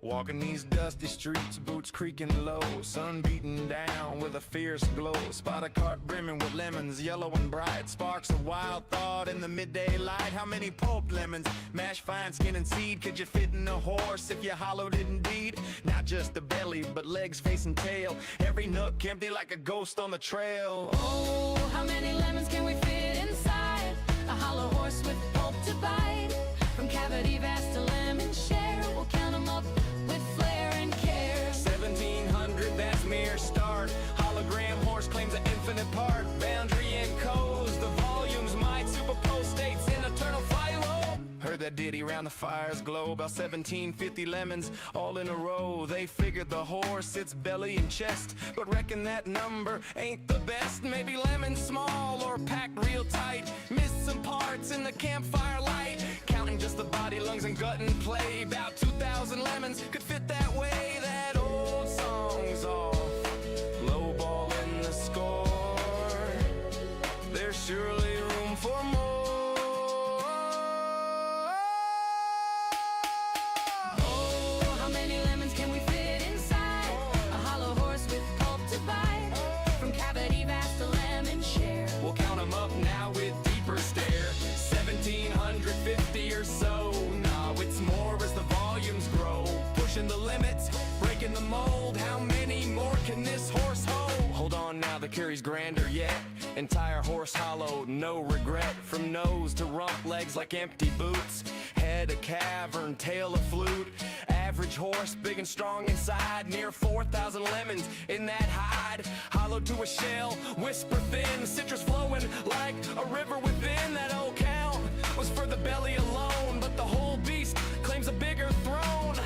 Walking these dusty streets, boots creaking low, sun beating down with a fierce glow. Spot a cart brimming with lemons, yellow and bright. Sparks of wild thought in the midday light. How many pulped lemons, mashed fine skin and seed, could you fit in a horse if you hollowed it indeed? Not just the belly, but legs, face and tail. Every nook empty like a ghost on the trail. Oh, how many lemons can we fit inside a hollow horse with pulp to bite? From cavity vast to lemon share, we'll count them up with flair and care. 1700, that's mere start. Hologram horse claims an infinite part. Boundary and codes, the volumes might superpose states in eternal philo. Heard that ditty round the fire's glow. About 1750 lemons all in a row. They figured the horse, its belly and chest, but reckon that number ain't the best. Maybe lemons small or packed real tight. Missed some parts in the campfire light. Counting just the body, lungs and gut and play. About 2,000 lemons could fit that way. That old song's off, lowballing the score. There's surely room for more. Oh, how many lemons can we fit inside a hollow horse with pulp to bite? From cavity vast to lemon share, We'll count them up now with deeper stare. 1750 or so. Nah, it's more as the volumes grow. Pushing the limits, breaking the mold. How many more can this horse hold? Hold on now, the carry's grander yet. Entire horse hollow, no regret. From nose to rump, legs like empty boots. Head a cavern, tail a flute. Average horse, big and strong inside. Near 4,000 lemons in that hide. Hollow to a shell, whisper thin. Citrus flowing like a river within. That old count was for the belly alone, but the whole beast claims a bigger throne.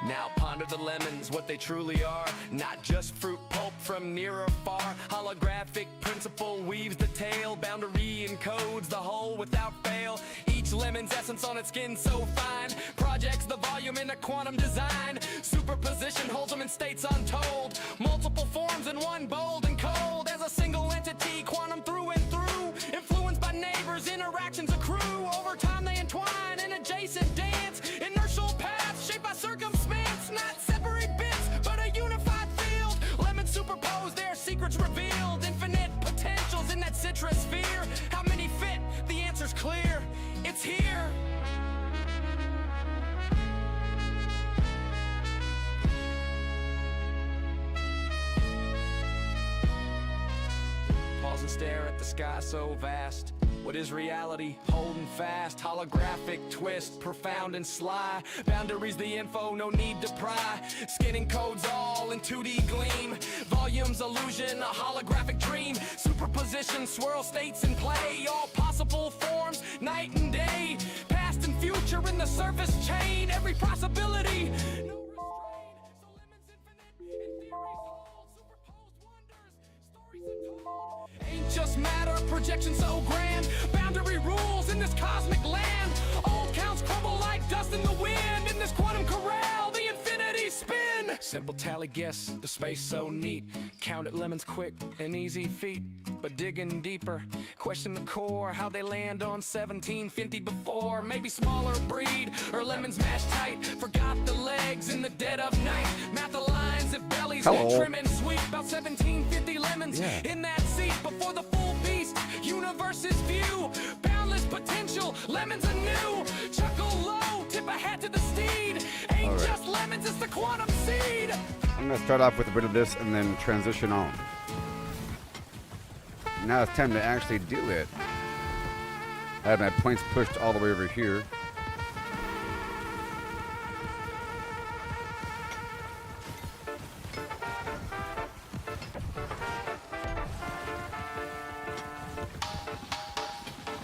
Now ponder the lemons, what they truly are. Not just fruit pulp from near or far. Holographic principle weaves the tale. Boundary encodes the whole without fail. Each lemon's essence on its skin so fine. Projects the volume in a quantum design. Superposition holds them in states untold. Multiple forms in one, bold and cold. As a single entity, quantum through and through. Influenced by neighbors, interactions accrue. Over time they entwine in adjacent dance. Inertial paths shaped by circumstance. Not separate bits, but a unified field. Lemons superposed, their secrets revealed. Infinite potentials in that citrus sphere. How many fit? The answer's clear. It's here. Pause and stare at the sky so vast. What is reality? Holding fast. Holographic twist, profound and sly. Boundaries the info, no need to pry. Skinning codes all in 2D gleam. Volumes illusion, a holographic dream. Superposition, swirl states in play. All possible forms, night and day. Past and future in the surface chain. Every possibility, no restraint. So lemons infinite, and theories hold. Superposed wonders, stories untold. Ain't just matter, projection so grand. Boundary rules in this cosmic land. Old counts crumble like dust in the wind. In this quantum corral, the infinity spin. Simple tally guess, the space so neat. Count it lemons quick, an easy feat. But digging deeper, question the core. How they land on 1750 before. Maybe smaller breed, or lemons mashed tight. Forgot the legs in the dead of night. Math the lines if bellies trim and sweet. About 1750 lemons in that seat. Before the full beast, universe's view. Boundless potential, lemons anew. Chuckle low, tip a hat to the steed. Ain't just lemons, it's the quantum seed. I'm going to start off with a bit of this and then transition on. Now it's time to actually do it. I have my points pushed all the way over here.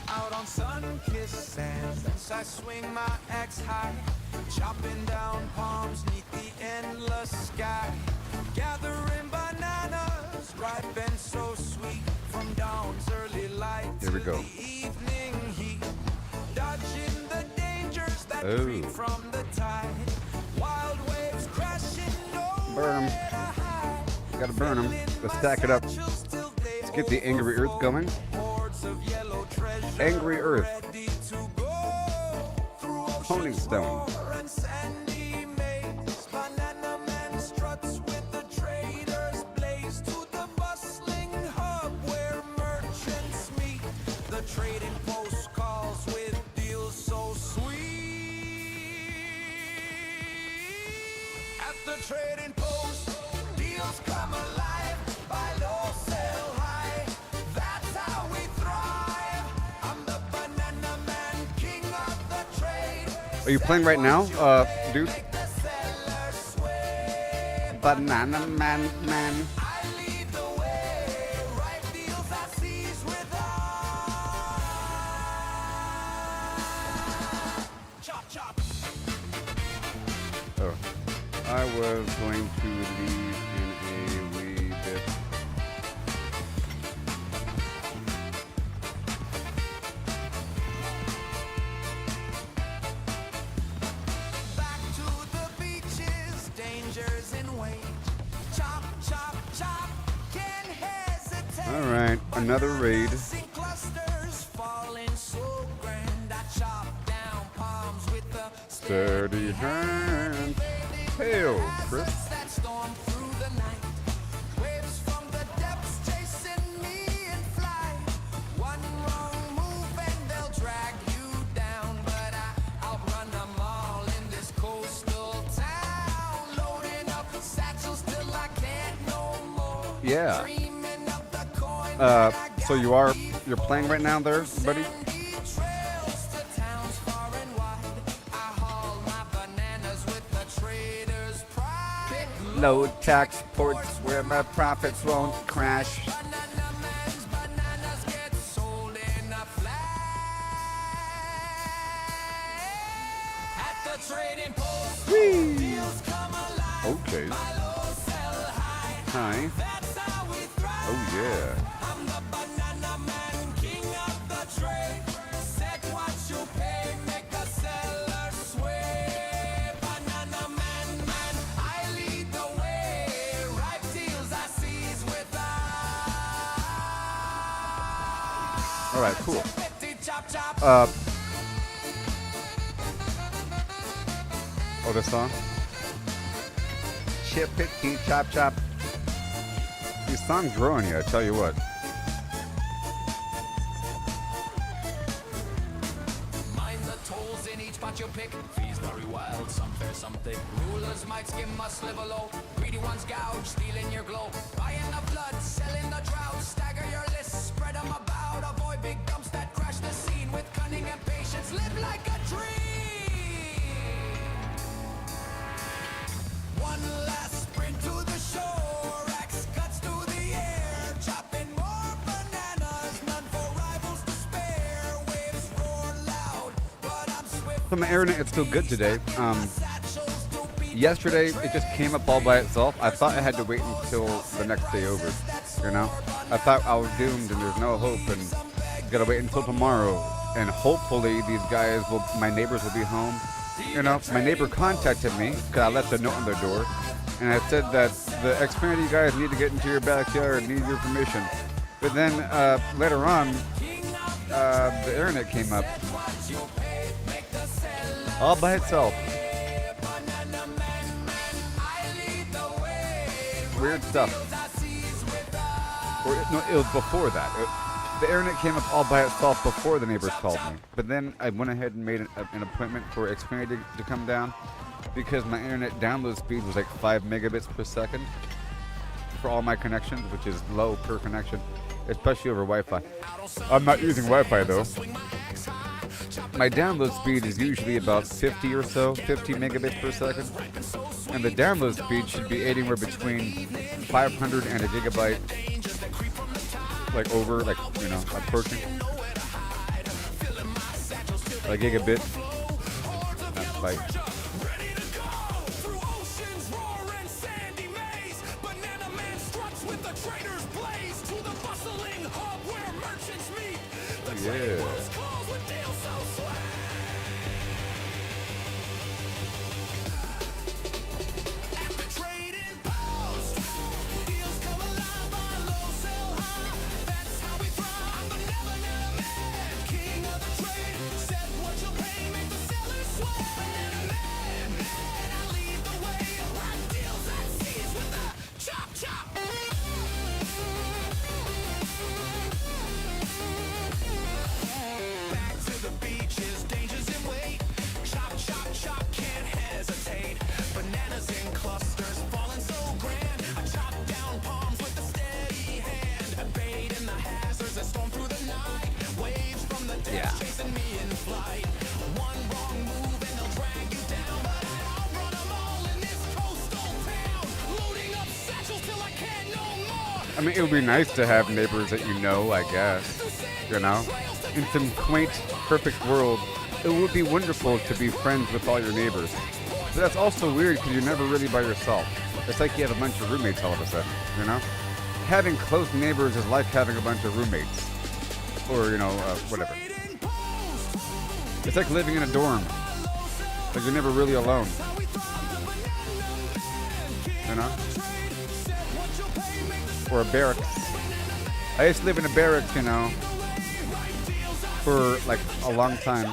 Out on sun-kissed sands, I swing my axe high, chopping down palms neath the endless sky, gathering bananas, ripe and so sweet, from dawn's early light Here we to go. the evening heat, dodging the dangers that creep from the tide, wild waves crashing over. Burn them. Gotta burn them. Let's stack it up. get the Angry Earth going. Angry Earth. Honing Stone. Trading post calls with deals so sweet. At the trading post, deals come alive. Buy low, sell high. That's how we thrive. I'm the banana man, king of the trade. Are you playing right now, dude? Banana man. I lead the way. Right deals I seize with chop chop. Oh, I was going to leave in a wee bit. Back to the beaches, dangers in wait. Chop, chop, chop, can't hesitate. All right, another raid. Blessing clusters falling so grand. I chop down palms with the Sturdy hand. Hail, Chris. that storm through the night. Waves from the depths chasing me in flight. One wrong move and they'll drag you down, but I'll run them all in this coastal town. Loading up satchels till I can't no more. Yeah. Dreaming of the coin. So you're playing right now there, buddy? Trails to towns far and wide. I haul my bananas with the traders' pride. Low tax ports where my profits won't crash. Banana man's bananas get sold in a flash. At the trading post, deals come alive. Okay. Buy low, sell high. Hi. That's how we thrive. Oh yeah. I'm the banana man, king of the trade. Set what you pay, make a seller sway. Banana man, I lead the way. Ripe deals I seize with All right, cool. chop chop. Oh, this song? Chippity chop chop. These songs growing you, I tell you what. Mind the tolls in each spot you pick. Fees vary wild, some fair, some thick. Rulers might skim a sliver low. Greedy ones gouge, stealing your glow. Buying the blood, selling the drought. Stagger your list, spread them about. Avoid big dumps that crash the scene. With cunning and patience, live like a dream. One last sprint to the shore. Axe cuts through the air. Chopping more bananas, none for rivals to spare. Waves roar loud, but I'm swift. So my internet is still good today. Yesterday it just came up all by itself. I thought I had to wait until the next day over. You know, I thought I was doomed and there's no hope and gotta wait until tomorrow. And hopefully these guys will, my neighbors will be home. You know, my neighbor contacted me because I left a note on their door, and I said that the Xfinity guys need to get into your backyard, need your permission. But then later on, the internet came up all by itself. Weird stuff. Or, no, it was before that. The internet came up all by itself before the neighbors called me. But then I went ahead and made an appointment for Xfinity to come down because my internet download speed was like 5 megabits per second for all my connections, which is low per connection, especially over Wi-Fi. I'm not using Wi-Fi though. My download speed is usually about 50 or so, 50 megabits per second. And the download speed should be anywhere between 500 and a gigabyte. Like over, like, you know, approaching. A gigabit. That's like. Yeah. mean, it would be nice to have neighbors that you know, I guess. You know? In some quaint, perfect world, it would be wonderful to be friends with all your neighbors. But that's also weird because you're never really by yourself. It's like you have a bunch of roommates all of a sudden, you know? Having close neighbors is like having a bunch of roommates. Or, whatever. It's like living in a dorm. Like you're never really alone. You know? Or a barracks. I used to live in a barracks, for like a long time.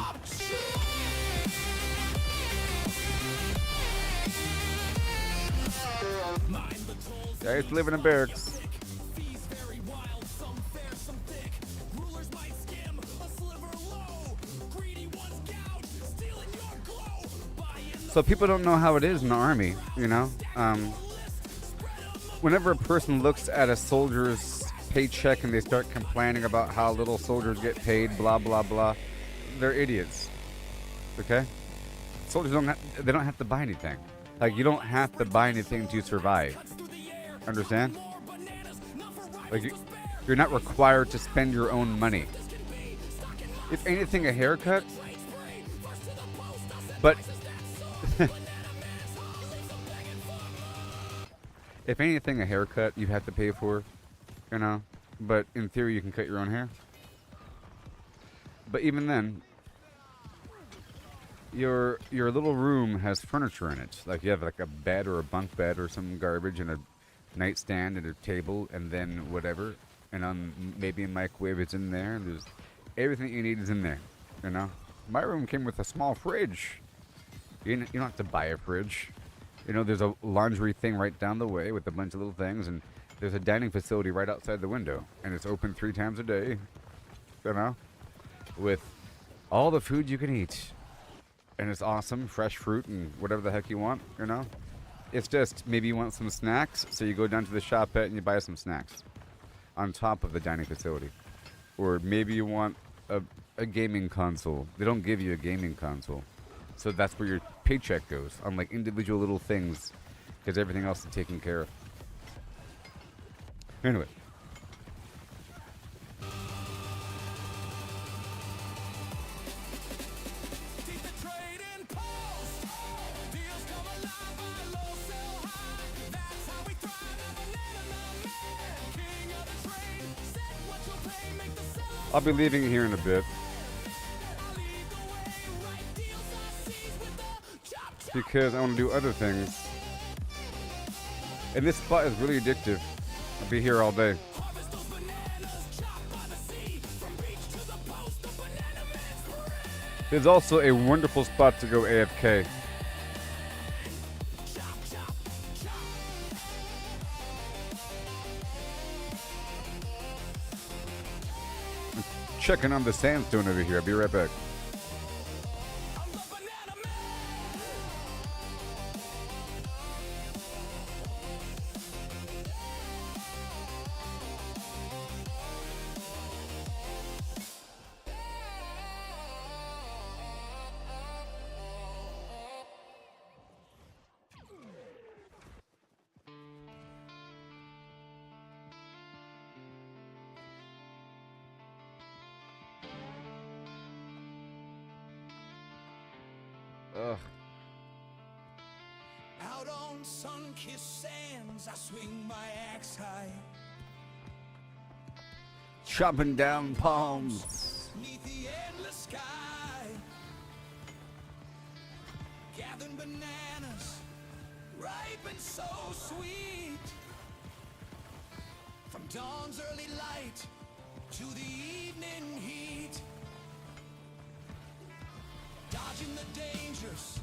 I used to live in a barracks. So people don't know how it is in the army, Whenever a person looks at a soldier's paycheck and they start complaining about how little soldiers get paid, blah, blah, blah, they're idiots. Okay? Soldiers don't have to buy anything. Like, you don't have to buy anything to survive. Understand? Like, you're not required to spend your own money. If anything, a haircut. But if anything, a haircut you have to pay for, But in theory, you can cut your own hair. But even then, your little room has furniture in it. Like you have like a bed or a bunk bed or some garbage and a nightstand and a table and then whatever. And maybe a microwave is in there. And there's everything you need is in there. My room came with a small fridge. You don't have to buy a fridge. There's a laundry thing right down the way with a bunch of little things, and there's a dining facility right outside the window, and it's open 3 times a day, with all the food you can eat. And it's awesome, fresh fruit and whatever the heck you want, It's just, maybe you want some snacks, so you go down to the shopette and you buy some snacks on top of the dining facility. Or maybe you want a gaming console. They don't give you a gaming console. So that's where your paycheck goes, on like individual little things, because everything else is taken care of. Anyway. I'll be leaving here in a bit. Because I want to do other things. And this spot is really addictive. I'll be here all day. It's also a wonderful spot to go AFK. I'm checking on the sandstone over here. I'll be right back. Ugh. Out on sun-kissed sands, I swing my axe high. Chopping down palms. Neath the endless sky. Gathering bananas, ripe and so sweet. From dawn's early light to the evening heat. Dodging the dangers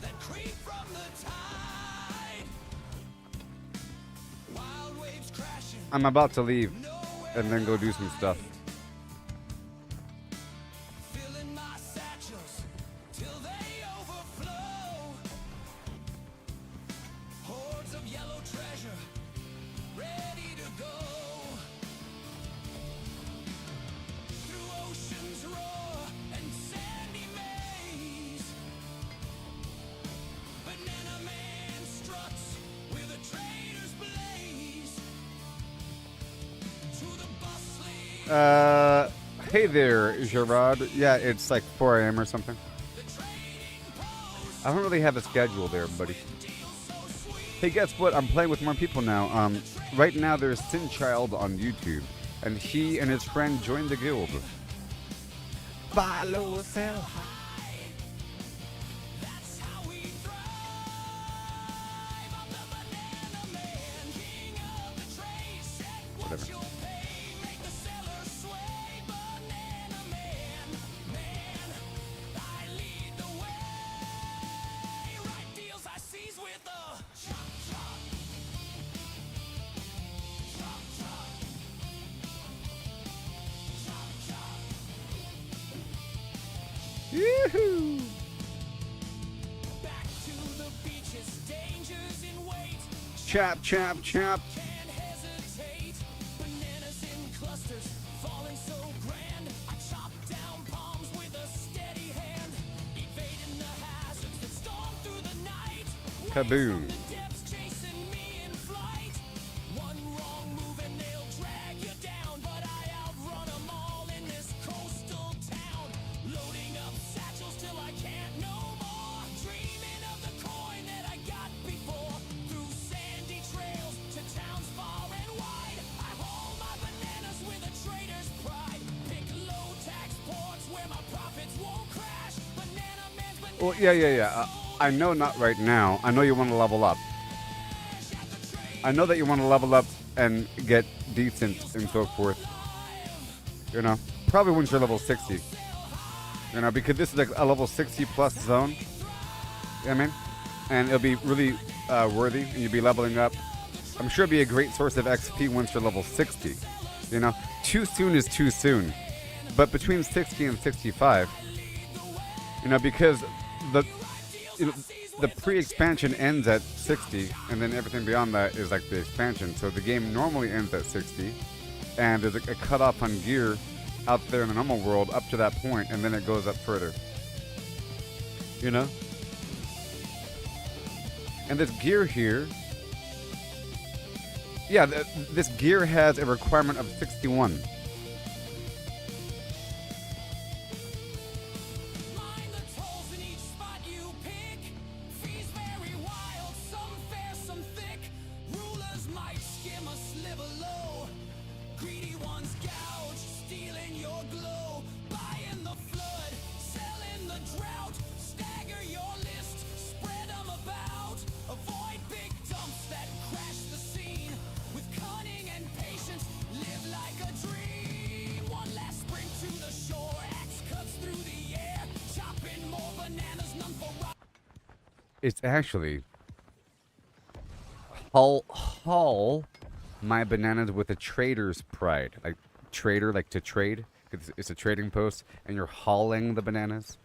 that creep from the tide. Wild waves crashing. I'm about to leave and then go do some stuff. Filling my satchels till they overflow. Hordes of yellow treasure ready to go. Through ocean's roar and sandy maze. Banana Man struts with a trader's blaze. Hey there, Gerard. Yeah, it's like 4 a.m. or something. I don't really have a schedule there, buddy. Hey, guess what? I'm playing with more people now. Right now there's Sin Child on YouTube, and he and his friend joined the guild. Follow self. Whatever. Yoo-hoo! Chop, chop, chop. Kaboom. Well, yeah. I know not right now. I know you want to level up. I know that you want to level up and get decent and so forth. You know, probably once you're level 60. You know, because this is like a level 60 plus zone. You know what I mean? And it'll be really worthy, and you'll be leveling up. I'm sure it'll be a great source of XP once you're level 60. You know, too soon is too soon. But between 60 and 65, you know, because the pre-expansion ends at 60, and then everything beyond that is like the expansion. So the game normally ends at 60, and there's a cutoff on gear out there in the normal world up to that point, and then it goes up further. You know? And this gear here, yeah, this gear has a requirement of 61. It's actually haul my bananas with a trader's pride. Like trader, like to trade. It's a trading post, and you're hauling the bananas.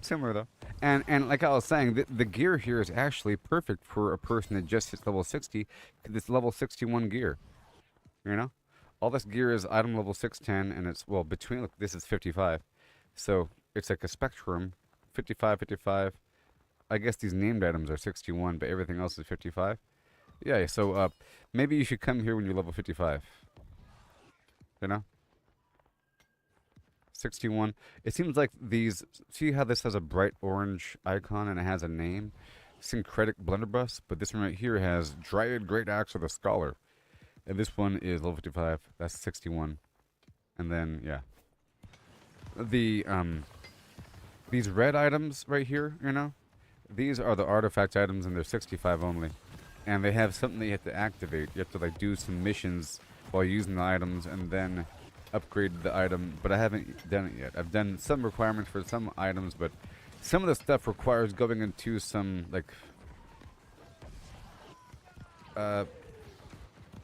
Similar though. And like I was saying, the gear here is actually perfect for a person that just hits level 60, because it's level 61 gear. You know? All this gear is item level 610, and it's, well, between, look, this is 55. So it's like a spectrum, 55, 55. I guess these named items are 61, but everything else is 55. Yeah, so maybe you should come here when you're level 55. You know? 61. It seems like these, see how this has a bright orange icon and it has a name? Syncretic Blunderbuss, but this one right here has Dryad Great Axe of the Scholar. And this one is level 55. That's 61. And then, yeah. These red items right here, you know? These are the artifact items, and they're 65 only. And they have something that you have to activate. You have to, like, do some missions while using the items and then upgrade the item. But I haven't done it yet. I've done some requirements for some items, but some of the stuff requires going into some, like...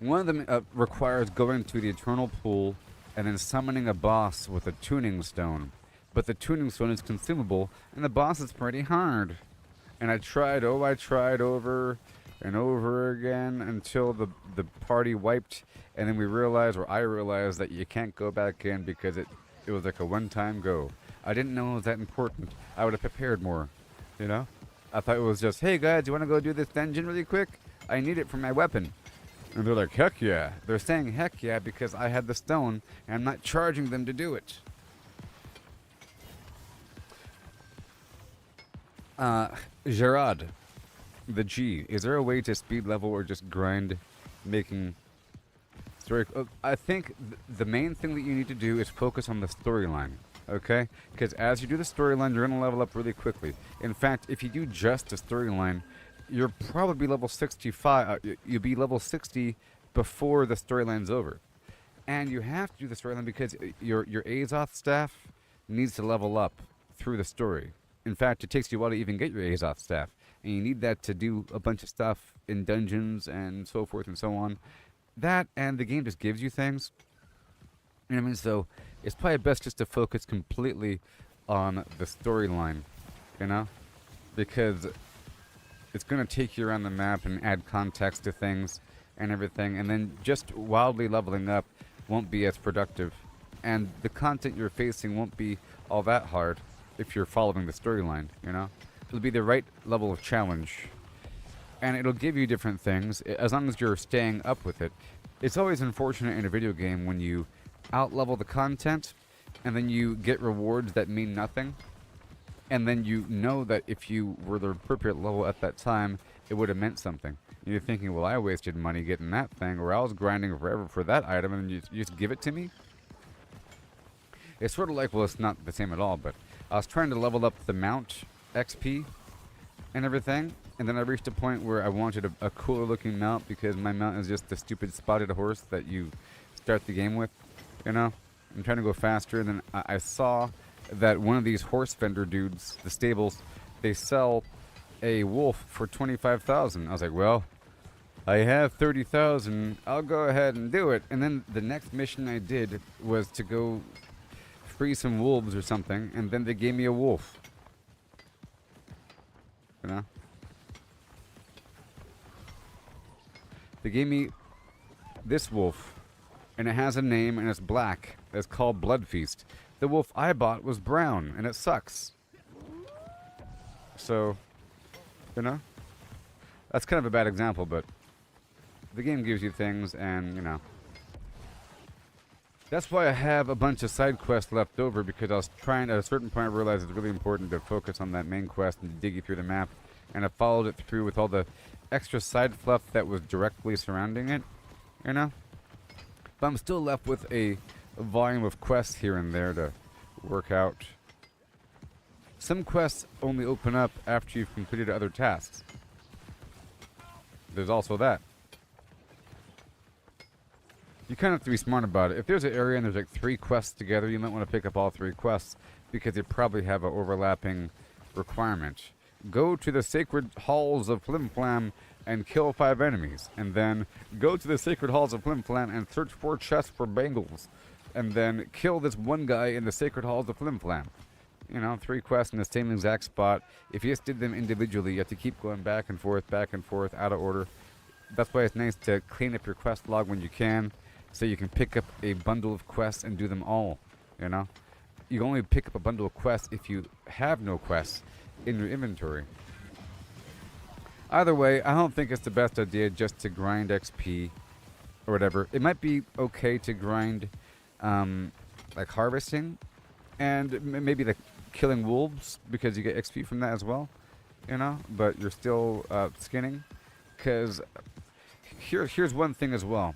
one of them requires going to the Eternal Pool and then summoning a boss with a tuning stone. But the tuning stone is consumable, and the boss is pretty hard. And I tried over and over again until the party wiped, and then we realized, or I realized, that you can't go back in because it was like a one-time go. I didn't know it was that important. I would have prepared more, you know? I thought it was just, hey guys, you want to go do this dungeon really quick? I need it for my weapon. And they're like, heck yeah. They're saying heck yeah because I had the stone and I'm not charging them to do it. Gerard, the G. Is there a way to speed level or just grind making story? I think the main thing that you need to do is focus on the storyline. Okay? Because as you do the storyline, you're going to level up really quickly. In fact, if you do just the storyline, you'll probably be level 65. You'll be level 60 before the storyline's over. And you have to do the storyline because your Azoth staff needs to level up through the story. In fact, it takes you a while to even get your Azoth staff. And you need that to do a bunch of stuff in dungeons and so forth and so on. That and the game just gives you things. You know what I mean? So it's probably best just to focus completely on the storyline, you know? Because it's going to take you around the map and add context to things and everything. And then just wildly leveling up won't be as productive. And the content you're facing won't be all that hard if you're following the storyline, you know? It'll be the right level of challenge. And it'll give you different things as long as you're staying up with it. It's always unfortunate in a video game when you out-level the content and then you get rewards that mean nothing. And then you know that if you were the appropriate level at that time, it would have meant something. And you're thinking, well, I wasted money getting that thing, or I was grinding forever for that item, and you just give it to me? It's sort of like, well, it's not the same at all, but I was trying to level up the mount XP and everything, and then I reached a point where I wanted a cooler looking mount because my mount is just the stupid spotted horse that you start the game with, you know? I'm trying to go faster, and then I saw that one of these horse vendor dudes, the stables, they sell a wolf for 25,000. I was like, well, I have 30,000. I'll go ahead and do it. And then the next mission I did was to go free some wolves or something, and then they gave me a wolf. You know? They gave me this wolf, and it has a name, and it's black. It's called Blood Feast. The wolf I bought was brown, and it sucks. So, you know? That's kind of a bad example, but the game gives you things, and, you know. That's why I have a bunch of side quests left over, because I was trying, at a certain point I realized it's really important to focus on that main quest and dig you through the map, and I followed it through with all the extra side fluff that was directly surrounding it, you know? But I'm still left with a volume of quests here and there to work out. Some quests only open up after you've completed other tasks. There's also that. You kind of have to be smart about it. If there's an area and there's like 3 quests together, you might want to pick up all 3 quests because they probably have an overlapping requirement. Go to the sacred halls of Flim Flam and kill 5 enemies. And then go to the sacred halls of Flim Flam and search 4 chests for bangles. And then kill this one guy in the sacred halls of Flim Flam. You know, 3 quests in the same exact spot. If you just did them individually, you have to keep going back and forth, out of order. That's why it's nice to clean up your quest log when you can, so you can pick up a bundle of quests and do them all, you know? You only pick up a bundle of quests if you have no quests in your inventory. Either way, I don't think it's the best idea just to grind XP or whatever. It might be okay to grind like harvesting and maybe like killing wolves because you get XP from that as well, you know? But you're still skinning. Because here's one thing as well.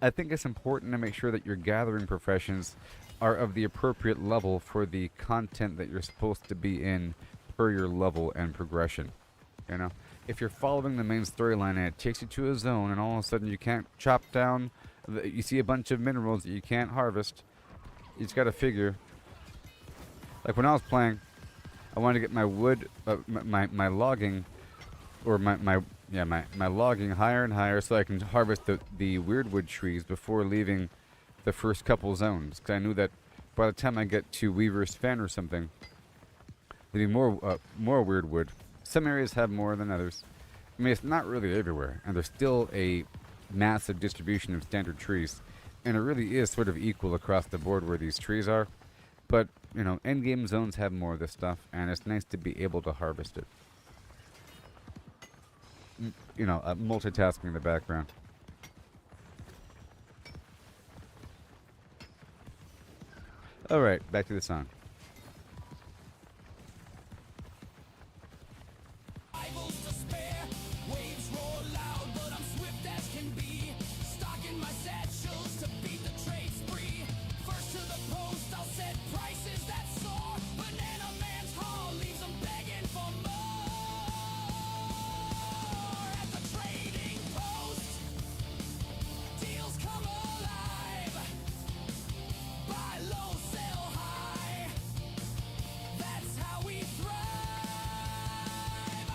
I think it's important to make sure that your gathering professions are of the appropriate level for the content that you're supposed to be in per your level and progression. You know, if you're following the main storyline and it takes you to a zone and all of a sudden you can't chop down, you see a bunch of minerals that you can't harvest, you just got to figure. Like when I was playing, I wanted to get my wood, my logging, or my logging higher and higher so I can harvest the weirdwood trees before leaving the first couple zones. Because I knew that by the time I get to Weaver's Fen or something, there'd be more weirdwood. Some areas have more than others. I mean, it's not really everywhere, and there's still a massive distribution of standard trees, and it really is sort of equal across the board where these trees are. But, you know, endgame zones have more of this stuff, and it's nice to be able to harvest it. multitasking in the background. All right, back to the song. Rivals to spare, waves roar loud, but I'm swift as can be. Stocking my satchels to beat the trade spree. First to the post, I'll set prices that soar. Banana Man's haul leaves them begging for more. At the trading post, deals come alive. Buy low, sell high. That's how we thrive.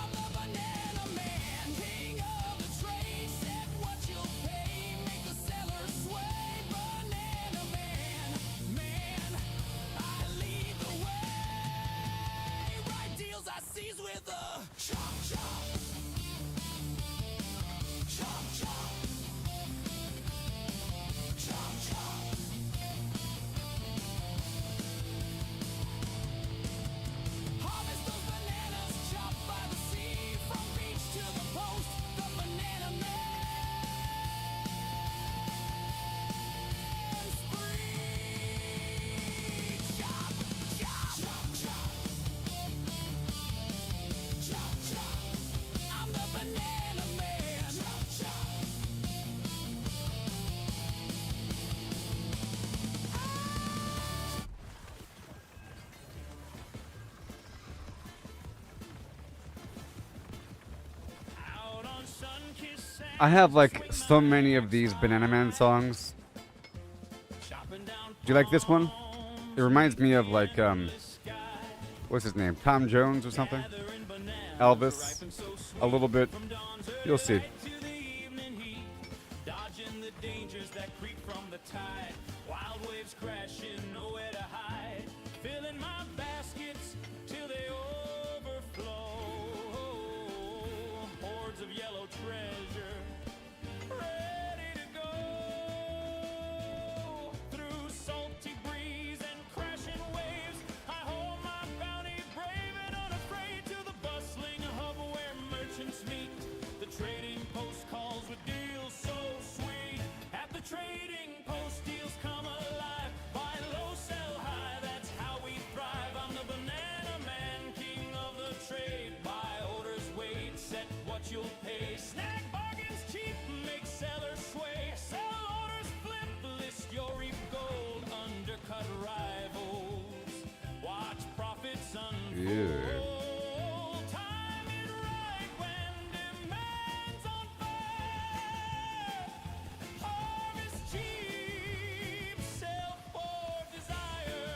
I'm the Banana Man, king of the trade. Set what you'll pay, make the seller sway. Banana Man, I lead the way. Right deals I seize with a chop chop. Chop chop. Chop chop. Harvest those bananas, chopped by the sea, from beach to the post, the Banana Man spree. Chop, chop, chop, chop, chop, chop. I'm the Banana Man. Chop, chop. Out on sun-kissed sand, I have like so many of these Banana Man songs. chopping down Do you like this one? It reminds me of like what's his name? Tom Jones or something? Elvis. A little bit. You'll see. to the evening heat, dodging the dangers that creep from the tide. Wild waves crashing, nowhere to hide. Filling my baskets till they overflow. Hordes of yellow treasure, ready to go. Through salty breeze and crashing waves, I hold my bounty brave and unafraid to the bustling hub where merchants meet. The trading post calls with deals so sweet. At the trading post, deals come alive. Buy low, sell high, that's how we thrive. I'm the Banana Man, king of the trade. Buy orders, wait, set what you'll pay. Snag bargains cheap, make sellers sway. Sell orders, flip, list your reap gold. Undercut rivals, watch profits unfold. Yeah. Time it right when demand's on fire. Harvest cheap, sell for desire.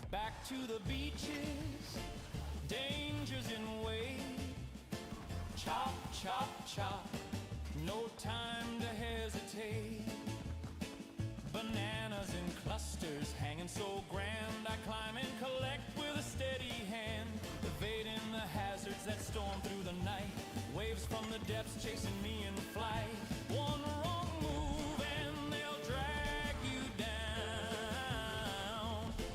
Back to the beaches, dangers in wait. Chop, chop, chop, no time to hesitate. Bananas in clusters, hanging so grand. I climb and collect with a steady hand, evading the hazards that storm through the night. Waves from the depths chasing me in flight. One wrong move and they'll drag you down,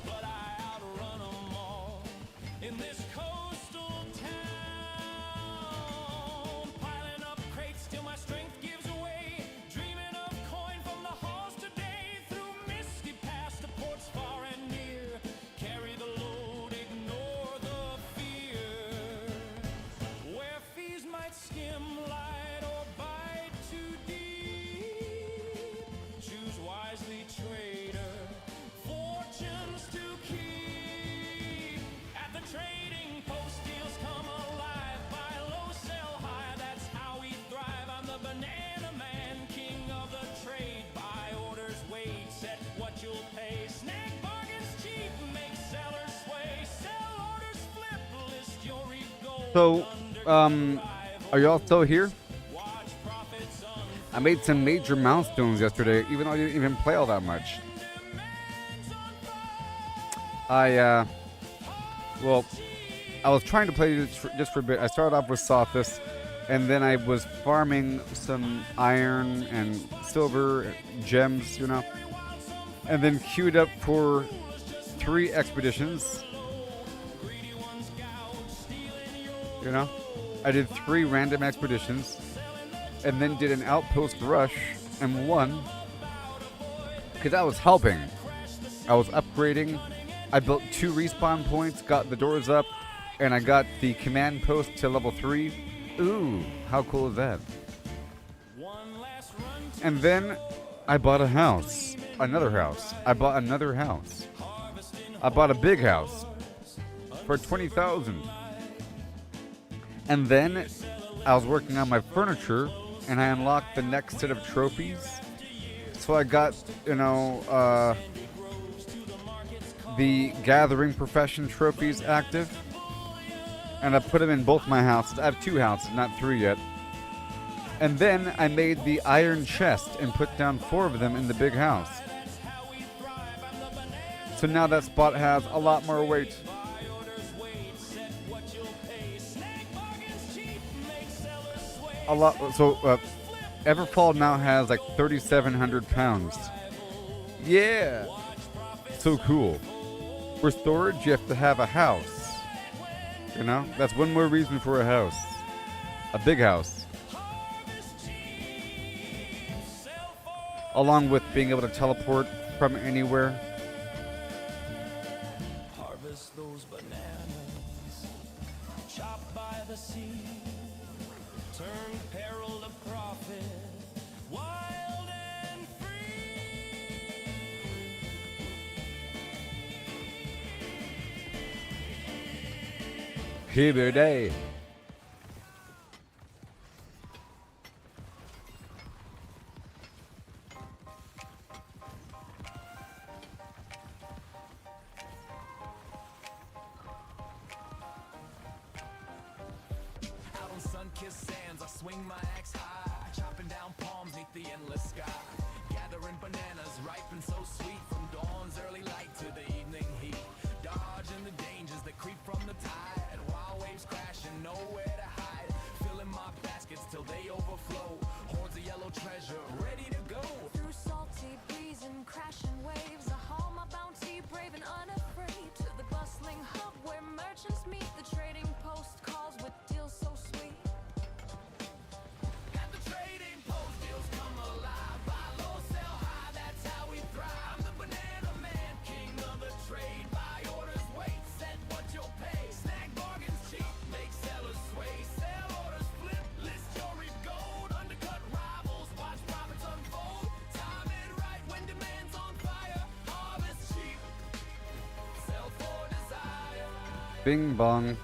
but I outrun them all in this coastal town. Piling up crates till my strength gives way. Dreaming of coin from the halls today. Through misty paths to ports far and near. Carry the load, ignore the fear. Where fees might skim light or bite too deep. Choose wisely, trader. Fortunes to keep. At the trading post, deals come alive. Buy low, sell high, that's how we thrive. I'm the Banana Man, king of the trade. Buy orders, wait, set what you'll pay. Snag bargains cheap, make sellers sway. Sell orders, flip, list your gold. So, are y'all still here? Watch profits I made some major milestones yesterday, even though I didn't even play all that much. I was trying to play just for a bit. I started off with Sophis, and then I was farming some iron and silver gems, and then queued up for 3 expeditions. You know, I did 3 random expeditions, and then did an outpost rush and won because I was helping. I was upgrading. I built 2 respawn points, got the doors up, and I got the command post to level 3. Ooh, how cool is that? And then I bought a house. Another house. I bought another house. I bought a big house for 20,000. And then I was working on my furniture, and I unlocked the next set of trophies. So I got, the Gathering Profession trophies active. And I put them in both my houses. I have 2 houses, not 3 yet. And then I made the iron chest and put down 4 of them in the big house. So now that spot has a lot more weight. A lot. So Everfall now has like 3,700 pounds. Yeah. So cool. For storage, you have to have a house. You know, that's one more reason for a house. A big house. Along with being able to teleport from anywhere. Harvest those bananas, chopped by the sea, turn peril to profit, wild and Here day. Out on sun-kissed sands, I swing my axe high, chopping down palms neath the endless sky, gathering bananas ripe and so sweet, from dawn's early light to the evening heat, dodging the dangers that creep from the tide, wild waves crashing, nowhere to hide, filling my baskets till they overflow, hordes of yellow treasure ready to go. Through salty breeze and crashing waves, I haul my bounty brave and unafraid to the bustling hub where merchants meet. The trading post calls with deals so sweet. At the trading post, deals come alive, buy low, sell high, that's how we thrive. I'm the banana man, king of the trade, buy orders, wait, set what you'll pay, snag bargains cheap, make sellers sway, sell orders flip, list your reap gold, undercut rivals, watch profits unfold, time it right when demand's on fire, harvest cheap, sell for desire. Bing bong.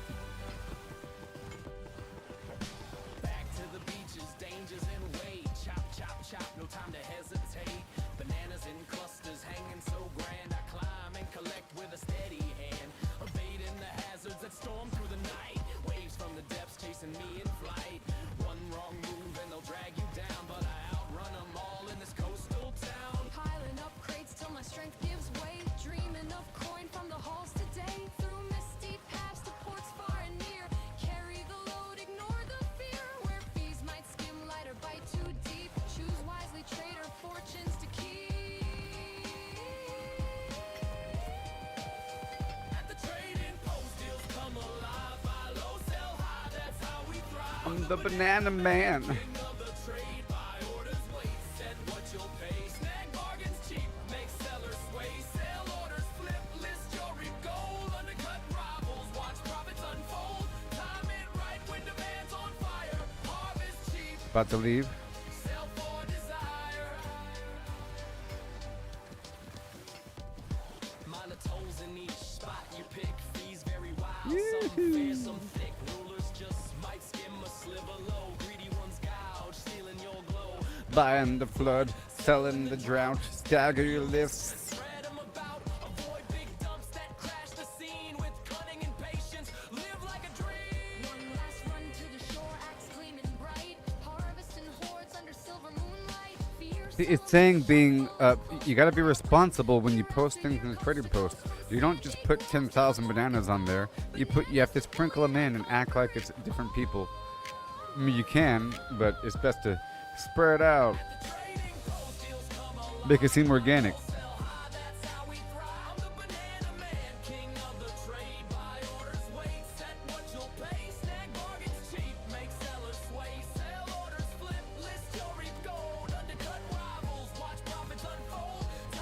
Back to the beaches, dangers in wait. Chop, chop, chop, no time to hesitate. Bananas in clusters hanging so grand. I climb and collect with a steady hand. Evading the hazards that storm through the night. Waves from the depths chasing me in flight. One wrong move and they'll drag you down. But I outrun them all in this coastal town. Piling up crates till my strength gives way. Dreaming of coin from the halls today. Through misty paths to ports far and near. Carry the load, ignore the fear. Where fees might skim light or bite too deep. Choose wisely, trader, fortunes to keep. At the trading post, deals come alive. Buy low, sell high, that's how we thrive. I'm the banana man. King of the trade, buy orders, wait, set what you'll pay. Snag bargains cheap, make sellers sway. Sell orders flip, list your reap gold. Undercut rivals, watch profits unfold. Time it right when demand's on fire. Harvest cheap, About to leave. sell for desire. Minor tolls in each spot you pick. Fees very wild, some fair, some thick. Rulers just might skim a sliver low. Greedy ones gouge, stealing your glow. Buying the flood, selling the drought, stagger your lists. Spread 'em about, avoid big dumps that crash the scene. With cunning and patience, live like a dream. One last run to the shore, axe gleaming bright. Harvesting hordes under silver moonlight. Fierce It's saying being, you gotta be responsible when you post things in the trading post. You don't just put 10,000 bananas on there. You have to sprinkle them in and act like it's different people. I mean, you can, but it's best to spread out. Make it seem organic. That's how we thrive. I'm the banana man, king of the trade. Buy orders, wait, set what you'll pay. Snag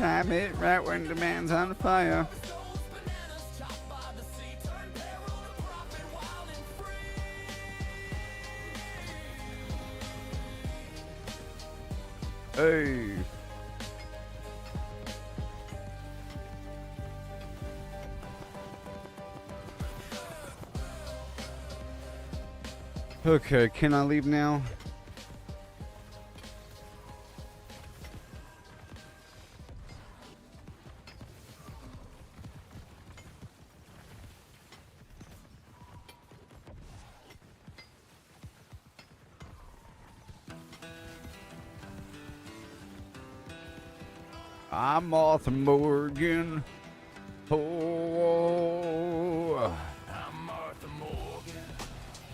Time it right when the man's on fire. Hey. Okay, can I leave now? I'm Martha Morgan. Oh. I'm Martha Morgan.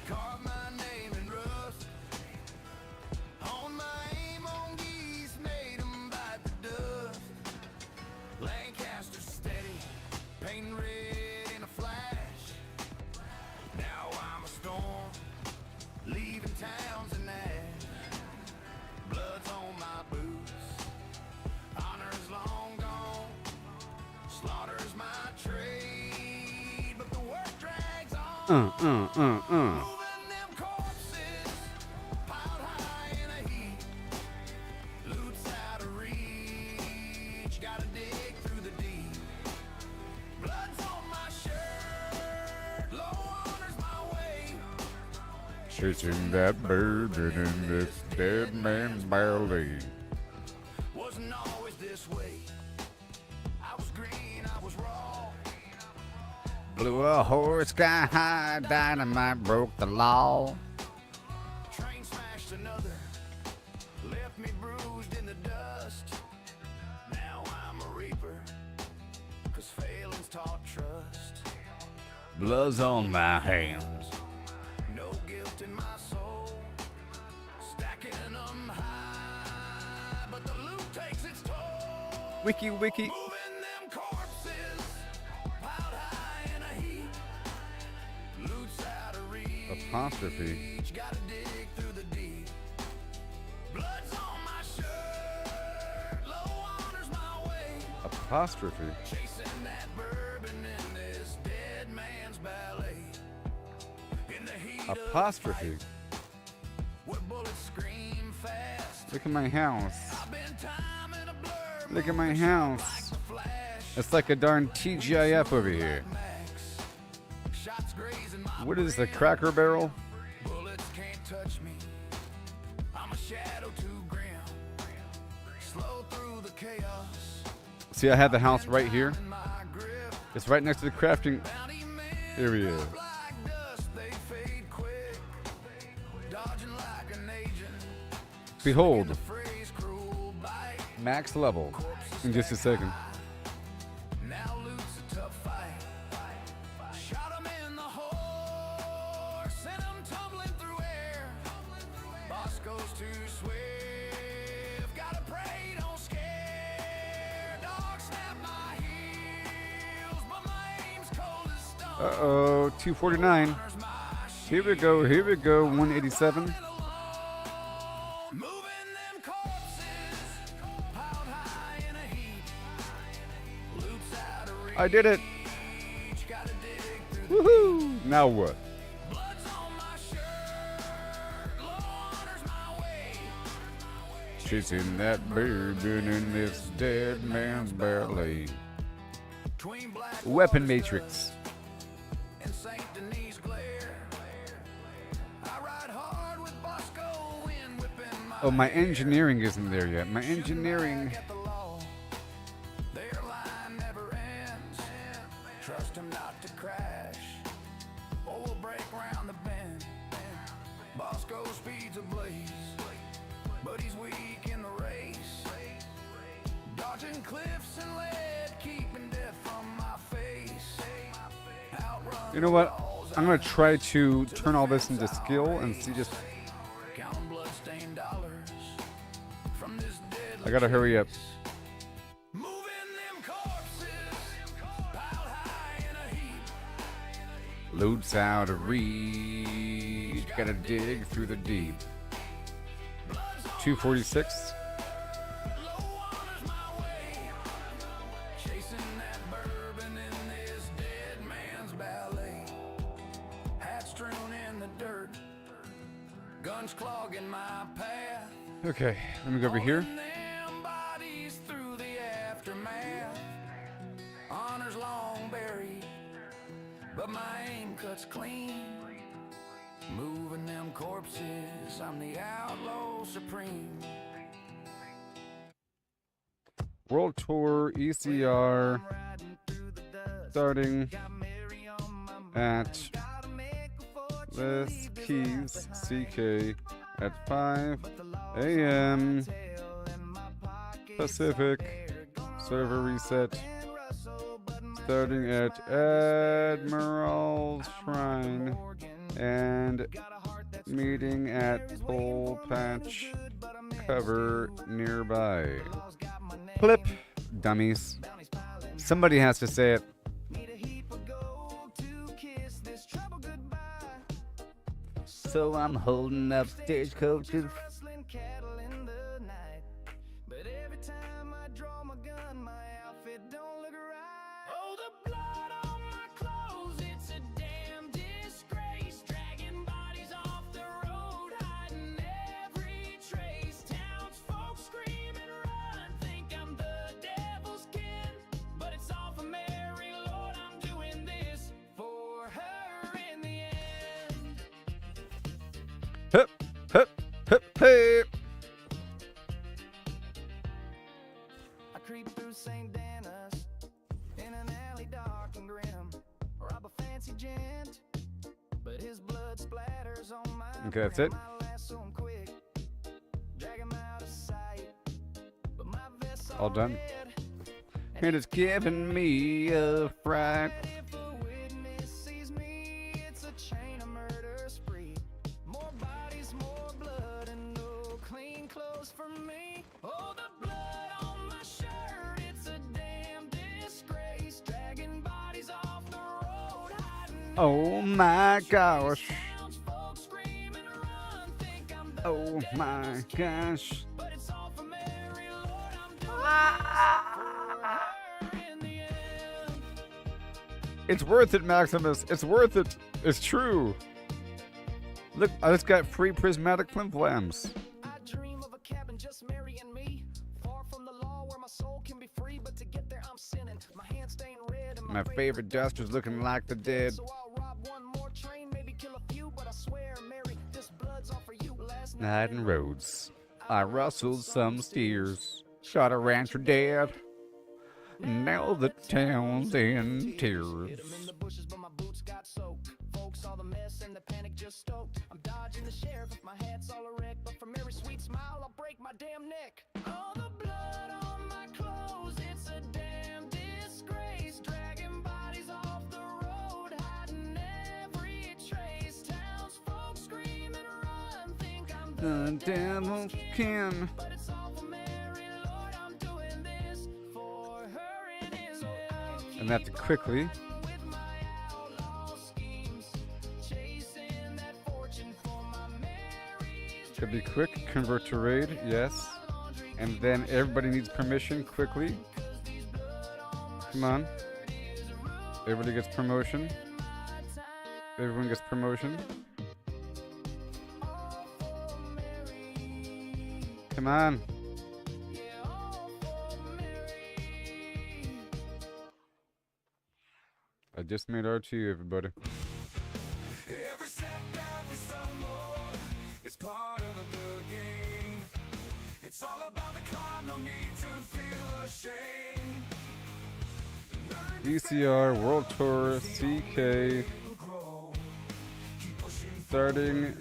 Carve my name in rust. On my aim on geese, made 'em bite the dust. Lancaster steady, painting red in a flash. Now I'm a storm, leaving towns and ash. Blood's on my boots, honor's long gone. Slaughter's my trade, but the work drags on. Moving them corpses, piled high in a heap. Loot's out of reach, gotta dig through the deep. Blood's on my shirt, low honor's my way. Chasing that bird in this dead man's belly. Wasn't always this way. I was green, I was raw. Blew a horse sky high, dynamite broke the law. Train smashed another, left me bruised in the dust. Now I'm a reaper, 'cause failing's taught trust. Blood's on my hands. No guilt in my soul, stacking them high, but the loot takes its toll. Wiki, wiki. Moving them corpses, piled high in a heap. Loot's out of reach. Apostrophe. Gotta dig through the deep. Blood's on my shirt, low honor's my way. Apostrophe. Chasing that bourbon in this dead man's ballet. In the heat Apostrophe. of the fight, where bullets scream fast. Look at my house. I've been timing a blur. Look at my house. Like the flash. It's like a darn TGIF over here. Max. Shots grazing my What is the brain. Cracker Barrel? Bullets can't touch me. I'm a shadow too grim. Slow through the chaos. See, I have the house right here. In my grip. It's right next to the crafting. Bounty men Here he is. drop like dust, they fade quick. Dodging like an agent. Behold, The phrase cruel bite. max level. In just a second. Now loot's a tough fight. Shot him in the horse, sent him tumbling through air. Boss goes too swift, gotta pray, don't scare. Dog snap my heels, but my aim's cold as stone. Uh-oh, 249. Honors my Here we go, here we go, 187. Moving them corpses, piled high in a heap. Loot's out of reach. I did it. Gotta dig through the Woohoo! Now what? blood's on my shirt. Low honor's my way. Chasing that bourbon in this dead man's belly. Between black Weapon waters Matrix. and Saint Denis glare. I ride hard with Bosco in whipping my Oh, my engineering isn't there yet. My engineering. At the law. Their line never ends. Trust him not to crash, or we'll break round the bend. Bosco speeds ablaze, but he's weak in the race. Dodging cliffs and lead, keeping death from my face. Outrun You know what? I'm gonna try to turn all this into skill and see just. counting bloodstained dollars from this deadly I gotta hurry up. moving them corpses, piled high in a heap. Loot's out of reach. Gotta dig through the deep. 246. Low honor's my way. Chasing that bourbon in this dead man's ballet. Hat strewn in the dirt, guns clogging my path. Okay, let me go over here. Holding them bodies through the aftermath. Honor's long buried, but my aim cuts clean. Moving them corpses, I'm the outlaw supreme. World Tour ECR starting at Les Keys CK at 5 a.m. Pacific. Server reset starting at Admiral's Shrine and meeting at Pole Patch Cover nearby. Flip, dummies. Somebody has to say it. So I'm holding up stagecoaches. But every time I draw my gun, my outfit don't look right. Oh, the blood on my clothes, it's a damn disgrace. Dragging bodies off the road, hiding every trace. Townsfolk scream and run, think I'm the devil's kin. But it's all for Mary, Lord, I'm doing this for her in the end. Hip, hip, hip, hip. I creep through St. Denis in an alley dark and grim. Rob a fancy gent, but his blood splatters on my Okay, that's it. my lasso him quick, drag him out of sight. But my vest's All done. red, And it's giving me a fright. if a witness sees me, it's a chain of murder spree. More bodies, more blood, and no clean clothes for me. Oh, the blood on my shirt, it's a damn disgrace. Dragging bodies off the road, hiding Oh my gosh. townsfolk scream and run, think I'm the Oh my gosh. but it's all for Mary, Lord, I'm doing this for her in the end. It's worth it, Maximus. It's worth it. It's true. Look, I just got free prismatic flim flams. I dream of a cabin, just Mary and me. Far from the law where my soul can be free, but to get there I'm sinning. My hands stained red and My favorite duster's looking like the dead. So I'll rob one more train, maybe kill a few, but I swear, Mary, this blood's all for you. Last Night in roads. I rustled some steers. Shot a rancher dead. Now the town's in tears. hit 'em in the bushes, but my boots got soaked. Folks saw the mess and the panic just stoked. I'm dodging the sheriff if my hat's all erect, but for Mary's sweet smile, I'll break my damn neck. All the blood on my clothes, it's a damn disgrace. Dragging bodies off the road, hiding every trace. Townsfolk scream and run, think I'm The devil's kin. but it's all for Mary, Lord, I'm doing this for her in his end. And that's quickly. With my outlaw schemes, chasing that fortune for my Mary's Could be quick. Convert to raid. Yes. And then everybody needs permission quickly. Come on. Everybody gets promotion. Everyone gets promotion. Come on. I just made R2, everybody. Every setback we stumble, it's part of the game. It's all about the climb, no need to feel ashamed. ECR World Tour CK starting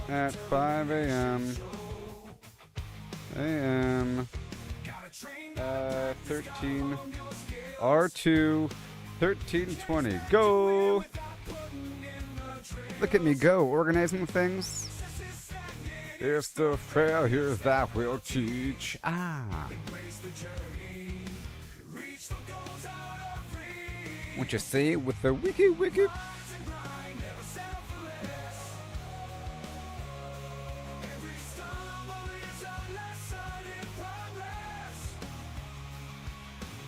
at 5 a.m. 13 R2 1320. Go! Look at me go, organizing things. It's the failures that will teach. Ah. Won't you say it with the wiki wiki?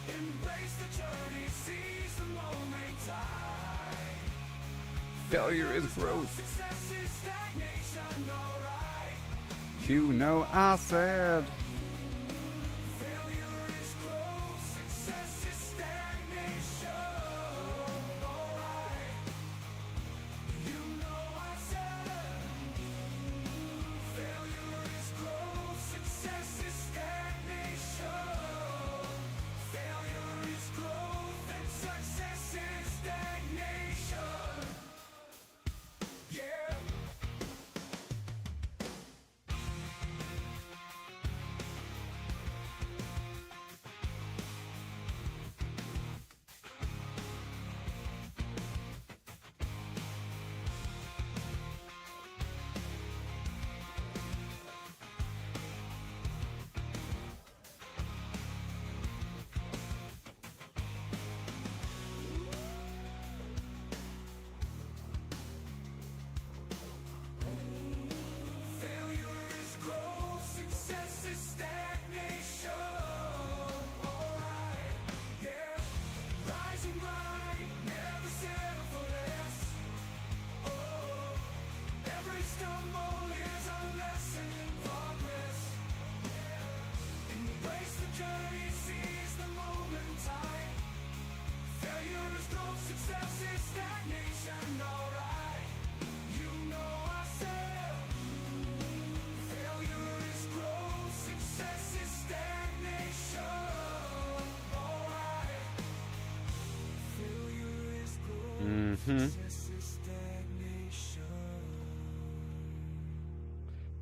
Embrace the Failure is growth. You know I said.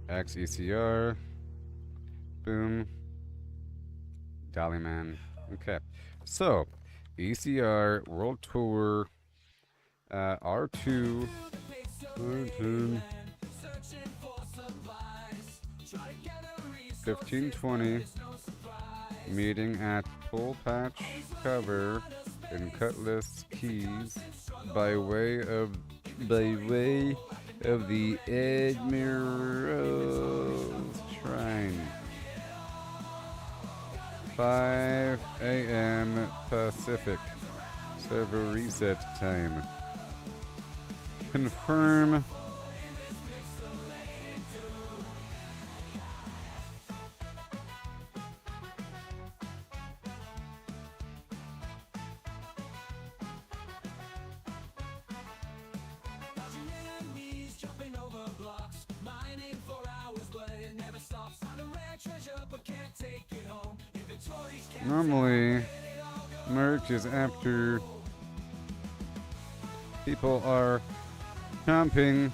XECR. Boom. Dollyman. Okay. So, ECR World Tour R2. 1520. Meeting at Pull Patch Cover in Cutlass Keys by way of the Admiral's Shrine. 5 a.m. Pacific. Server reset time. Confirm. Normally, merch is after people are camping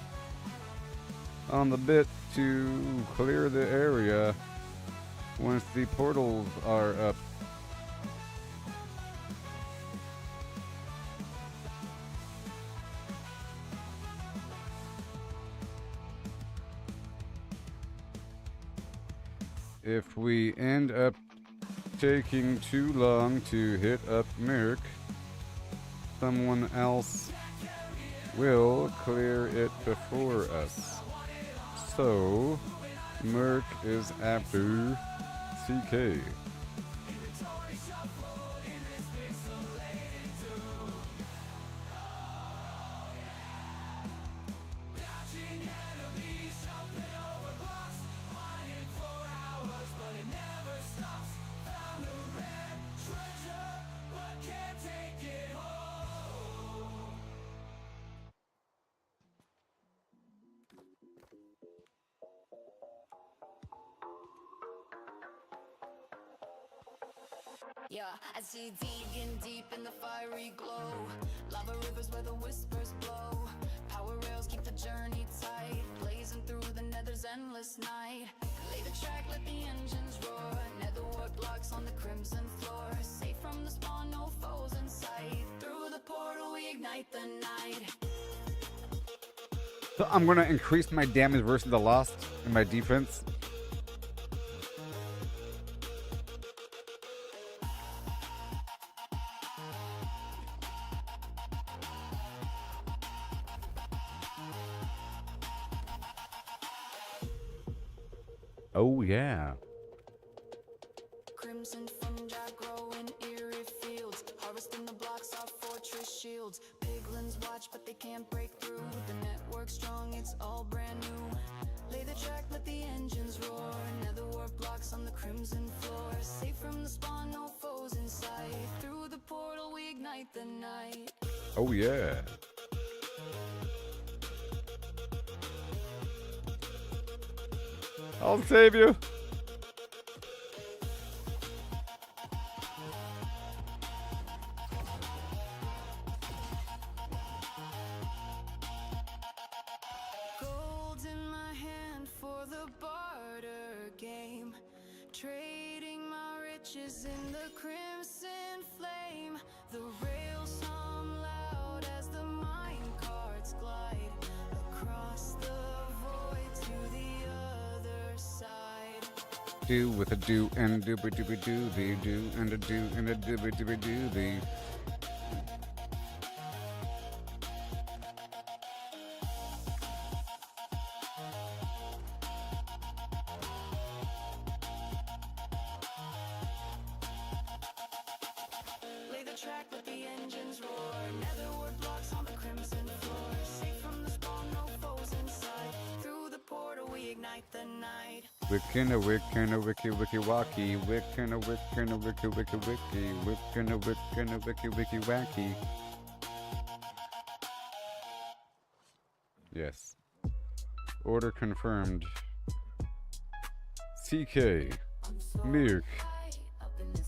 on the bit to clear the area once the portals are up. If we end up taking too long to hit up Merc, someone else will clear it before us. So, Merc is after CK. Yeah, I see deep in the fiery glow. Lava rivers where the whispers blow. Power rails keep the journey tight. Blazing through the nether's endless night. Lay the track, let the engines roar. Netherwork locks on the crimson floor. Safe from the spawn, no foes in sight. Through the portal we ignite the night. So I'm gonna increase my damage versus the Lost in my defense. Oh yeah. Crimson fungi grow in eerie fields. watch, but they can't break through. The network strong, it's all brand new. Lay the track, let the engines roar. Nether warp blocks on the crimson floor. Safe from the spawn, no foes in sight. Through the portal, we ignite the night. Oh yeah. I'll save you. Gold in my hand for the barter game. Trading my riches in the crimson flame. The rails hum loud as the mine carts glide across the void to the other side. Do with a do and a dooby dooby dooby do and a do and a dooby dooby dooby. Lay the track, let the engines roar. Nether ward blocks on the crimson floor. Safe from the spawn, no foes inside. Through the portal, we ignite the night. Wickin' a wickin' a wiki wiki wacky. Wickin' a wickin' a wiki wiki wiki. Wickin' a wickin' a wiki wiki wacky. Yes. Order confirmed. CK. Mirk.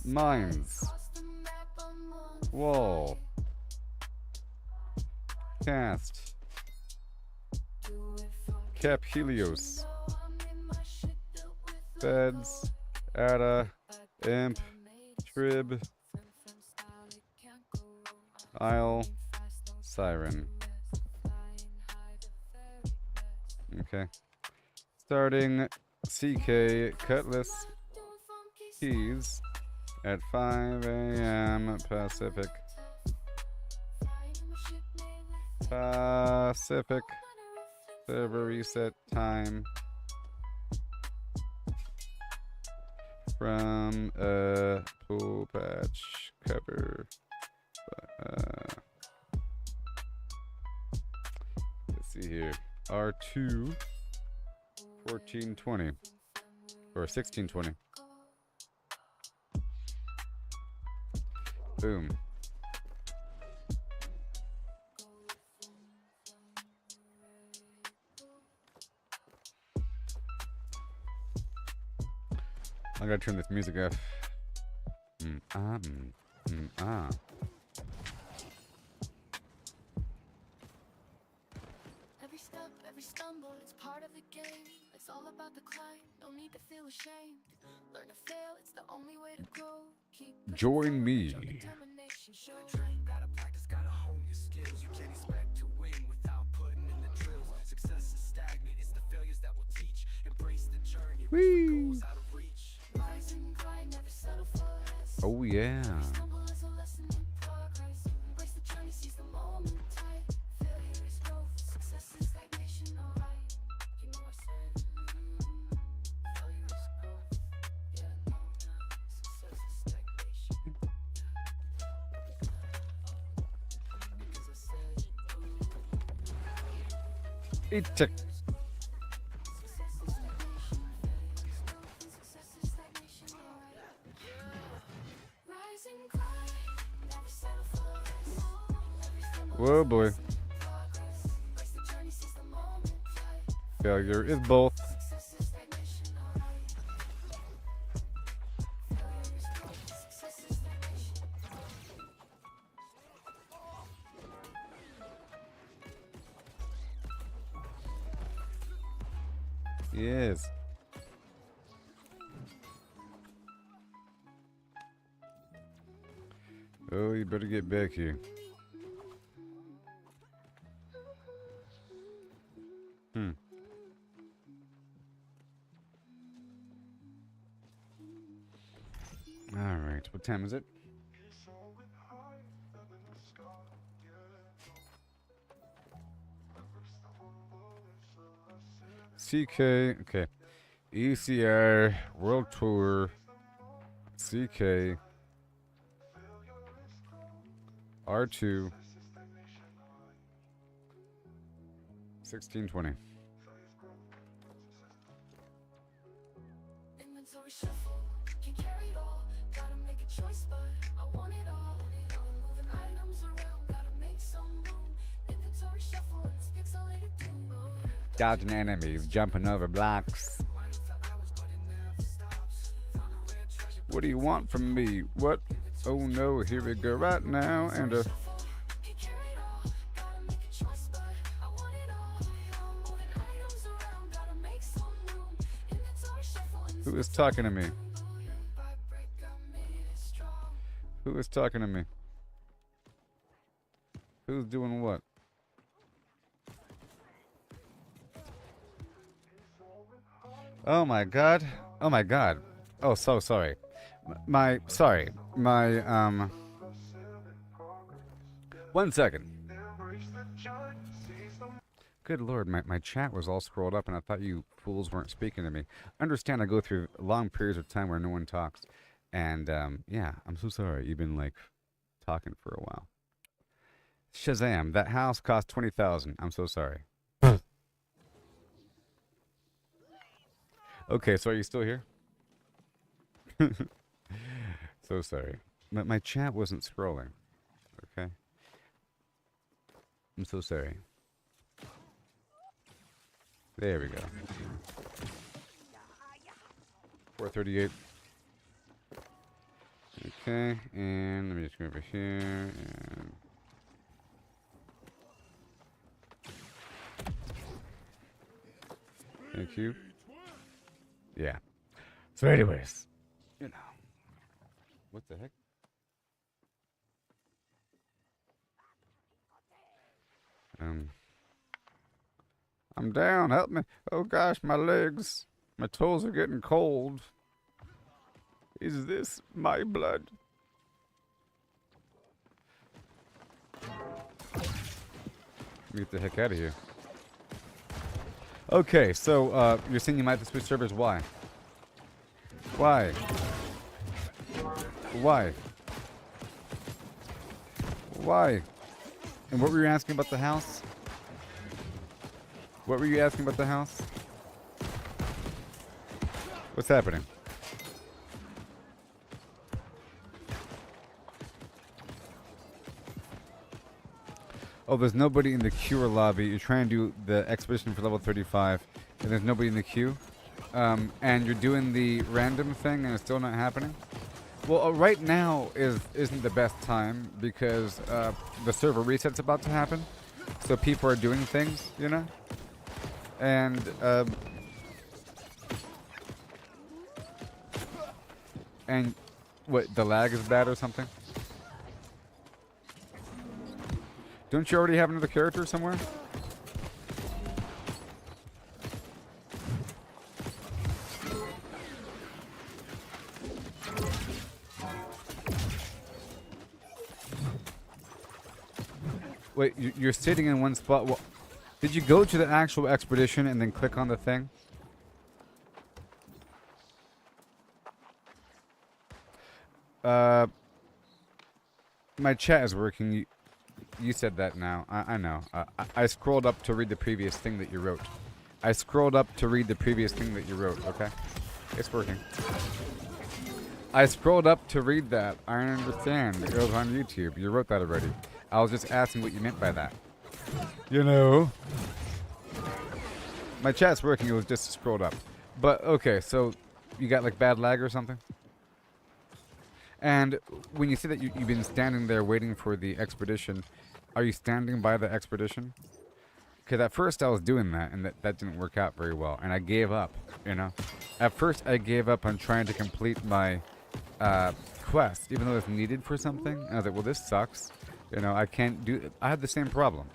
Mines. Wall. Cast. Cap Helios. Feds. Ada. Imp. Trib. Isle. Siren. Okay. Starting CK Cutlass Keys at 5 a.m. Pacific. Pacific. Server reset time. From a pool patch cover. Let's see here. R2 1420 or 1620. Boom. I gotta turn this music off. Every step, every stumble, it's part of the game. It's all about the climb, no need to feel ashamed. Learn to fail, it's the only way to grow. Keep pushing Join forward, me. show determination, show Train, gotta practice, gotta hone your skills. You can't expect to win without putting in the drills. Success is stagnant, it's the failures that will teach. Embrace the journey, reach for goals out of reach. rise and grind, never settle for less. Oh yeah. Stumble is a lesson in progress. Embrace the journey, seize the moment tight. Failure is growth, success is stagnation, alright. You know I said, failure is growth. Yeah, no, success is stagnation. Because I said, Eat tick. success is stagnation. Failure is growth, success is stagnation, alright. Rise and grind, never settle for less. Every stumble Whoa boy. progress. Embrace the journey, seize the moment tight. Failure is both. Success is stagnation, alright. Failure is growth, success is stagnation. Yes. Oh, you better get back here. All right. What time is it? CK. Okay. ECR World Tour. CK. R2. 1620. Inventory shuffle, can carry it all. Gotta make a choice, but I want it all. Moving items around, gotta make some room. Inventory shuffle, it's pixelated doom. Dodging enemies, jumping over blocks. What do you want from me? What? Oh no, here we go right now. And Can carry it all, gotta make a choice, but I want it all. Moving items around, gotta make some room. Inventory shuffle, and who is talking to me? vibrate, got made it strong. Who is talking to me? Who's doing what? Oh my god. Oh my god. Oh, so sorry. Sorry. 1 second. Good lord, my chat was all scrolled up and I thought you fools weren't speaking to me. Understand I go through long periods of time where no one talks. And, yeah, I'm so sorry. You've been, like, talking for a while. Shazam, that house cost $20,000. I'm so sorry. Okay, so are you still here? So sorry. My chat wasn't scrolling. Okay? I'm so sorry. There we go. 438. Okay, and let me just go over here and thank you. Yeah. So anyways, you know. What the heck? I'm down, help me. Oh gosh, my legs. My toes are getting cold. Is this my blood? Get the heck out of here. Okay, so you're saying you might have to switch servers. Why? Why? Why? Why? And what were you asking about the house? What were you asking about the house? What's happening? Oh, there's nobody in the queue or lobby. You're trying to do the expedition for level 35, and there's nobody in the queue. And you're doing the random thing, and it's still not happening. Well, right now isn't the best time because the server reset's about to happen, so people are doing things, you know. And what? The lag is bad or something? Don't you already have another character somewhere? Wait, you're sitting in one spot. Well, did you go to the actual expedition and then click on the thing? My chat is working. You said that now. I know. I scrolled up to read the previous thing that you wrote. I scrolled up to read the previous thing that you wrote, okay? It's working. I scrolled up to read that. I understand. It goes on YouTube. You wrote that already. I was just asking what you meant by that. You know? My chat's working. It was just scrolled up. But, okay, so you got, like, bad lag or something? And when you say that you've been standing there waiting for the expedition, are you standing by the expedition? Because at first I was doing that, and that didn't work out very well, and I gave up, you know? At first I gave up on trying to complete my quest, even though it's needed for something. And I was like, well, this sucks. You know, I can't do it. I had the same problem.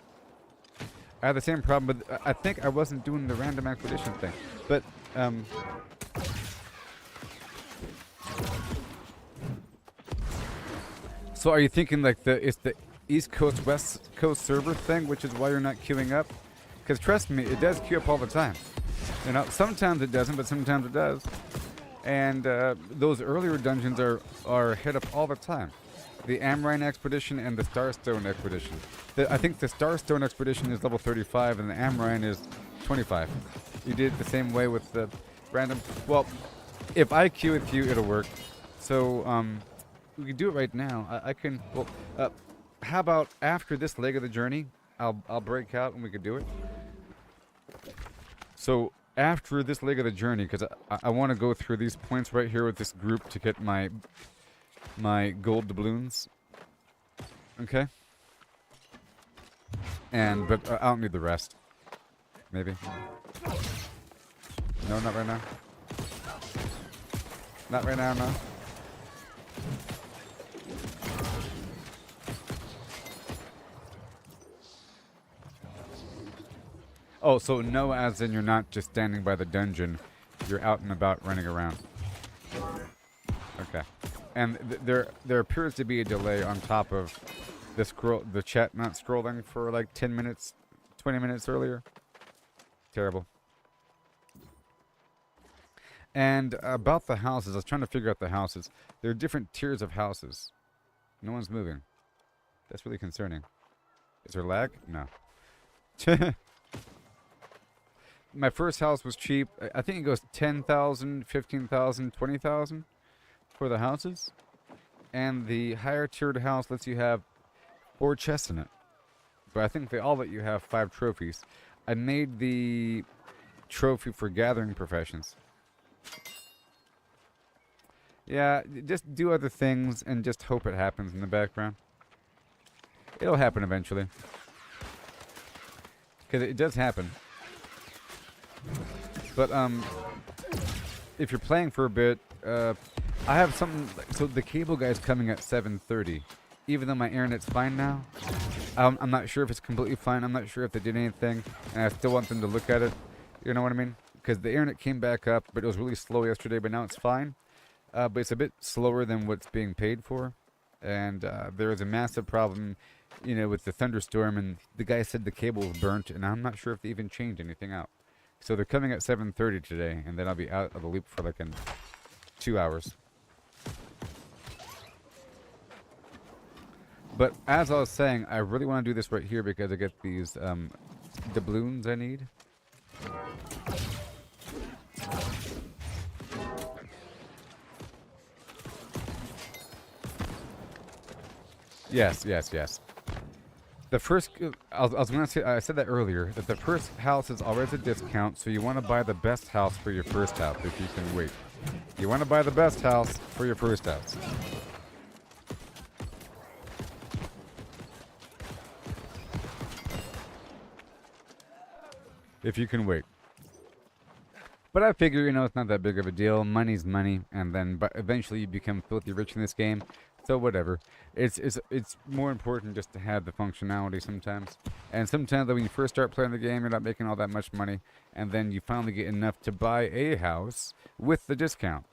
I had the same problem, but I think I wasn't doing the random expedition thing. But, so are you thinking like it's the East Coast, West Coast server thing, which is why you're not queuing up? Because trust me, it does queue up all the time. You know, sometimes it doesn't, but sometimes it does. And those earlier dungeons are hit up all the time. the Amrine expedition and the Starstone expedition. I think the Starstone expedition is level 35 and the Amrine is 25. You did it the same way with the random. Well, if I queue with you, it'll work. So we can do it right now. I can. Well, how about after this leg of the journey, I'll break out and we could do it. So after this leg of the journey, because I want to go through these points right here with this group to get my gold doubloons. Okay. But I don't need the rest. Maybe. No, not right now. Not right now, no. Oh, so no as in you're not just standing by the dungeon. You're out and about running around. Okay. And there appears to be a delay on top of the chat not scrolling for like 10 minutes, 20 minutes earlier. Terrible. And about the houses, I was trying to figure out the houses. There are different tiers of houses. No one's moving. That's really concerning. Is there lag? No. My first house was cheap. I think it goes 10,000, 15,000, 20,000 for the houses. And the higher tiered house lets you have 4 chests in it. But I think they all let you have 5 trophies. I made the trophy for gathering professions. Yeah, just do other things and just hope it happens in the background. It'll happen eventually. Because it does happen. But, if you're playing for a bit, I have something, so the cable guy's coming at 7:30. Even though my internet's fine now, I'm not sure if it's completely fine. I'm not sure if they did anything, and I still want them to look at it. You know what I mean? Because the internet came back up, but it was really slow yesterday, but now it's fine. But it's a bit slower than what's being paid for. And there is a massive problem, you know, with the thunderstorm, and the guy said the cable was burnt, and I'm not sure if they even changed anything out. So they're coming at 7:30 today, and then I'll be out of the loop for like in 2 hours. But as I was saying, I really want to do this right here because I get these doubloons I need. Yes, yes, yes. The first, I was going to say, I said that earlier, that the first house is always a discount, so you want to buy the best house for your first house if you can wait. You want to buy the best house for your first house. If you can wait. But I figure, you know, it's not that big of a deal. Money's money, and then but eventually you become filthy rich in this game. So whatever. It's more important just to have the functionality sometimes. And sometimes when you first start playing the game, you're not making all that much money, and then you finally get enough to buy a house with the discount.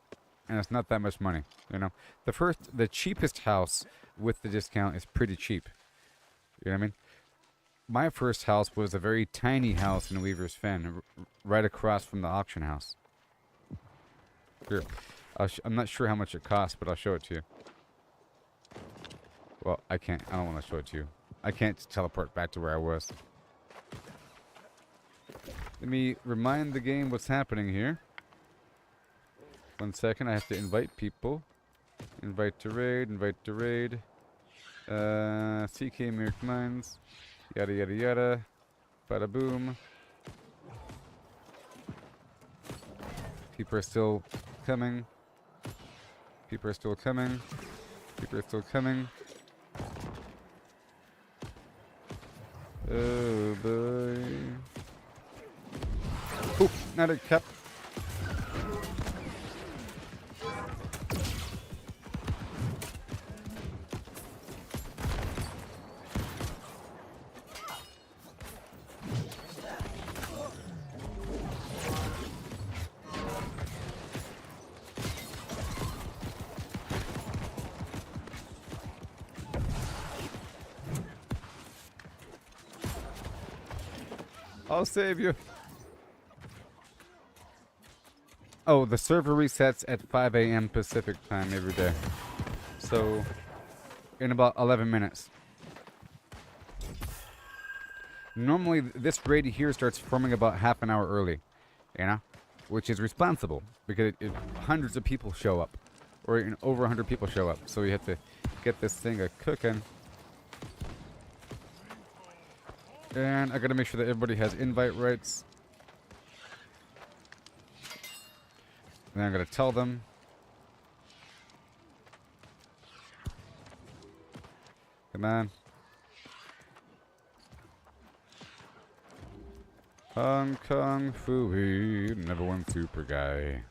And it's not that much money, you know. The cheapest house with the discount is pretty cheap. You know what I mean? My first house was a very tiny house in Weaver's Fen, right across from the auction house. Here, I'm not sure how much it costs, but I'll show it to you. Well, I can't. I don't want to show it to you. I can't teleport back to where I was. Let me remind the game what's happening here. 1 second. I have to invite people. Invite to raid. Invite to raid. CK Mirk Mines. Yada yada yada. Bada boom. People are still coming. People are still coming. People are still coming. Oh boy. Oop, not a cup. I'll save you. Oh, the server resets at 5 a.m. Pacific time every day. So, in about 11 minutes. Normally, this raid here starts forming about half an hour early, you know, which is responsible because hundreds of people show up, or over 100 people show up. So you have to get this thing a-cooking. And I gotta make sure that everybody has invite rights. And then I'm gonna tell them. Come on. Hong Kong Fooey, number one super guy.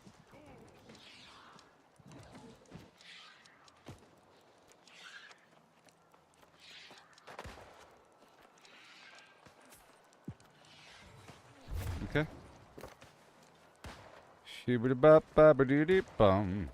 Okay. Shibbity-bop-bop-a-dee-dee-bum.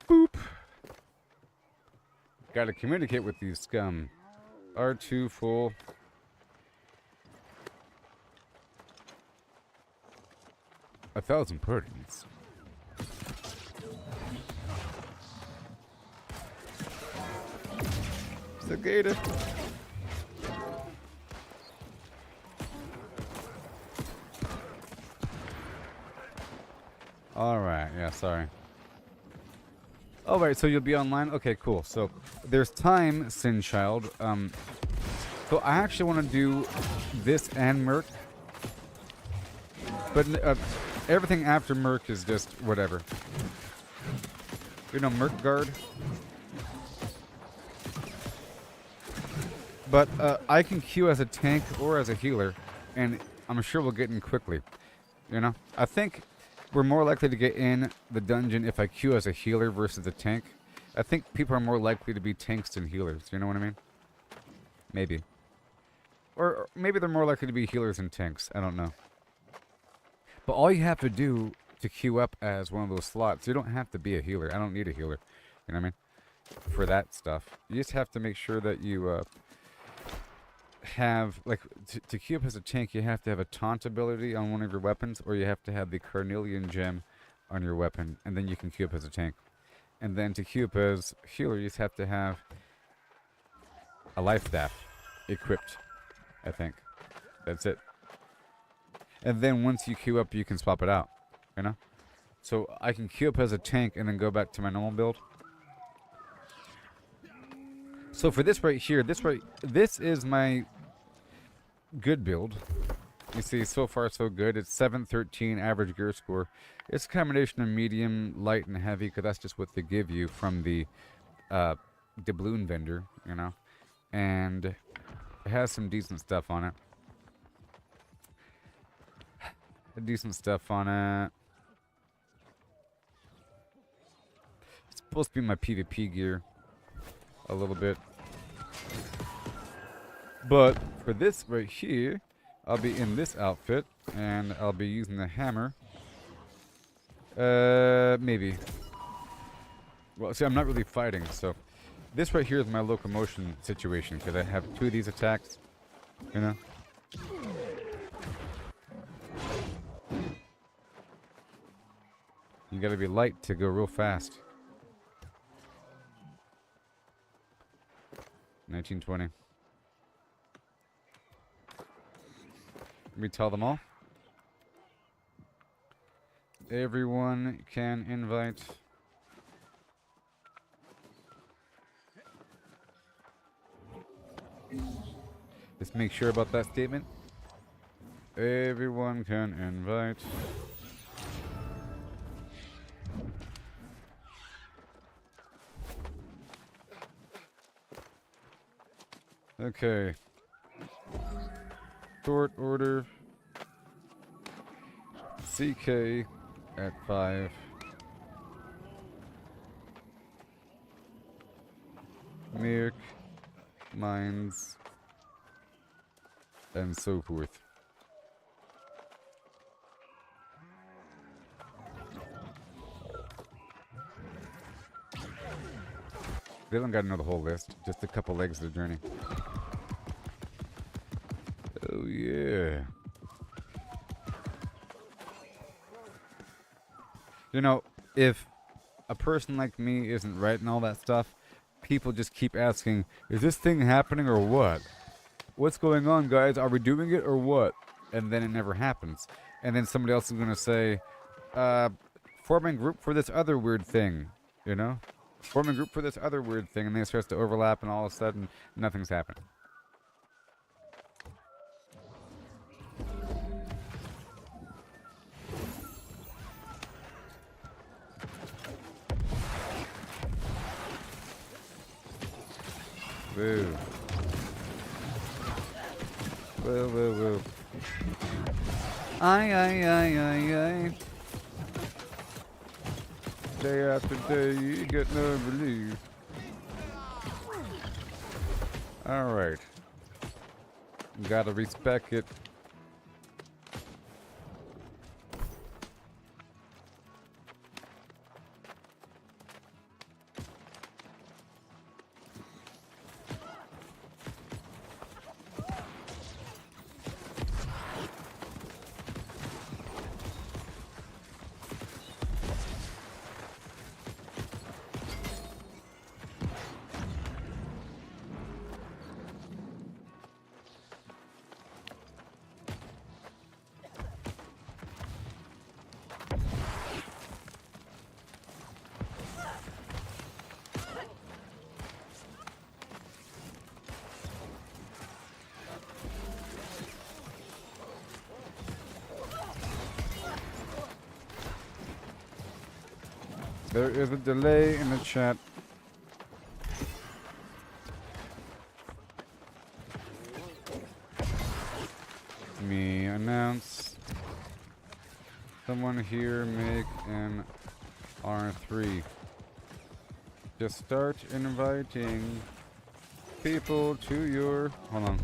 Boop. Gotta communicate with these scum. R2 full. A 1,000 pardons. Cicada. Alright, yeah, sorry. Oh, right, so you'll be online? Okay, cool. So, there's time, Sin Child. So I actually want to do this and Merc. But everything after Merc is just whatever. You know, Merc Guard? But I can queue as a tank or as a healer, and I'm sure we'll get in quickly. You know? I think we're more likely to get in the dungeon if I queue as a healer versus a tank. I think people are more likely to be tanks than healers. You know what I mean? Maybe. Or maybe they're more likely to be healers than tanks. I don't know. But all you have to do to queue up as one of those slots, you don't have to be a healer. I don't need a healer. You know what I mean? For that stuff. You just have to make sure that you have, like, to queue up as a tank, you have to have a taunt ability on one of your weapons, or you have to have the Carnelian gem on your weapon, and then you can queue up as a tank. And then to queue up as healer, you just have to have a life staff equipped, I think. That's it. And then once you queue up, you can swap it out, you know? So I can queue up as a tank and then go back to my normal build. So for this right here, this is my good build. You see, so far so good. It's 713 average gear score. It's a combination of medium, light, and heavy, because that's just what they give you from the doubloon vendor, you know? And it has some decent stuff on it. Decent stuff on it. It's supposed to be my PvP gear. A little bit. But for this right here, I'll be in this outfit, and I'll be using the hammer. Maybe. Well, see, I'm not really fighting, so this right here is my locomotion situation, because I have two of these attacks, you know? You gotta be light to go real fast. 1920. Let me tell them all. Everyone can invite. Just make sure about that statement. Everyone can invite. Okay. Sort order. CK at 5. milk, mines, and so forth. They don't gotta know the whole list, just a couple legs of the journey. Oh yeah. You know, if a person like me isn't writing all that stuff, people just keep asking, is this thing happening or what? What's going on, guys? Are we doing it or what? And then it never happens. And then somebody else is going to say, forming group for this other weird thing, you know? Forming group for this other weird thing, and then it starts to overlap, and all of a sudden, nothing's happening. Woo. Woo, woo, woo. Aye. Day after day, you get no relief. Alright. Gotta respect it. There is a delay in the chat. Me announce. Someone here make an R3. Just start inviting people to your... Hold on.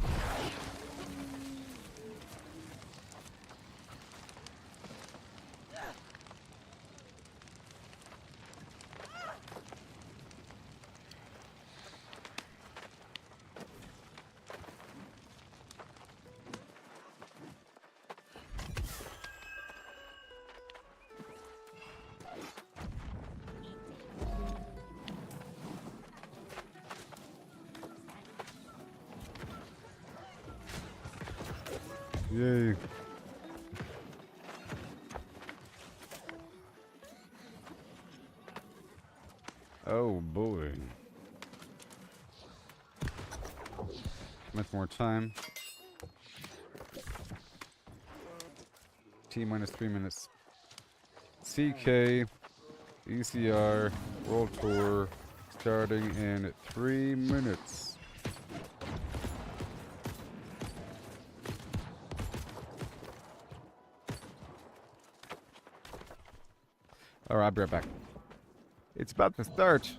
Yay. Oh boy. Much more time. T minus 3 minutes. CK, ECR, World Tour, starting in 3 minutes. Alright, I'll be right back. It's about to start.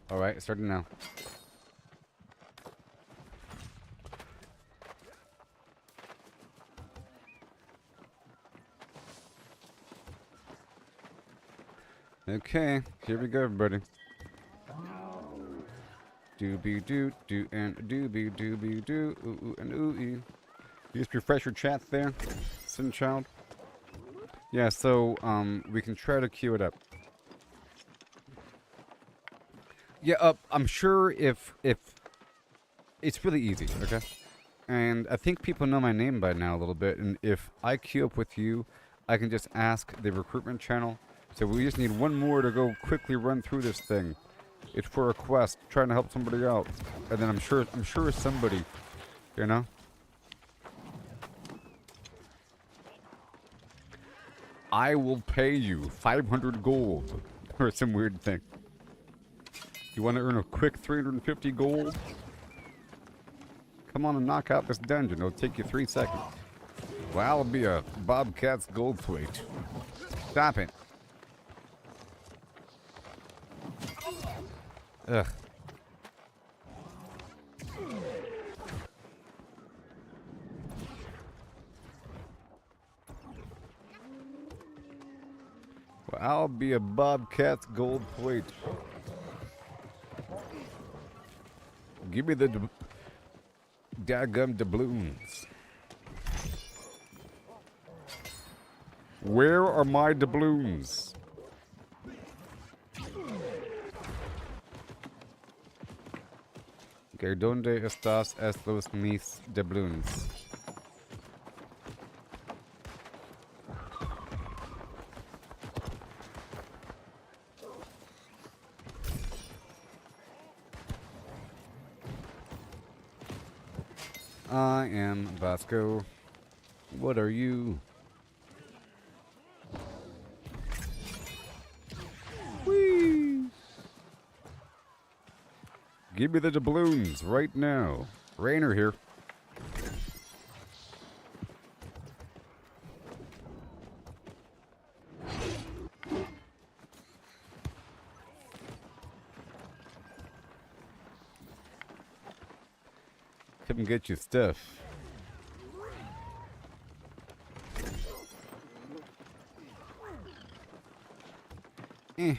Alright, starting now. Okay, here we go, everybody. Doobie doo doo and doobie doobie doo ooh and ooh. Just refresh your chat there, Sin Child. Yeah, so we can try to queue it up. Yeah, I'm sure if it's really easy, okay? And I think people know my name by now a little bit, and if I queue up with you, I can just ask the recruitment channel. So we just need one more to go quickly run through this thing. It's for a quest, trying to help somebody out, and then I'm sure somebody, you know. I will pay you 500 gold or some weird thing. You want to earn a quick 350 gold? Come on and knock out this dungeon. It'll take you 3 seconds. Well, I'll be a Bobcat's gold plate. Stop it. Ugh. Well, I'll be a Bobcat's gold plate. Give me the daggum doubloons. Where are my doubloons? Okay, ¿dónde estás estos mis doubloons? I am Vasco. What are you? Whee! Give me the doubloons right now. Rainer here. Come get your stuff. Eh.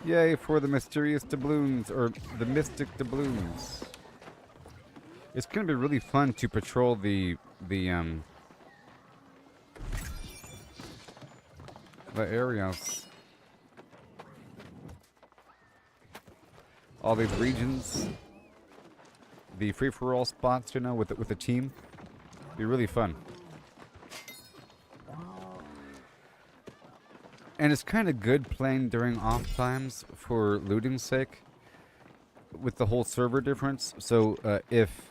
Yay for the mysterious doubloons, or the mystic doubloons. It's gonna be really fun to patrol the areas. All these regions. The free-for-all spots, you know, with the team. Be really fun. And it's kind of good playing during off times for looting's sake. With the whole server difference. So if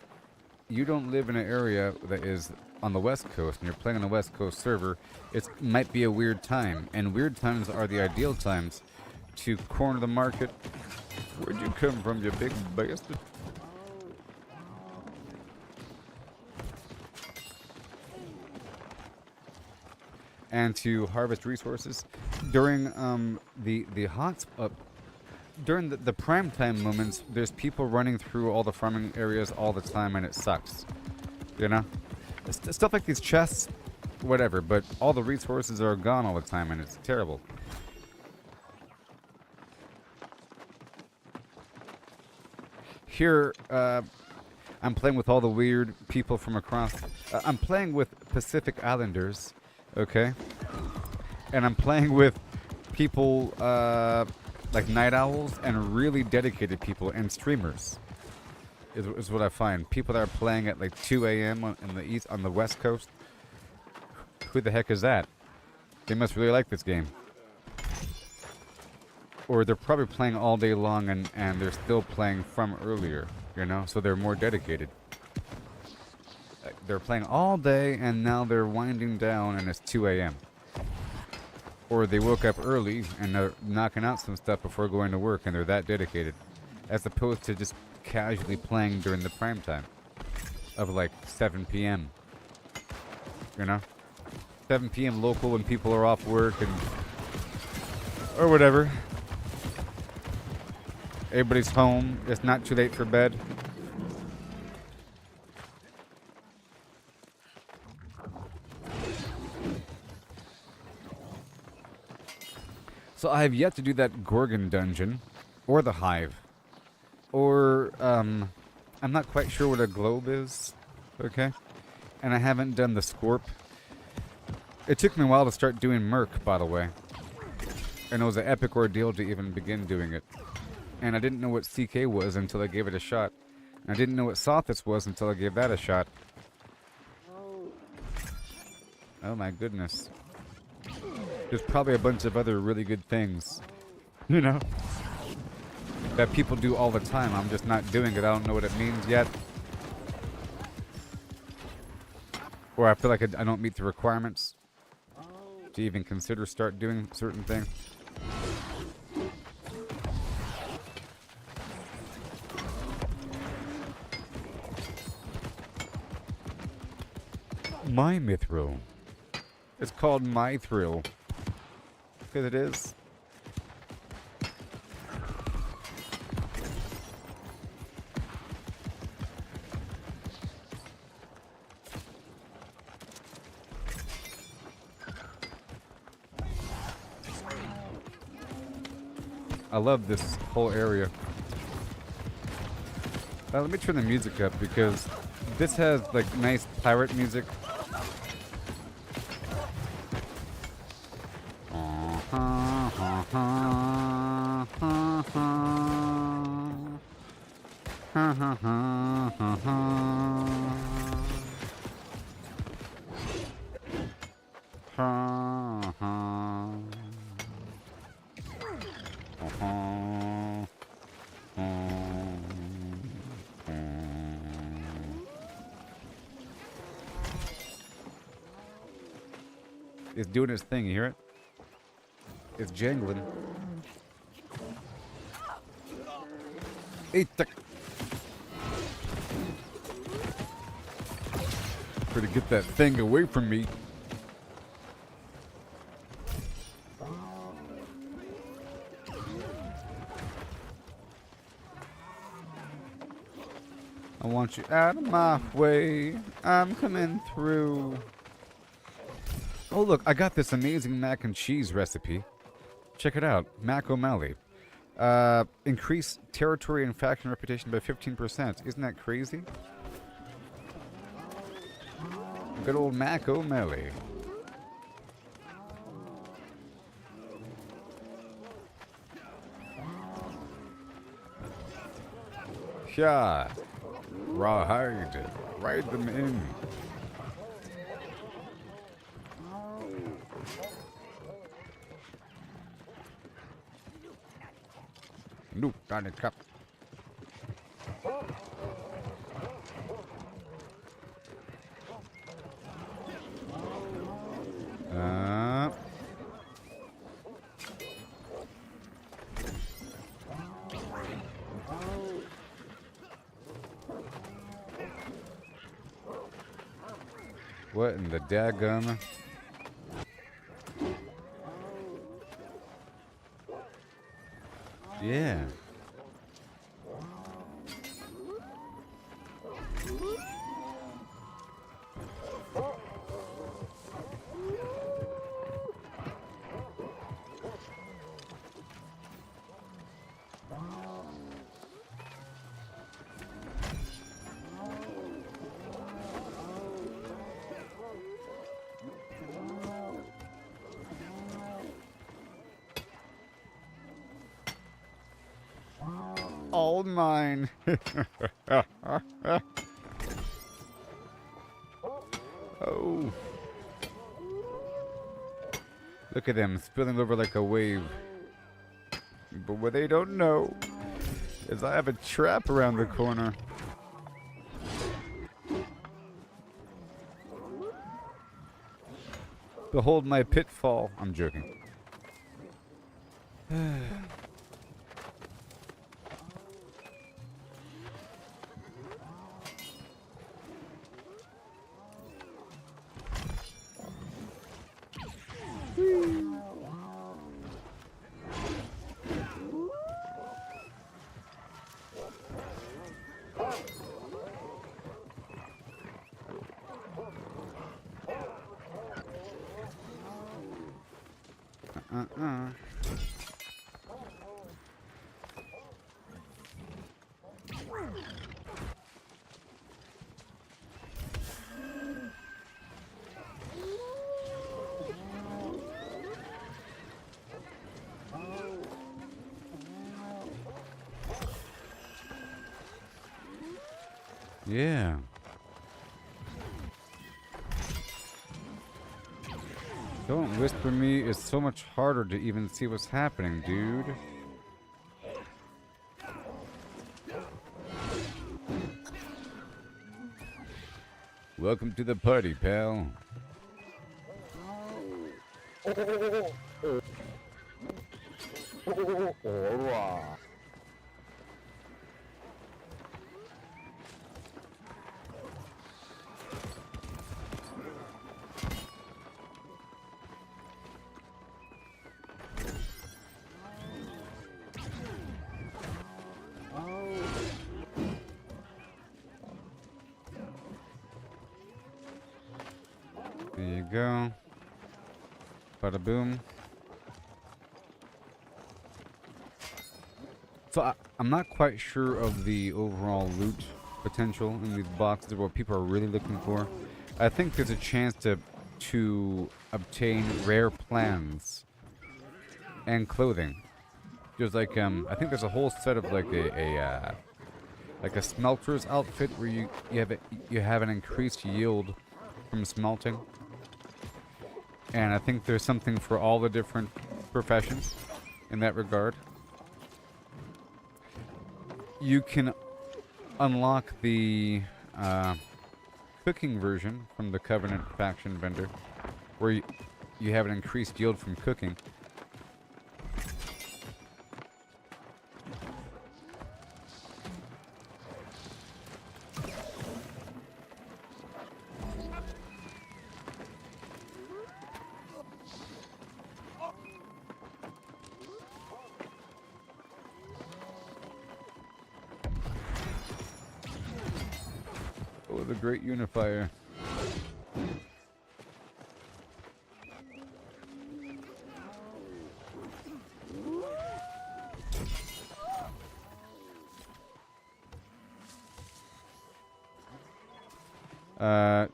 you don't live in an area that is on the West Coast and you're playing on the West Coast server, it might be a weird time. And weird times are the ideal times to corner the market. Where'd you come from, you big bastard? And to harvest resources during the hot during the prime time moments. There's people running through all the farming areas all the time, and it sucks. You know, stuff like these chests, whatever. But all the resources are gone all the time, and it's terrible. Here, I'm playing with all the weird people from across. I'm playing with Pacific Islanders. Okay, and I'm playing with people like night owls and really dedicated people and streamers. Is what I find. People that are playing at like 2 a.m. on the West Coast. Who the heck is that? They must really like this game. Or they're probably playing all day long and they're still playing from earlier. You know, so they're more dedicated. They're playing all day, and now they're winding down, and it's 2 a.m. Or they woke up early, and they're knocking out some stuff before going to work, and they're that dedicated. As opposed to just casually playing during the prime time of like 7 p.m. You know? 7 p.m. local when people are off work and or whatever. Everybody's home. It's not too late for bed. So I have yet to do that Gorgon dungeon, or the Hive, or I'm not quite sure what a globe is, okay? And I haven't done the Scorp. It took me a while to start doing Merc, by the way. And it was an epic ordeal to even begin doing it. And I didn't know what CK was until I gave it a shot. And I didn't know what Sothis was until I gave that a shot. Oh my goodness. There's probably a bunch of other really good things, you know, that people do all the time. I'm just not doing it. I don't know what it means yet. Or I feel like I don't meet the requirements to even consider start doing certain things. My Mithril. It's called My Thrill. Because it is. I love this whole area. Let me turn the music up because this has like nice pirate music. It's doing its thing, you hear it? It's jangling. Eat the... Try to get that thing away from me. I want you out of my way. I'm coming through. Oh look, I got this amazing mac and cheese recipe. Check it out, Mac O'Malley. Increase territory and faction reputation by 15%. Isn't that crazy? Good old Mac O'Malley. Yeah. Rawhide. Ride them in. Look, got a cup. What in the daggum? Yeah. All mine. Oh. Look at them spilling over like a wave. But what they don't know is I have a trap around the corner. Behold my pitfall. I'm joking. Yeah. Don't whisper me. It's so much harder to even see what's happening, dude. Welcome to the party, pal. There you go. Bada boom. So I'm not quite sure of the overall loot potential in these boxes, what people are really looking for. I think there's a chance to obtain rare plans and clothing. There's like I think there's a whole set of like a smelter's outfit where you have an increased yield from smelting. And I think there's something for all the different professions in that regard. You can unlock the cooking version from the Covenant faction vendor, where you have an increased yield from cooking. Oh, the Great Unifier.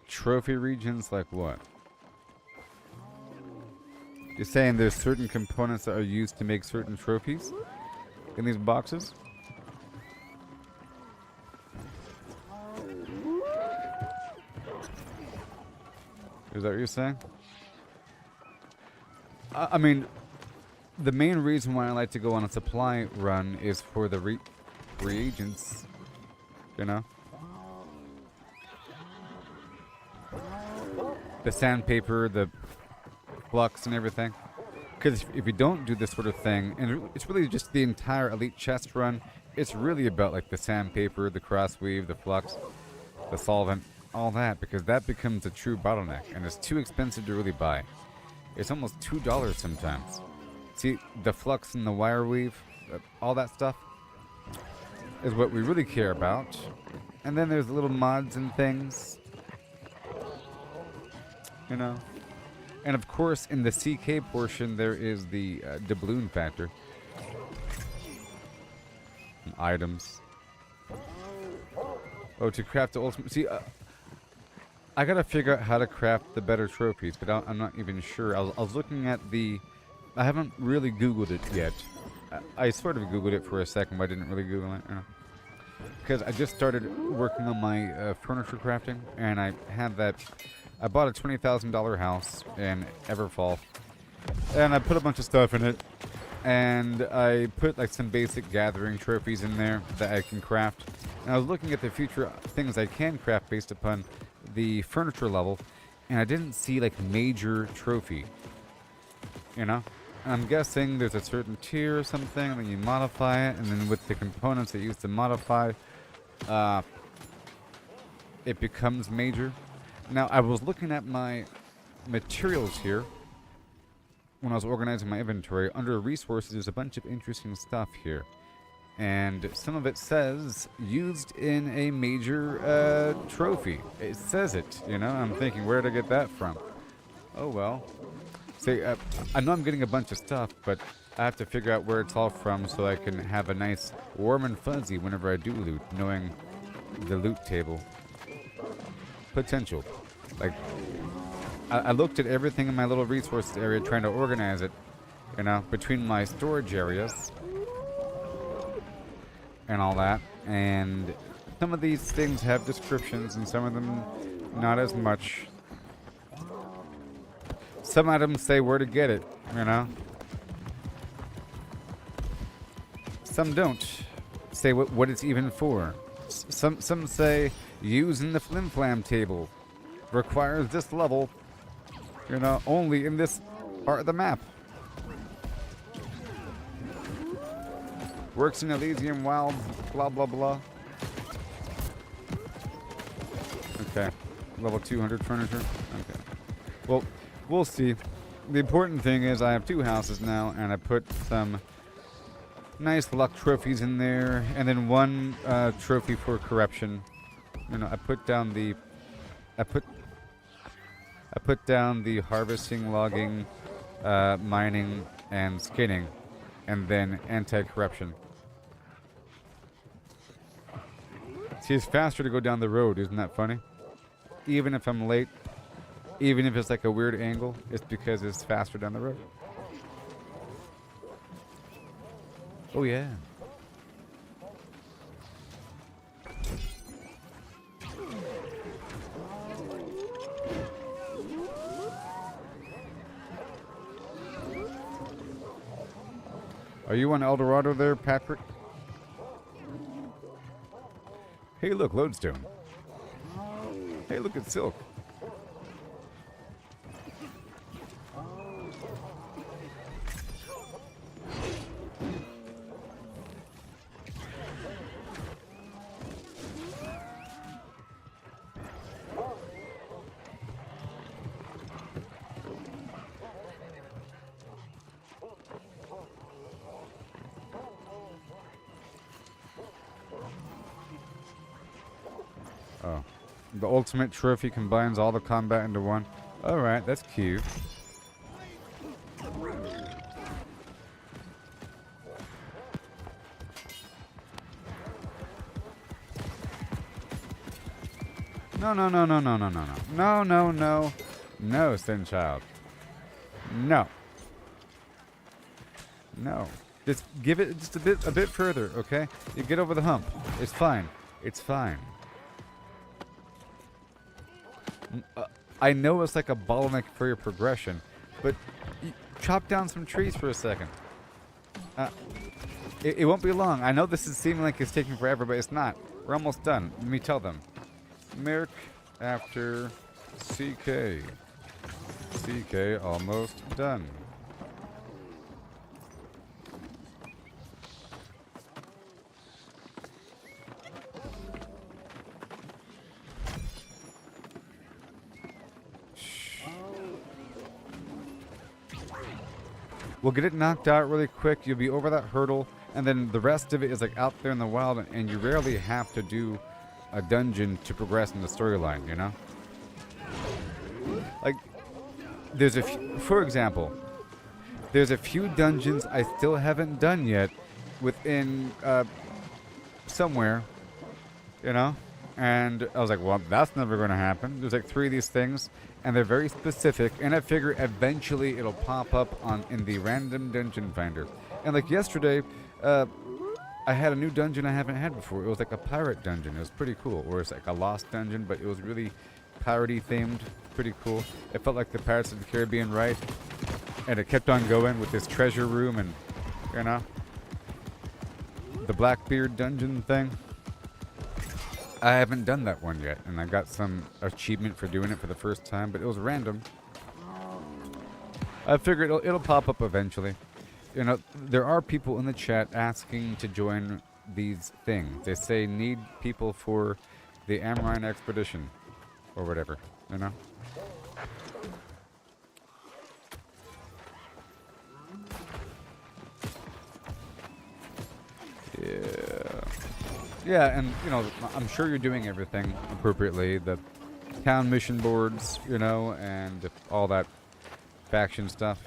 Trophy regions like what? You're saying there's certain components that are used to make certain trophies in these boxes? Is that what you're saying? I mean, the main reason why I like to go on a supply run is for the reagents, you know? The sandpaper, the flux and everything. Because if you don't do this sort of thing, and it's really just the entire elite chest run, it's really about like the sandpaper, the crossweave, the flux, the solvent, all that, because that becomes a true bottleneck, and it's too expensive to really buy. It's almost $2 sometimes. See, the flux and the wire weave, all that stuff, is what we really care about. And then there's the little mods and things, you know. And of course, in the CK portion, there is the doubloon factor. And items. Oh, to craft the ultimate. See, I gotta figure out how to craft the better trophies, but I'm not even sure. I was looking at the. I haven't really Googled it yet. I sort of Googled it for a second, but I didn't really Google it. Because I just started working on my furniture crafting, and I had that. I bought a $20,000 house in Everfall, and I put a bunch of stuff in it, and I put like some basic gathering trophies in there that I can craft. And I was looking at the future things I can craft based upon the furniture level, and I didn't see like major trophy, you know? And I'm guessing there's a certain tier or something, and then you modify it, and then with the components that you use to modify, it becomes major. Now, I was looking at my materials here when I was organizing my inventory. Under resources, there's a bunch of interesting stuff here. And some of it says, used in a major trophy. It says it, you know? I'm thinking, where did I get that from? Oh, well. See, I know I'm getting a bunch of stuff, but I have to figure out where it's all from so I can have a nice warm and fuzzy whenever I do loot, knowing the loot table. Potential. Like, I looked at everything in my little resources area trying to organize it, you know, between my storage areas and all that, and some of these things have descriptions and some of them not as much. Some items say where to get it, you know. Some don't say what it's even for. Some say using the flim flam table requires this level, you know, only in this part of the map. Works in Elysium Wilds, blah blah blah. Okay, level 200 furniture. Okay, well, we'll see. The important thing is I have 2 houses now, and I put some nice luck trophies in there, and then 1 trophy for corruption. You know, I put down the harvesting, logging, mining, and skinning, and then anti-corruption. See, it's faster to go down the road, isn't that funny? Even if I'm late, even if it's like a weird angle, it's because it's faster down the road. Oh yeah. Are you on El Dorado there, Patrick? Hey, look, lodestone. Hey, look at silk. Oh. The ultimate trophy combines all the combat into one. Alright, that's cute. No, no, no, no, no, no, no, no. No, no, no. No, Sin Child. No. No. Just give it just a bit further, okay? You get over the hump. It's fine. It's fine. I know it's like a bottleneck for your progression, but chop down some trees for a second. It won't be long. I know this is seeming like it's taking forever, but it's not. We're almost done. Let me tell them. Merc after CK. CK almost done. We'll get it knocked out really quick. You'll be over that hurdle, and then the rest of it is like out there in the wild, and you rarely have to do a dungeon to progress in the storyline, you know? Like, there's a few, for example, there's a few dungeons I still haven't done yet within somewhere, you know? And I was like, well, that's never going to happen. There's like 3 of these things, and they're very specific, and I figure eventually it'll pop up in the random dungeon finder. And like yesterday, I had a new dungeon I haven't had before. It was like a pirate dungeon. It was pretty cool. Or it's like a lost dungeon, but it was really piratey themed. Pretty cool. It felt like the Pirates of the Caribbean ride. And it kept on going with this treasure room and, you know, the Blackbeard dungeon thing. I haven't done that one yet, and I got some achievement for doing it for the first time, but it was random. I figured it'll pop up eventually. You know, there are people in the chat asking to join these things. They say need people for the Amrine expedition, or whatever, you know? Yeah. Yeah, and, you know, I'm sure you're doing everything appropriately. The town mission boards, you know, and all that faction stuff.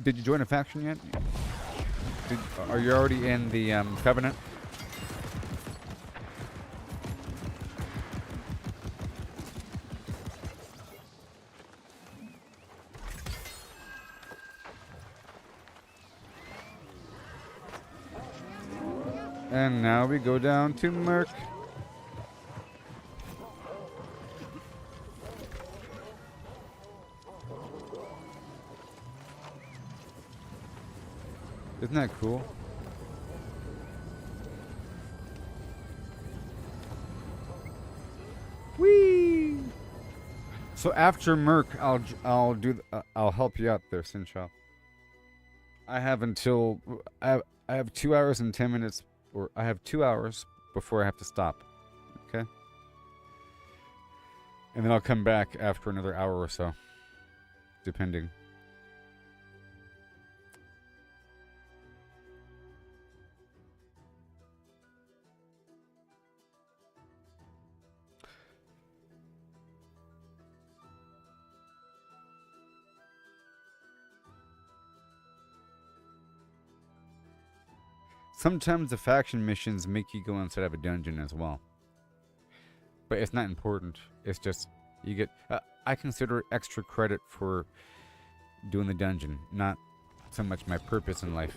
Did you join a faction yet? Are you already in the Covenant? And now we go down to Merc. Isn't that cool? Whee! So after Merc, I'll help you out there, Sinshop. I have until I have 2 hours and 10 minutes, or I have 2 hours before I have to stop. Okay. And then I'll come back after another hour or so, depending. Sometimes the faction missions make you go inside of a dungeon as well. But it's not important. It's just, you get... I consider it extra credit for doing the dungeon, not so much my purpose in life.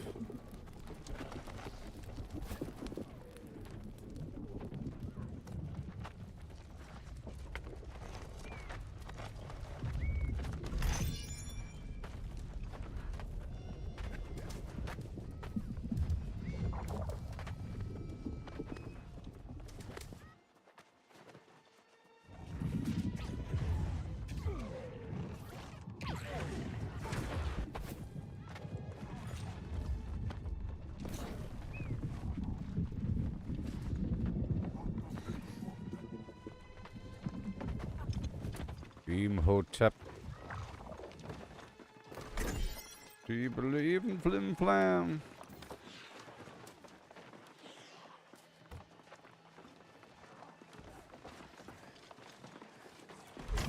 Imhotep. Do you believe in Flim Flam?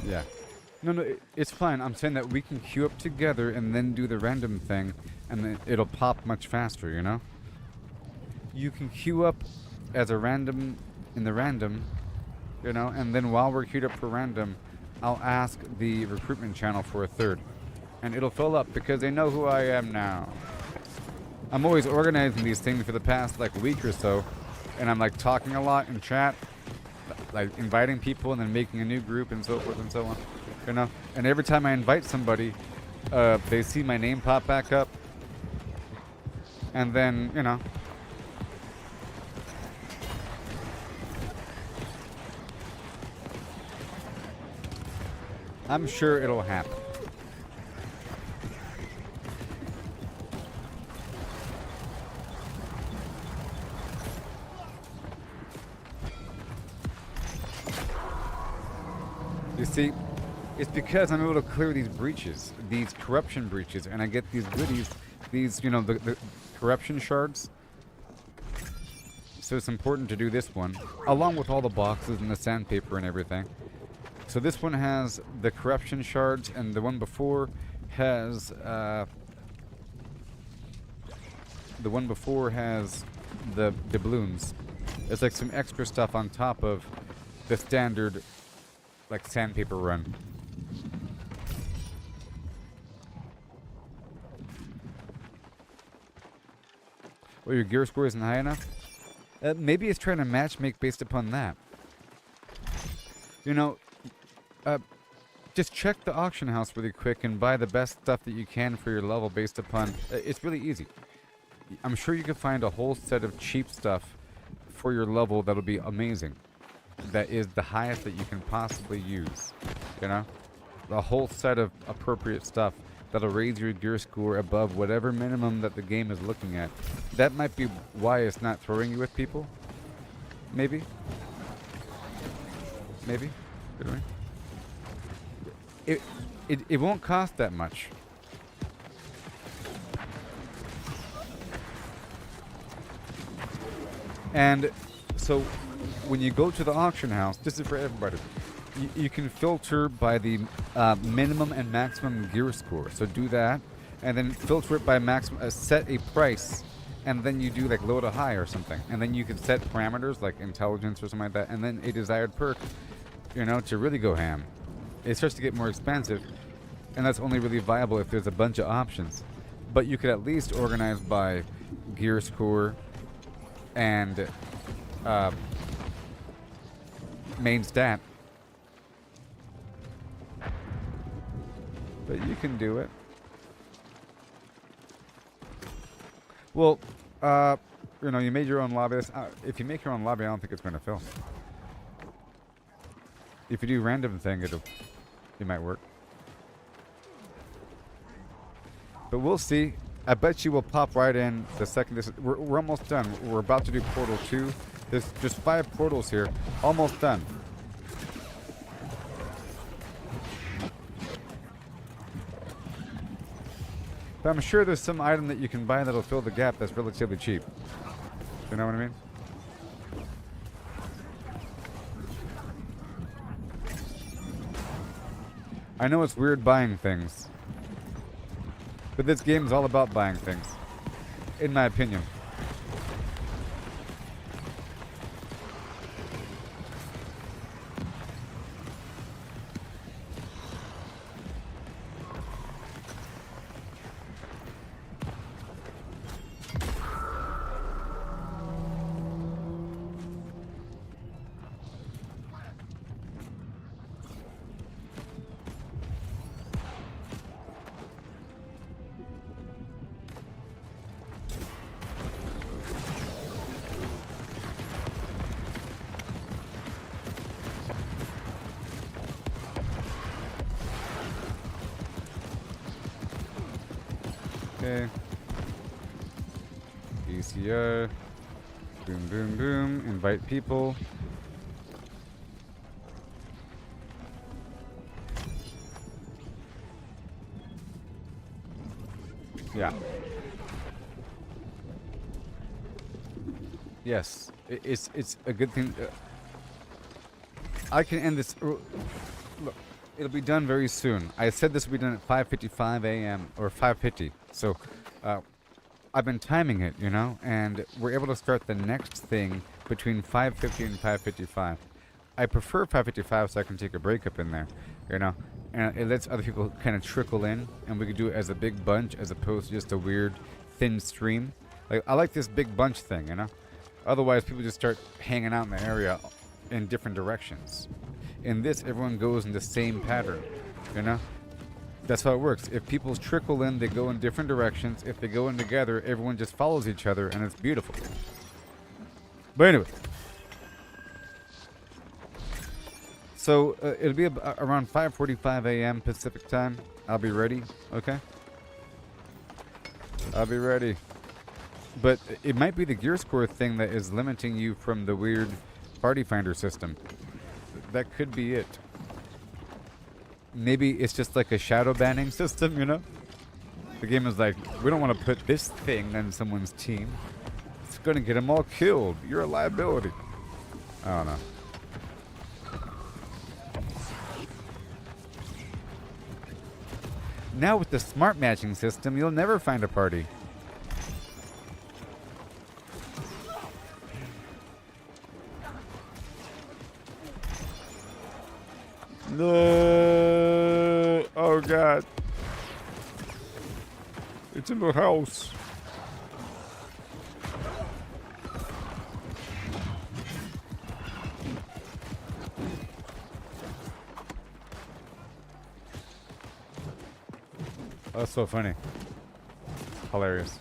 Yeah. No, it's fine. I'm saying that we can queue up together and then do the random thing, and then it'll pop much faster, you know? You can queue up as a random in the random, you know, and then while we're queued up for random, I'll ask the recruitment channel for a third. And it'll fill up because they know who I am now. I'm always organizing these things for the past like week or so. And I'm like talking a lot in chat. Like inviting people and then making a new group and so forth and so on. You know? And every time I invite somebody, they see my name pop back up. And then, you know. I'm sure it'll happen. You see, it's because I'm able to clear these breaches, these corruption breaches, and I get these goodies, these, you know, the corruption shards. So it's important to do this one, along with all the boxes and the sandpaper and everything. So this one has the corruption shards, and the one before has the doubloons. It's like some extra stuff on top of the standard, like sandpaper run. Well, your gear score isn't high enough? Maybe it's trying to matchmake based upon that. You know. Just check the auction house really quick and buy the best stuff that you can for your level based upon... it's really easy. I'm sure you can find a whole set of cheap stuff for your level that'll be amazing. That is the highest that you can possibly use. You know? A whole set of appropriate stuff that'll raise your gear score above whatever minimum that the game is looking at. That might be why it's not throwing you with people. Maybe. Maybe. Anyway. It won't cost that much. And so when you go to the auction house, this is for everybody. you can filter by the minimum and maximum gear score. So do that, and then filter it by maximum. Set a price, and then you do like low to high or something, and then you can set parameters like intelligence or something like that, and then a desired perk, you know, to really go ham. It starts to get more expensive, and that's only really viable if there's a bunch of options. But you could at least organize by gear score and main stat. But you can do it. Well, you know, you made your own lobby. If you make your own lobby, I don't think it's going to fill. If you do random thing, it might work. But we'll see. I bet you will pop right in the second this. We're almost done. We're about to do Portal 2. There's just 5 portals here. Almost done. But I'm sure there's some item that you can buy that'll fill the gap that's relatively cheap. You know what I mean? I know it's weird buying things. But this game is all about buying things. In my opinion. Okay. ECR. Boom, boom, boom. Invite people. Yeah. Yes. It's a good thing. I can end this. Look. It'll be done very soon. I said this will be done at 5:55 a.m. or 5:50. So, I've been timing it, you know, and we're able to start the next thing between 5:50 and 5:55. I prefer 5:55 so I can take a break up in there, you know, and it lets other people kind of trickle in, and we can do it as a big bunch as opposed to just a weird thin stream. Like I like this big bunch thing, you know. Otherwise, people just start hanging out in the area in different directions. In this, everyone goes in the same pattern, you know? That's how it works. If people trickle in, they go in different directions. If they go in together, everyone just follows each other, and it's beautiful. But anyway. So, it'll be around 5:45 a.m. Pacific time. I'll be ready, okay? I'll be ready. But it might be the gear score thing that is limiting you from the weird party finder system. That could be it. Maybe it's just like a shadow banning system, you know? The game is like, we don't want to put this thing on someone's team. It's going to get them all killed. You're a liability. I don't know. Now with the smart matching system, you'll never find a party. No! Oh God! It's in the house. That's so funny. Hilarious.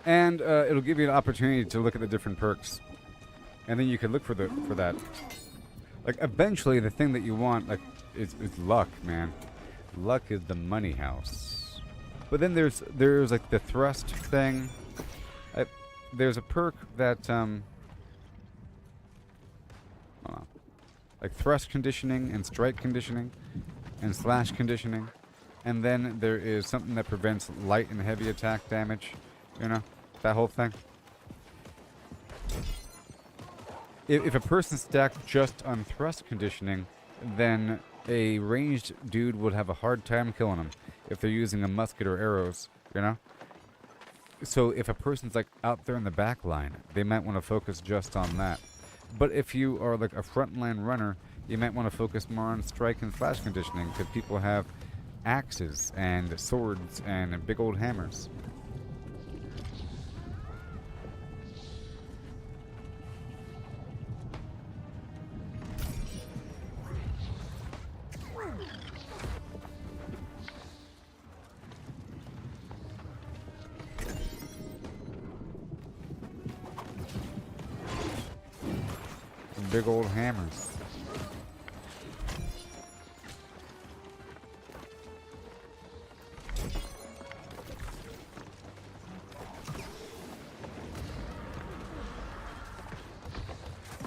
And it'll give you an opportunity to look at the different perks, and then you can look for that. Like eventually, the thing that you want, like, is luck, man. Luck is the money house. But then there's like the thrust thing. there's a perk that like thrust conditioning and strike conditioning and slash conditioning, and then there is something that prevents light and heavy attack damage. You know, that whole thing. If a person stacked just on thrust conditioning, then a ranged dude would have a hard time killing them if they're using a musket or arrows, you know? So if a person's like out there in the back line, they might want to focus just on that. But if you are like a frontline runner, you might want to focus more on strike and slash conditioning, because people have axes and swords and big old hammers. Big old hammers.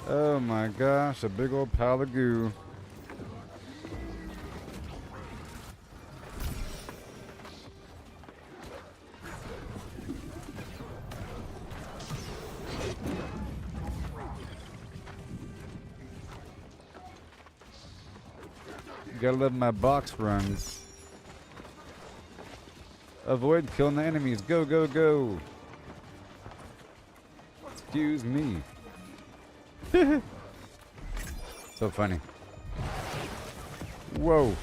Oh my gosh, a big old pile of goo. Gotta love my box runs. Avoid killing the enemies. Go, go, go. Excuse me. So funny. Whoa.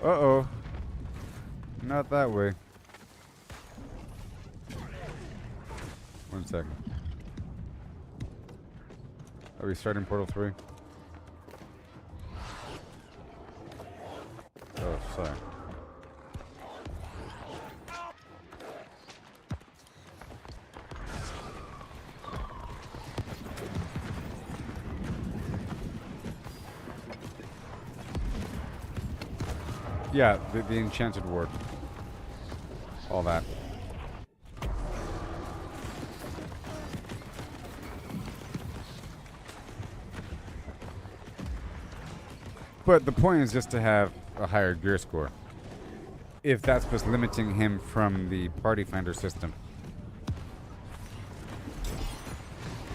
Uh-oh. Not that way. 1 second. Are we starting Portal 3? Oh, sorry. Yeah, the enchanted ward. All that. But the point is just to have a higher gear score, if that's what's limiting him from the party finder system.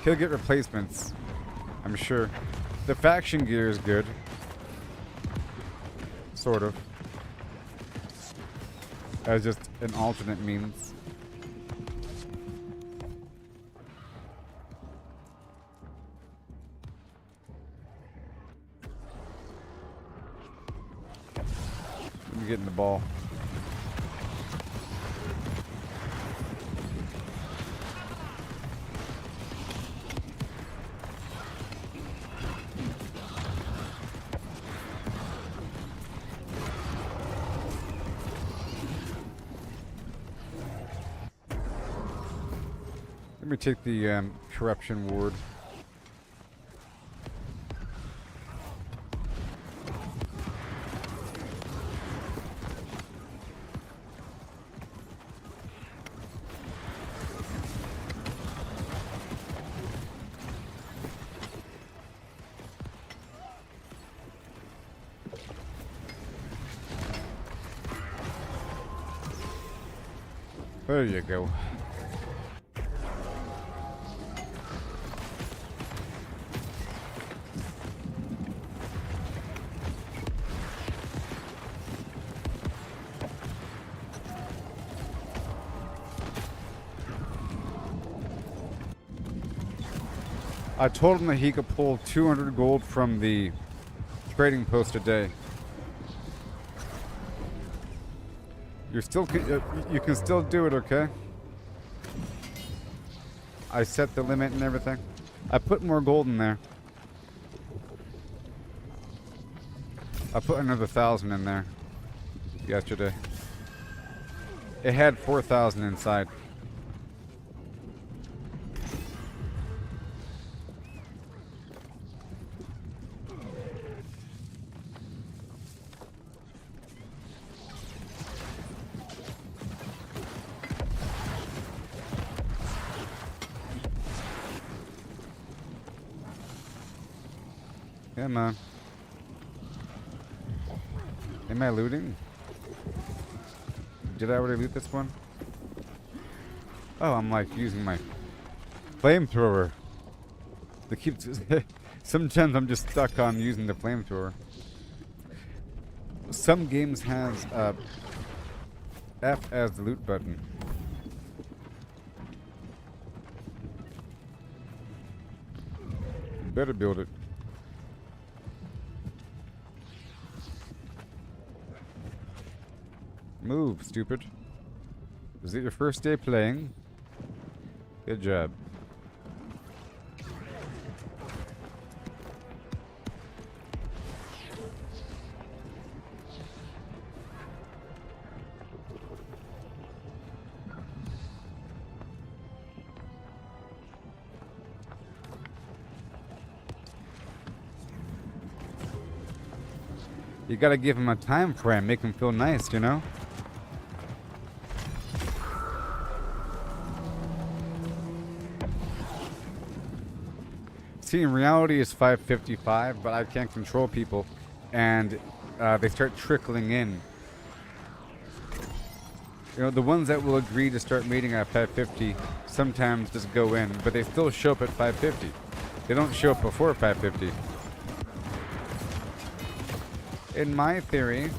He'll get replacements, I'm sure. The faction gear is good. Sort of. As just an alternate means. Let me get in the ball. Let me take the corruption ward. There you go. I told him that he could pull 200 gold from the trading post a day. You're still, you can still do it, okay? I set the limit and everything. I put more gold in there. I put another 1,000 in there yesterday. It had 4,000 inside. Come on. Am I looting? Did I already loot this one? Oh, I'm like using my flamethrower. They keep. Sometimes I'm just stuck on using the flamethrower. Some games has F as the loot button. Better build it. Move, stupid. Is it your first day playing? Good job. You gotta give him a time frame, make him feel nice, you know? See, in reality it's 5:55, but I can't control people, and they start trickling in. You know, the ones that will agree to start meeting at 5:50 sometimes just go in, but they still show up at 5:50. They don't show up before 5:50. In my theory,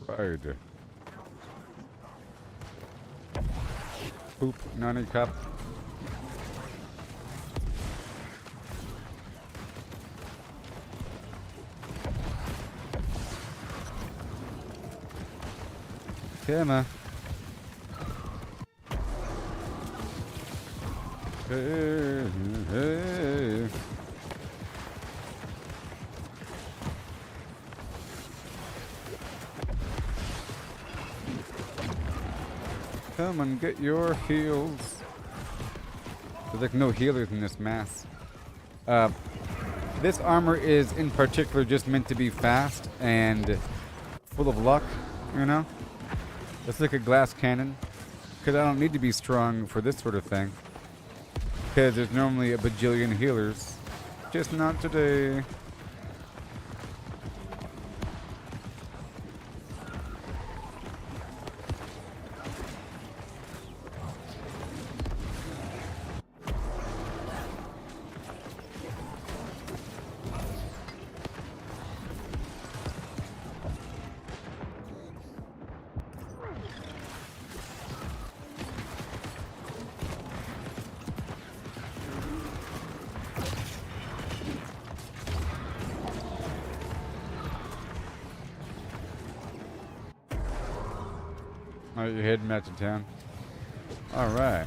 Fired. Boop, nani cup. Come on. Hey, hey. Come and get your heals. There's like no healers in this mass. This armor is in particular just meant to be fast and full of luck, you know? It's like a glass cannon. Because I don't need to be strong for this sort of thing. Because there's normally a bajillion healers. Just not today. Oh, you're heading back to town? Alright.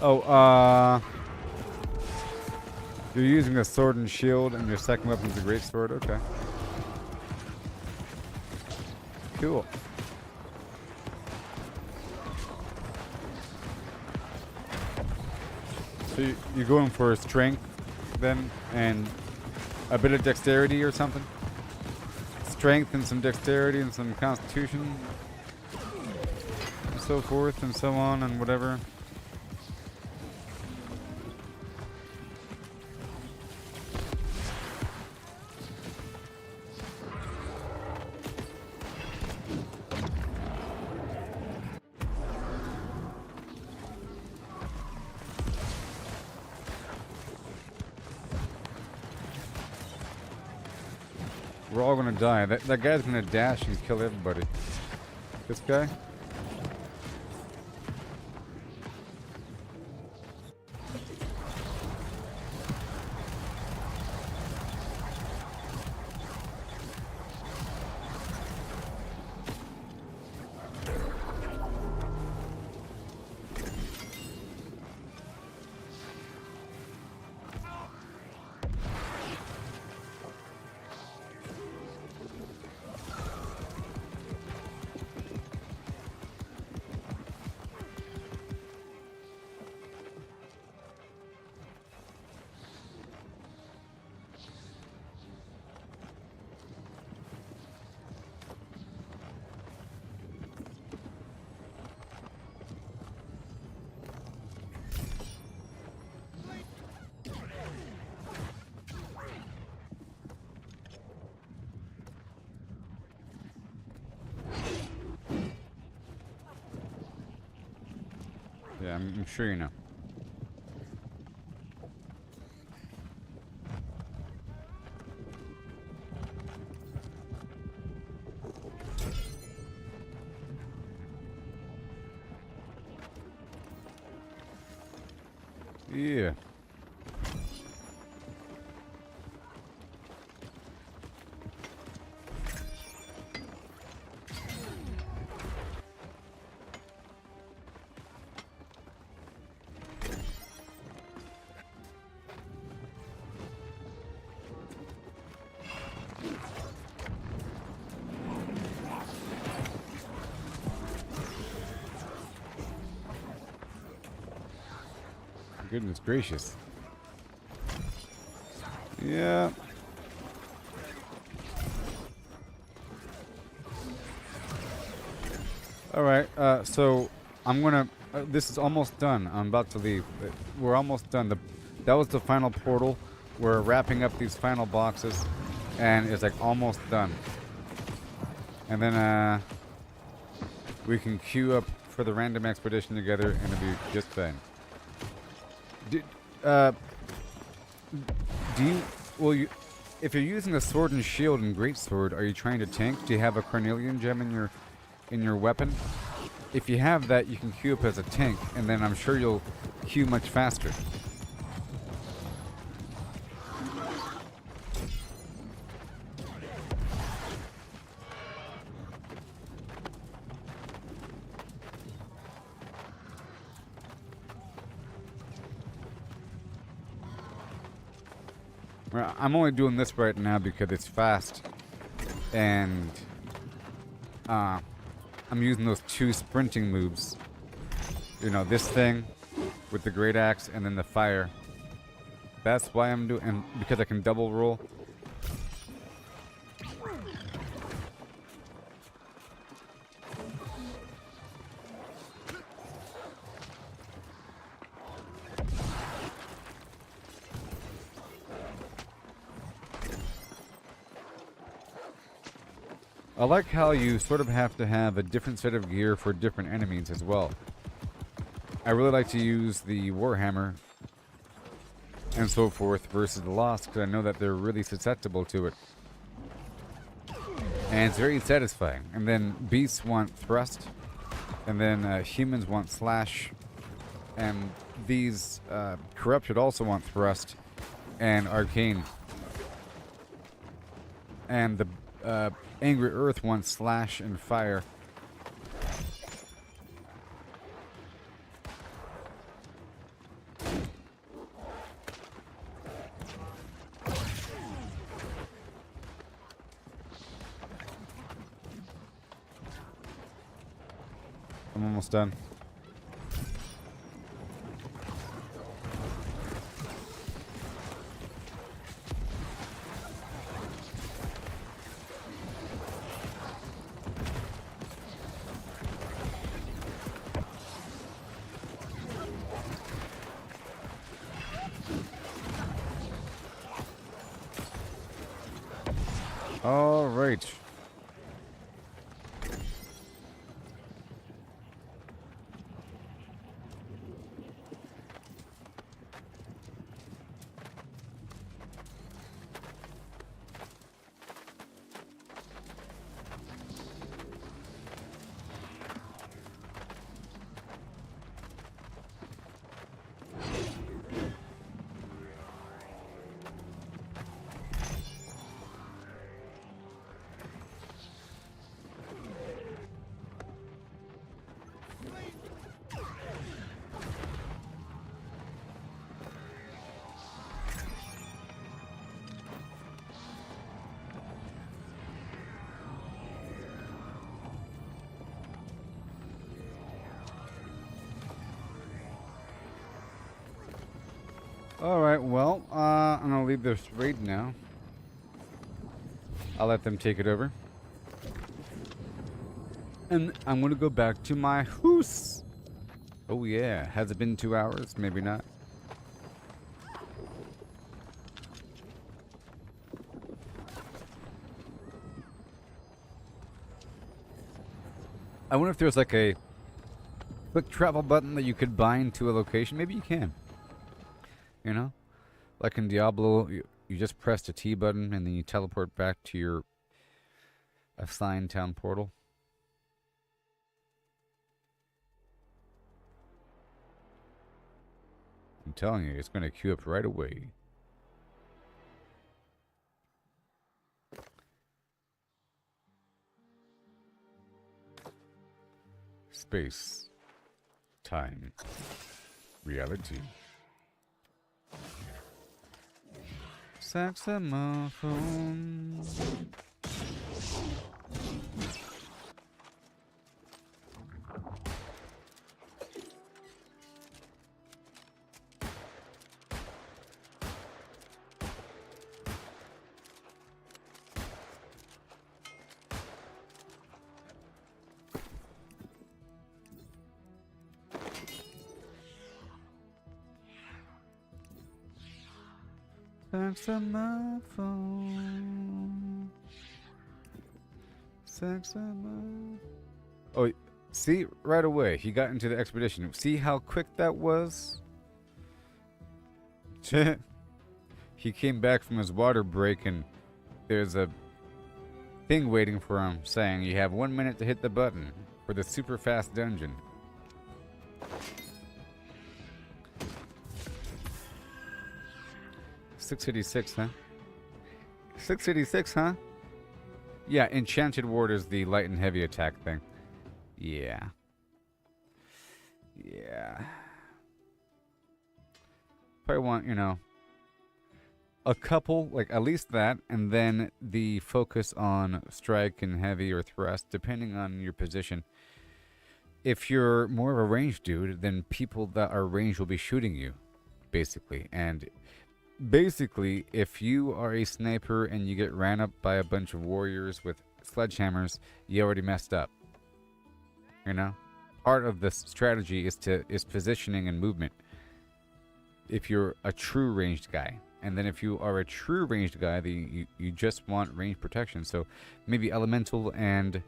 Oh, you're using a sword and shield, and your second weapon's a great sword? Okay. Cool. So you're going for strength, then, and a bit of dexterity or something? Strength and some dexterity and some constitution, and so forth and so on and whatever. We're all gonna die. That guy's gonna dash and kill everybody. This guy? Yeah, I'm sure you know. Yeah. Goodness gracious. Yeah. Alright, so I'm gonna... this is almost done. I'm about to leave. We're almost done. That was the final portal. We're wrapping up these final boxes. And it's like almost done. And then, we can queue up for the random expedition together and it'll be just fine. If you're using a sword and shield and greatsword, are you trying to tank? Do you have a carnelian gem in your weapon? If you have that, you can queue up as a tank, and then I'm sure you'll queue much faster. I'm only doing this right now because it's fast, and I'm using those 2 sprinting moves. You know, this thing with the great axe and then the fire. That's why I'm doing, and because I can double roll. I like how you sort of have to have a different set of gear for different enemies as well. I really like to use the Warhammer and so forth versus the Lost because I know that they're really susceptible to it. And it's very satisfying. And then beasts want thrust, and then humans want slash, and these corrupted also want thrust and arcane. And the Angry Earth wants slash and fire. I'm almost done. All right. Alright, well, I'm gonna leave this raid now. I'll let them take it over. And I'm gonna go back to my house. Oh yeah, has it been 2 hours? Maybe not. I wonder if there's like a quick travel button that you could bind to a location. Maybe you can. You know? Like in Diablo, you just press the T button and then you teleport back to your assigned town portal. I'm telling you, it's going to queue up right away. Space. Time. Reality. Saxophone. Saxophone. Saxophone. Oh, see, right away he got into the expedition. See how quick that was? He came back from his water break and there's a thing waiting for him saying you have 1 minute to hit the button for the super fast dungeon. $686, huh? $686, huh? Yeah, Enchanted Ward is the light and heavy attack thing. Yeah. Yeah. Probably want, you know, a couple, like at least that, and then the focus on strike and heavy or thrust, depending on your position. If you're more of a ranged dude, then people that are ranged will be shooting you, basically. And basically, if you are a sniper and you get ran up by a bunch of warriors with sledgehammers, you already messed up. You know? Part of this strategy is positioning and movement. If you're a true ranged guy. And then if you are a true ranged guy, you just want range protection. So maybe elemental and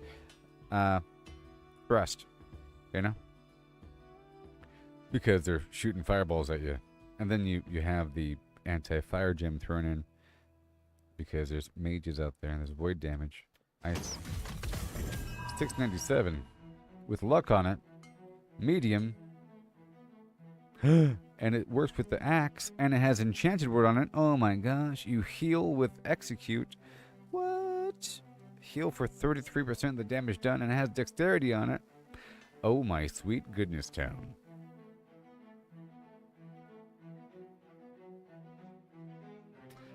thrust. You know? Because they're shooting fireballs at you. And then you have the anti-fire gem thrown in because there's mages out there and there's void damage. Nice. 697 with luck on it. Medium. And it works with the axe and it has enchanted word on it. Oh my gosh. You heal with execute. What? Heal for 33% of the damage done and it has dexterity on it. Oh my sweet goodness town.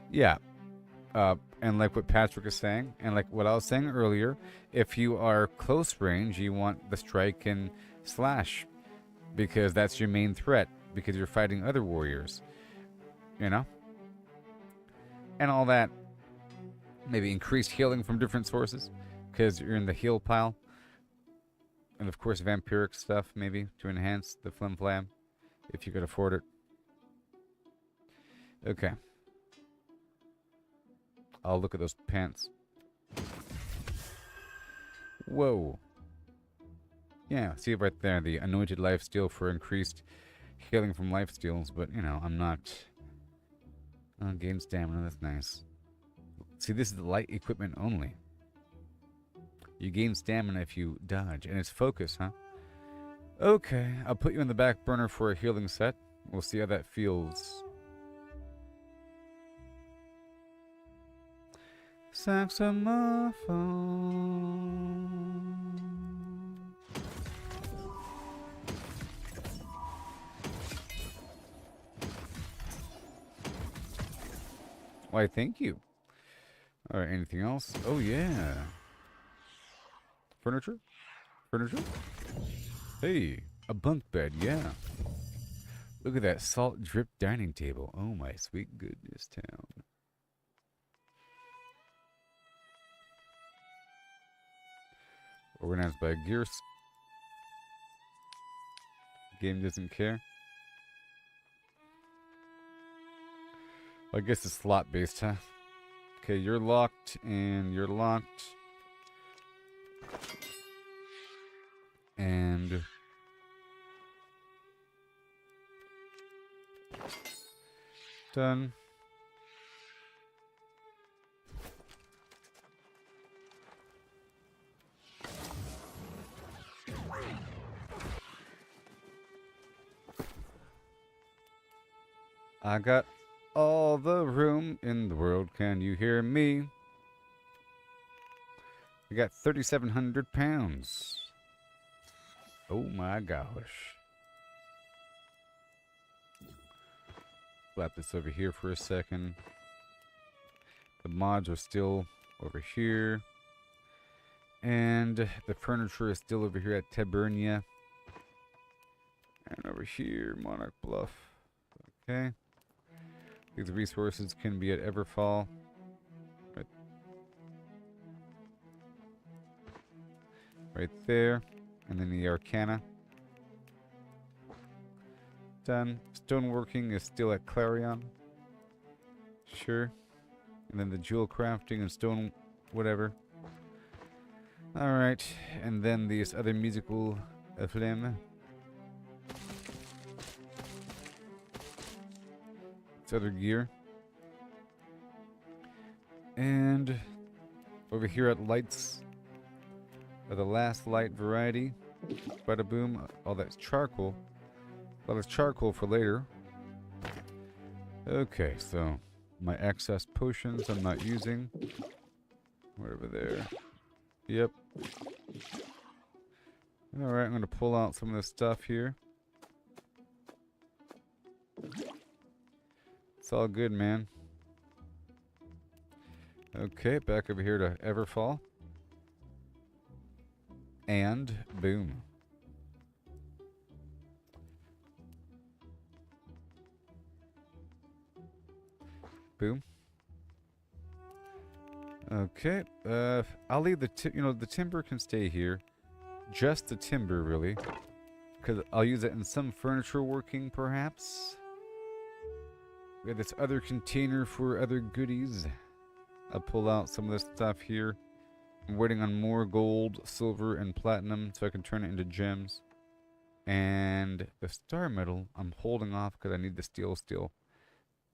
Yeah, and like what Patrick is saying, and like what I was saying earlier, if you are close range, you want the strike and slash, because that's your main threat, because you're fighting other warriors, you know? And all that, maybe increased healing from different sources, because you're in the heal pile, and of course vampiric stuff, maybe, to enhance the flim flam, if you could afford it. Okay. Oh, look at those pants. Whoa. Yeah, see it right there. The anointed lifesteal for increased healing from lifesteals. But, you know, I'm not... Oh, gain stamina. That's nice. See, this is the light equipment only. You gain stamina if you dodge. And it's focus, huh? Okay, I'll put you on the back burner for a healing set. We'll see how that feels. Saxophone. Why, thank you. All right, anything else? Oh, yeah. Furniture? Furniture? Hey, a bunk bed, yeah. Look at that salt drip dining table. Oh my sweet goodness town. Organized by gears. Game doesn't care. I guess it's slot based, huh? Okay, you're locked and you're locked. And done. I got all the room in the world. Can you hear me? I got 3,700 pounds. Oh my gosh. Flap this over here for a second. The mods are still over here. And the furniture is still over here at Tabernia. And over here, Monarch Bluff. Okay. These resources can be at Everfall. Right there. And then the Arcana. Done. Stoneworking is still at Clarion. Sure. And then the jewel crafting and stone whatever. Alright. And then these other musical flame. It's other gear. And over here at lights. The last light variety. Bada boom. All that's charcoal. A lot of charcoal for later. Okay, so my excess potions I'm not using. Right over there. Yep. Alright, I'm going to pull out some of this stuff here. It's all good, man. Okay, back over here to Everfall. And boom. Boom. Okay. I'll leave the the timber can stay here. Just the timber, really. Because I'll use it in some furniture working, perhaps. We have this other container for other goodies. I'll pull out some of this stuff here. I'm waiting on more gold, silver, and platinum so I can turn it into gems. And the star metal, I'm holding off because I need the steel still.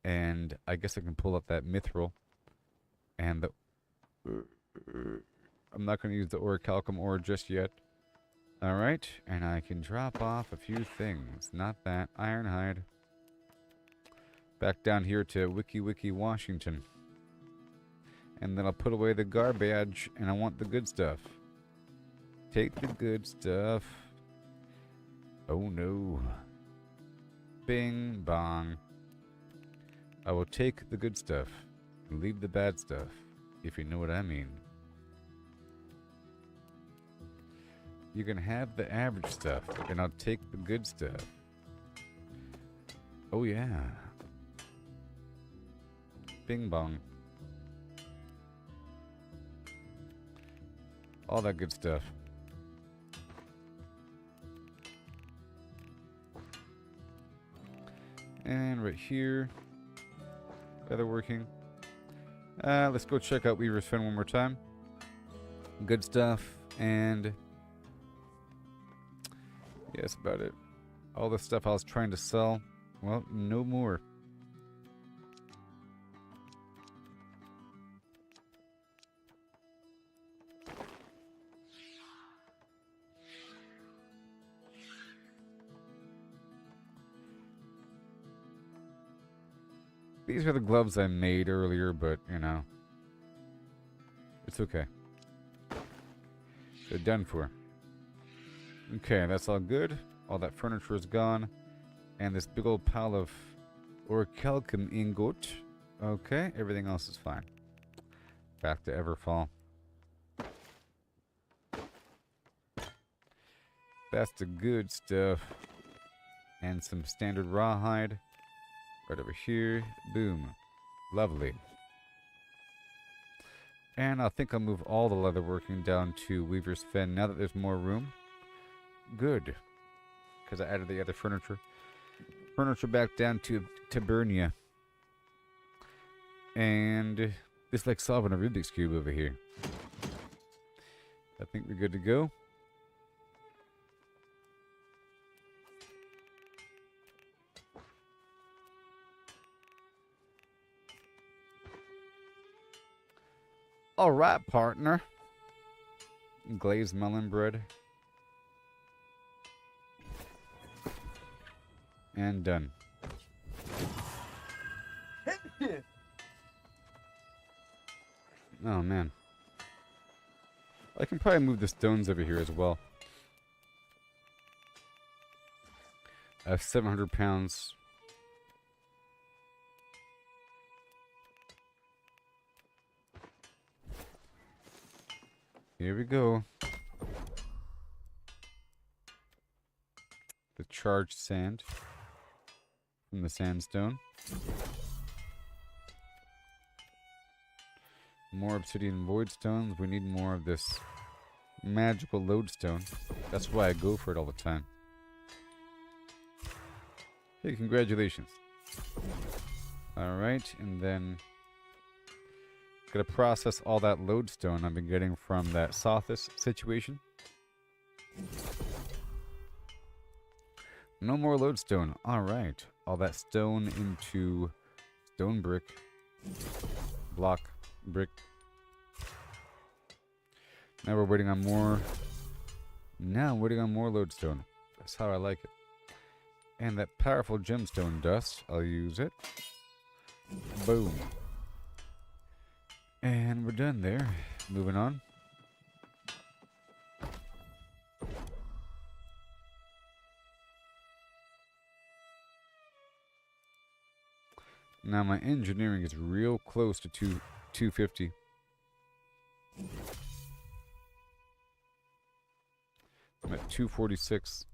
And I guess I can pull up that mithril. And the... I'm not going to use the orichalcum ore just yet. Alright, and I can drop off a few things. Not that. Ironhide. Back down here to Wiki Washington. And then I'll put away the garbage, and I want the good stuff. Take the good stuff. Oh no. Bing bong. I will take the good stuff and leave the bad stuff, if you know what I mean. You can have the average stuff, and I'll take the good stuff. Oh yeah. Bing bong. All that good stuff. And right here. Feather working. Let's go check out Weaver's Fen one more time. Good stuff. And yeah, that's about it. All the stuff I was trying to sell. Well, no more. These are the gloves I made earlier, but, you know, it's okay. They're done for. Okay, that's all good. All that furniture is gone. And this big old pile of orichalcum ingot. Okay, everything else is fine. Back to Everfall. That's the good stuff. And some standard rawhide. Right over here. Boom. Lovely. And I think I'll move all the leatherworking down to Weaver's Fen now that there's more room. Good. Because I added the other furniture. Furniture back down to Tabernia. And it's like solving a Rubik's Cube over here. I think we're good to go. All right, partner. Glazed melon bread. And done. Oh, man. I can probably move the stones over here as well. I have 700 pounds. Here we go. The charged sand from the sandstone. More obsidian void stones. We need more of this magical lodestone. That's why I go for it all the time. Hey, congratulations. Alright, and then gotta process all that lodestone I've been getting from that Sothis situation. No more lodestone. Alright. All that stone into stone brick. Block. Brick. Now we're waiting on more. Now I'm waiting on more lodestone. That's how I like it. And that powerful gemstone dust. I'll use it. Boom. And we're done there. Moving on. Now my engineering is real close to 250. I'm at 246.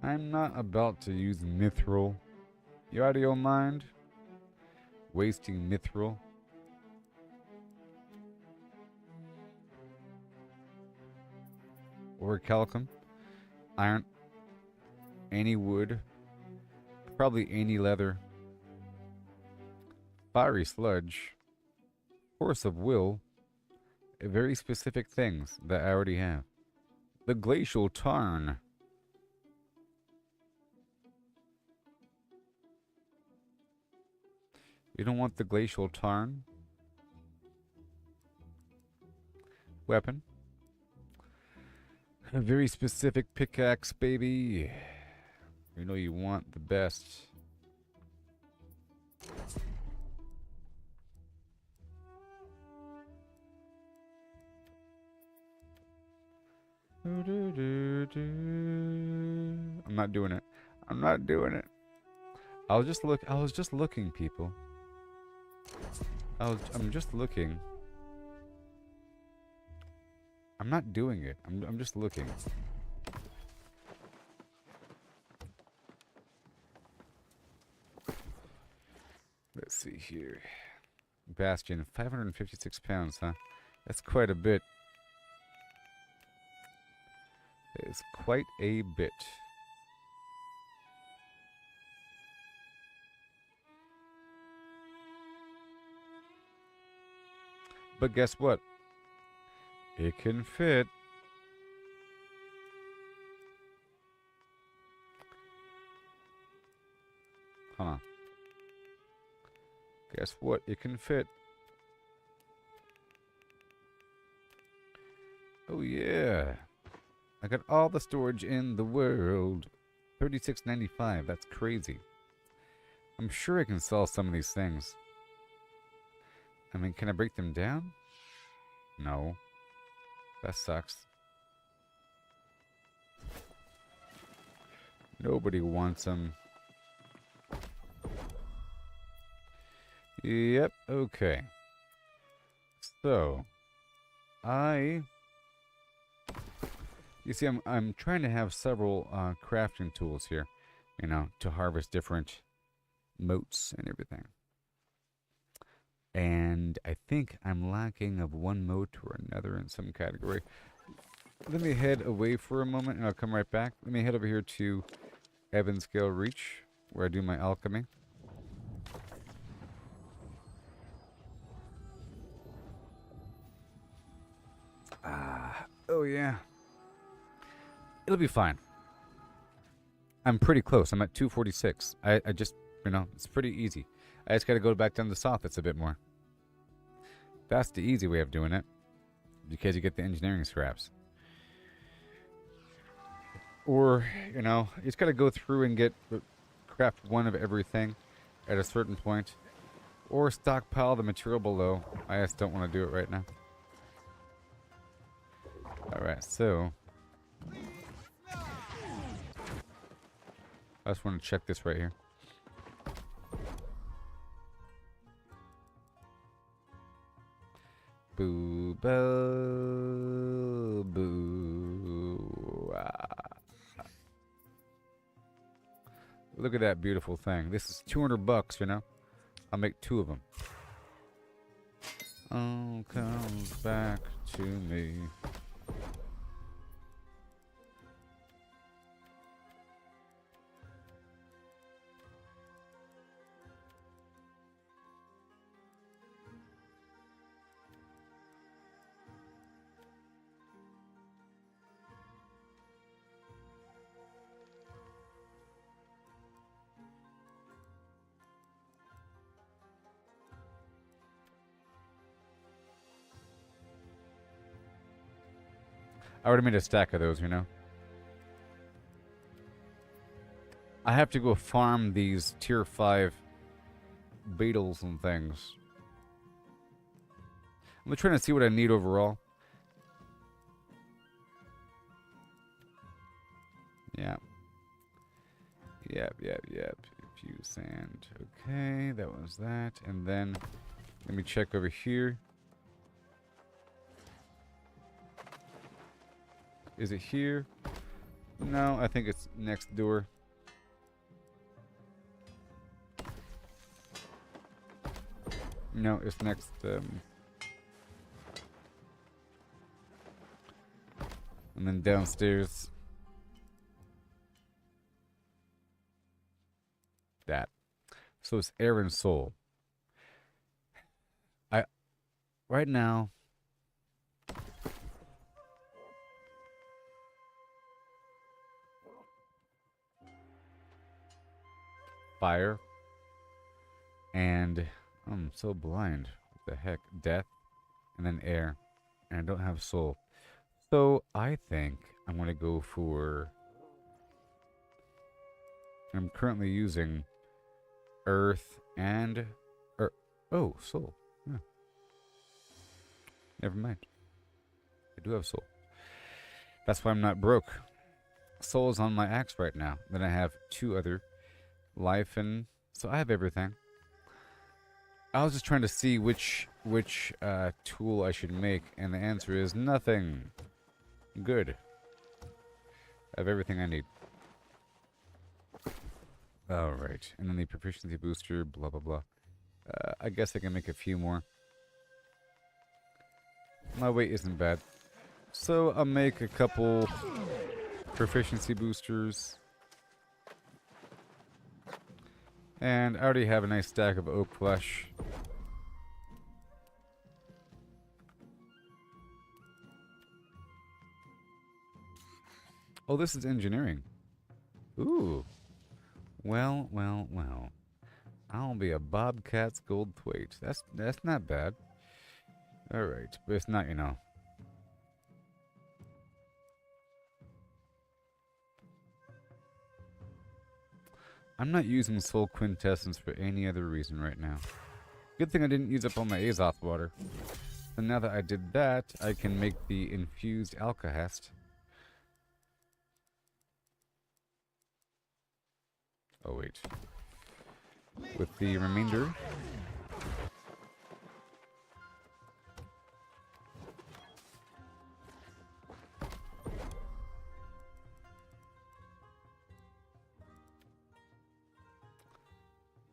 I'm not about to use mithril. You out of your mind? Wasting mithril. Orichalcum. Iron. Any wood. Probably any leather. Fiery sludge. Force of will. Very specific things that I already have. The glacial tarn. You don't want the glacial tarn? Weapon. A very specific pickaxe, baby. You know you want the best. I'm not doing it. I'm not doing it. I was just looking, people. I'm just looking. I'm not doing it. I'm just looking. Let's see here. Bastion, 556 pounds, huh? That's quite a bit. It's quite a bit. But guess what? It can fit. Huh. Guess what? It can fit. Oh yeah. I got all the storage in the world. $36.95. That's crazy. I'm sure I can sell some of these things. I mean, can I break them down? No. That sucks. Nobody wants them. Yep, okay. So, you see, I'm trying to have several crafting tools here, you know, to harvest different motes and everything. And I think I'm lacking of one mote or another in some category. Let me head away for a moment and I'll come right back. Let me head over here to Evanscale Reach, where I do my alchemy. Oh yeah. It'll be fine. I'm pretty close. I'm at 246. I just, you know, it's pretty easy. I just gotta go back down the south. It's a bit more. That's the easy way of doing it, because you get the engineering scraps. Or, you know, you just gotta go through and get craft one of everything at a certain point, or stockpile the material below. I just don't want to do it right now. Alright, so I just want to check this right here. Boo, boo, boo. Look at that beautiful thing. This is 200 bucks, you know. I'll make 2 of them. All comes back to me. I already made a stack of those, you know. I have to go farm these tier 5 beetles and things. I'm trying to see what I need overall. Yeah. Yep. Infused sand. Okay, that was that. And then, let me check over here. Is it here? No, I think it's next door. No, it's next. And then downstairs. That. So it's air and soul. Right now. Fire. And I'm so blind. What the heck? Death. And then air. And I don't have soul. So I think I'm going to go for... I'm currently using earth and... oh, soul. Yeah. Never mind. I do have soul. That's why I'm not broke. Soul is on my axe right now. Then I have 2 other... life, and so I have everything. I was just trying to see which tool I should make, and the answer is nothing. Good. I have everything I need. Alright, and then the proficiency booster, blah blah blah. I guess I can make a few more. My weight isn't bad. So I'll make a couple proficiency boosters. And I already have a nice stack of oak flesh. Oh, this is engineering. Ooh. Well. I'll be a Bobcat's gold plate. That's not bad. Alright, but it's not, you know. I'm not using soul quintessence for any other reason right now. Good thing I didn't use up all my Azoth water. So now that I did that, I can make the infused alkahest. Oh wait. With the remainder.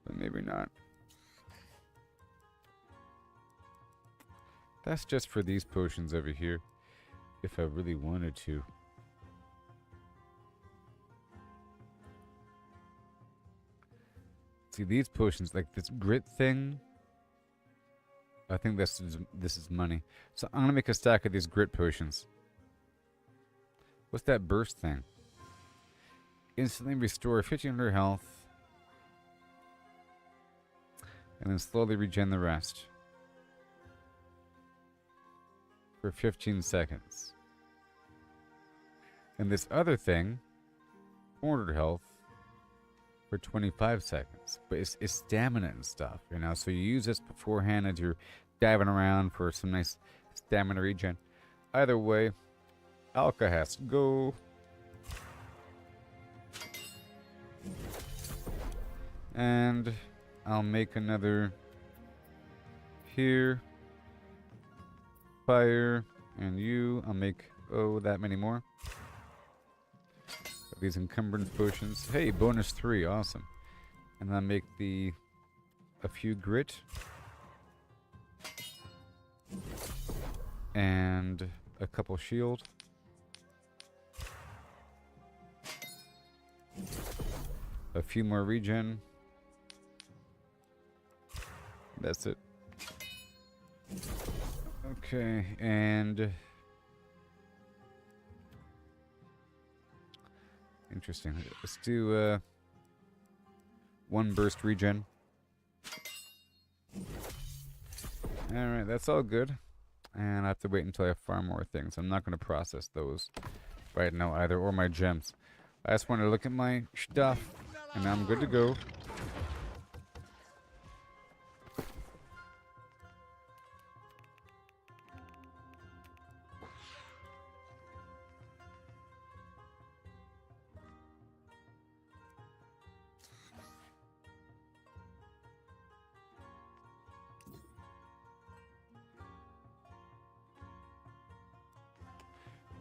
But maybe not. That's just for these potions over here, if I really wanted to. See, these potions, like this grit thing, I think this is money. So I'm gonna make a stack of these grit potions. What's that burst thing? Instantly restore 1500 health, and then slowly regen the rest. For 15 seconds. And this other thing, 400 health, for 25 seconds. But it's stamina and stuff, you know? So you use this beforehand as you're diving around for some nice stamina regen. Either way, Alka has to go. And I'll make another here. Fire, and you, I'll make, that many more. These encumbrance potions. Hey, bonus 3, awesome. And I'll make a few grit. And a couple shield. A few more regen. That's it. Okay, and interesting. Let's do one burst regen. Alright, that's all good. And I have to wait until I farm more things. I'm not going to process those right now either, or my gems. I just want to look at my stuff, and I'm good to go.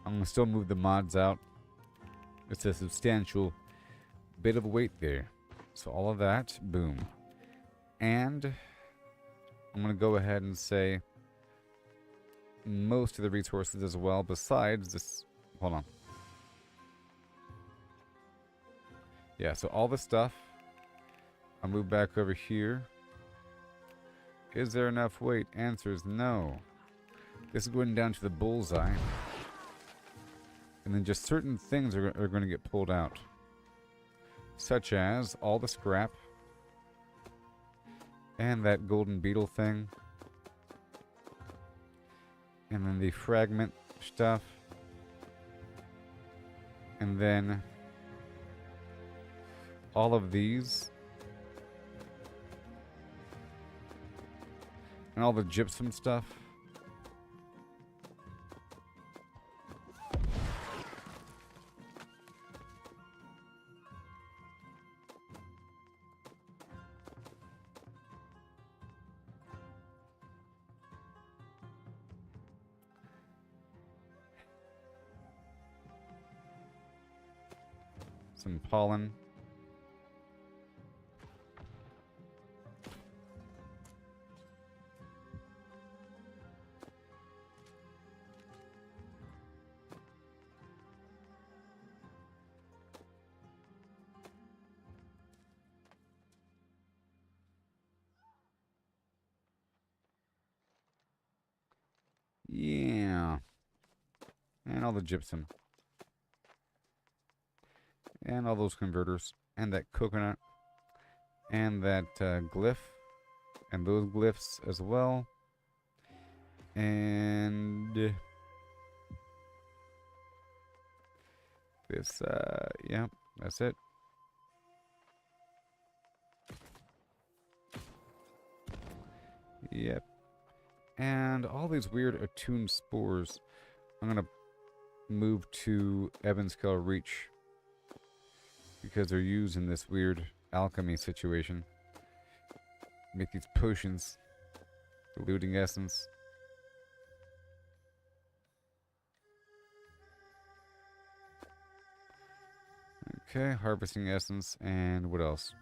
I'm going to still move the mods out. It's a substantial bit of weight there. So all of that, boom. And I'm going to go ahead and say most of the resources as well, besides this. Hold on. Yeah, so all the stuff. I'll move back over here. Is there enough weight? Answer is no. This is going down to the bullseye. And then just certain things are going to get pulled out. Such as all the scrap. And that golden beetle thing. And then the fragment stuff. And then all of these. And all the gypsum stuff. Some pollen. Yeah. And all the gypsum. And all those converters. And that coconut. And that glyph. And those glyphs as well. And this, yeah, that's it. Yep. And all these weird attuned spores, I'm going to move to Evanscale Reach because they're used in this weird alchemy situation. Make these potions. Diluting essence. Okay, harvesting essence, and what else?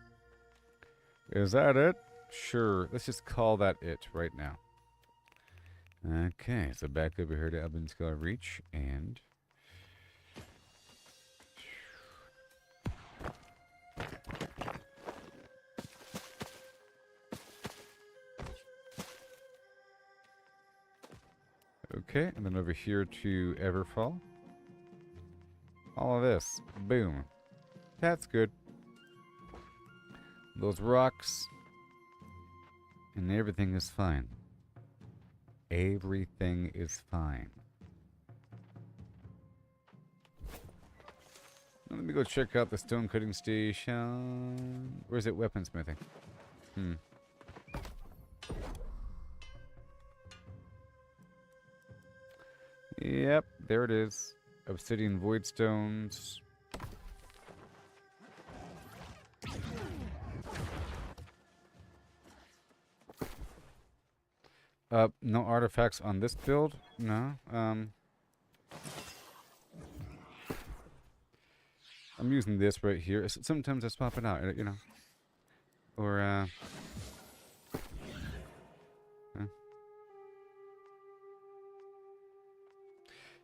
Is that it? Sure, let's just call that it right now. Okay, so back over here to Evanscale Reach, and... Okay, and then over here to Everfall. All of this. Boom. That's good. Those rocks. And everything is fine. Everything is fine. Let me go check out the stone cutting station. Where's it? Weaponsmithing. Yep, there it is. Obsidian void stones. No artifacts on this build? No. I'm using this right here. Sometimes I swap it out, you know. Or,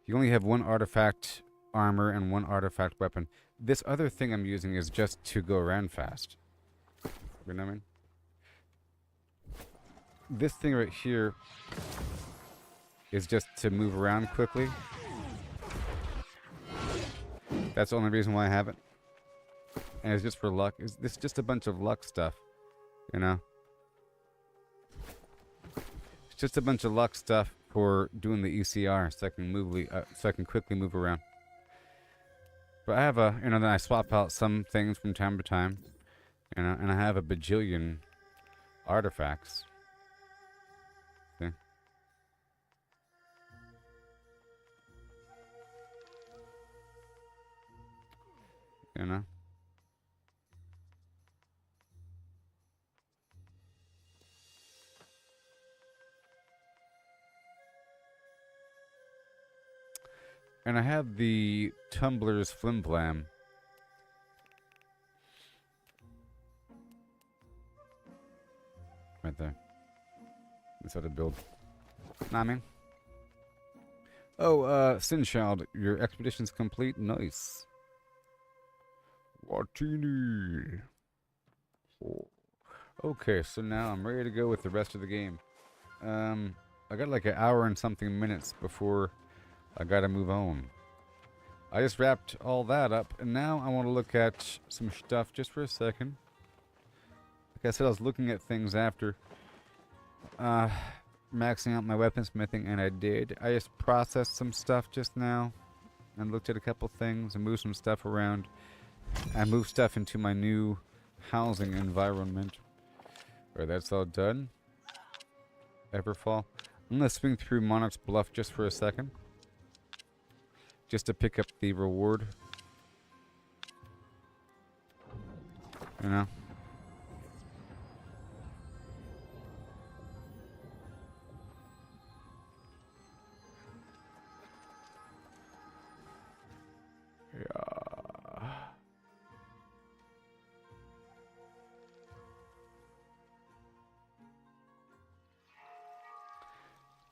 you only have one artifact armor and one artifact weapon. This other thing I'm using is just to go around fast. You know what I mean? This thing right here is just to move around quickly. That's the only reason why I have it. And it's just for luck. It's just a bunch of luck stuff, you know? It's just a bunch of luck stuff for doing the ECR so I can quickly move around. But I have then I swap out some things from time to time, you know, and I have a bajillion artifacts. See? You know? And I have the Tumbler's Flim Flam. Right there. That's how to build. Nah, man. Oh, Sinchild, your expedition's complete. Nice. Watini. Oh. Okay, so now I'm ready to go with the rest of the game. I got like an hour and something minutes before I gotta move on. I just wrapped all that up, and now I want to look at some stuff just for a second. Like I said, I was looking at things after maxing out my weaponsmithing, and I did. I just processed some stuff just now, and looked at a couple things, and moved some stuff around. I moved stuff into my new housing environment. Alright, that's all done. Everfall. I'm gonna swing through Monarch's Bluff just for a second. Just to pick up the reward. You know? Yeah.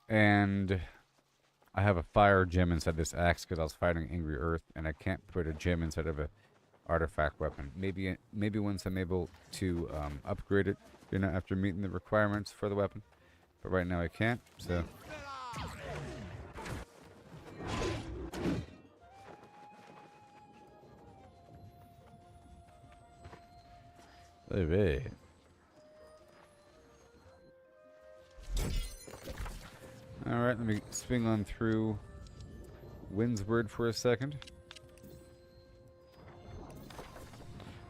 And I have a fire gem inside this axe because I was fighting Angry Earth, and I can't put a gem inside of a artifact weapon. Maybe once I'm able to upgrade it, you know, after meeting the requirements for the weapon. But right now I can't, so. Alright. Alright, let me swing on through Windsward for a second.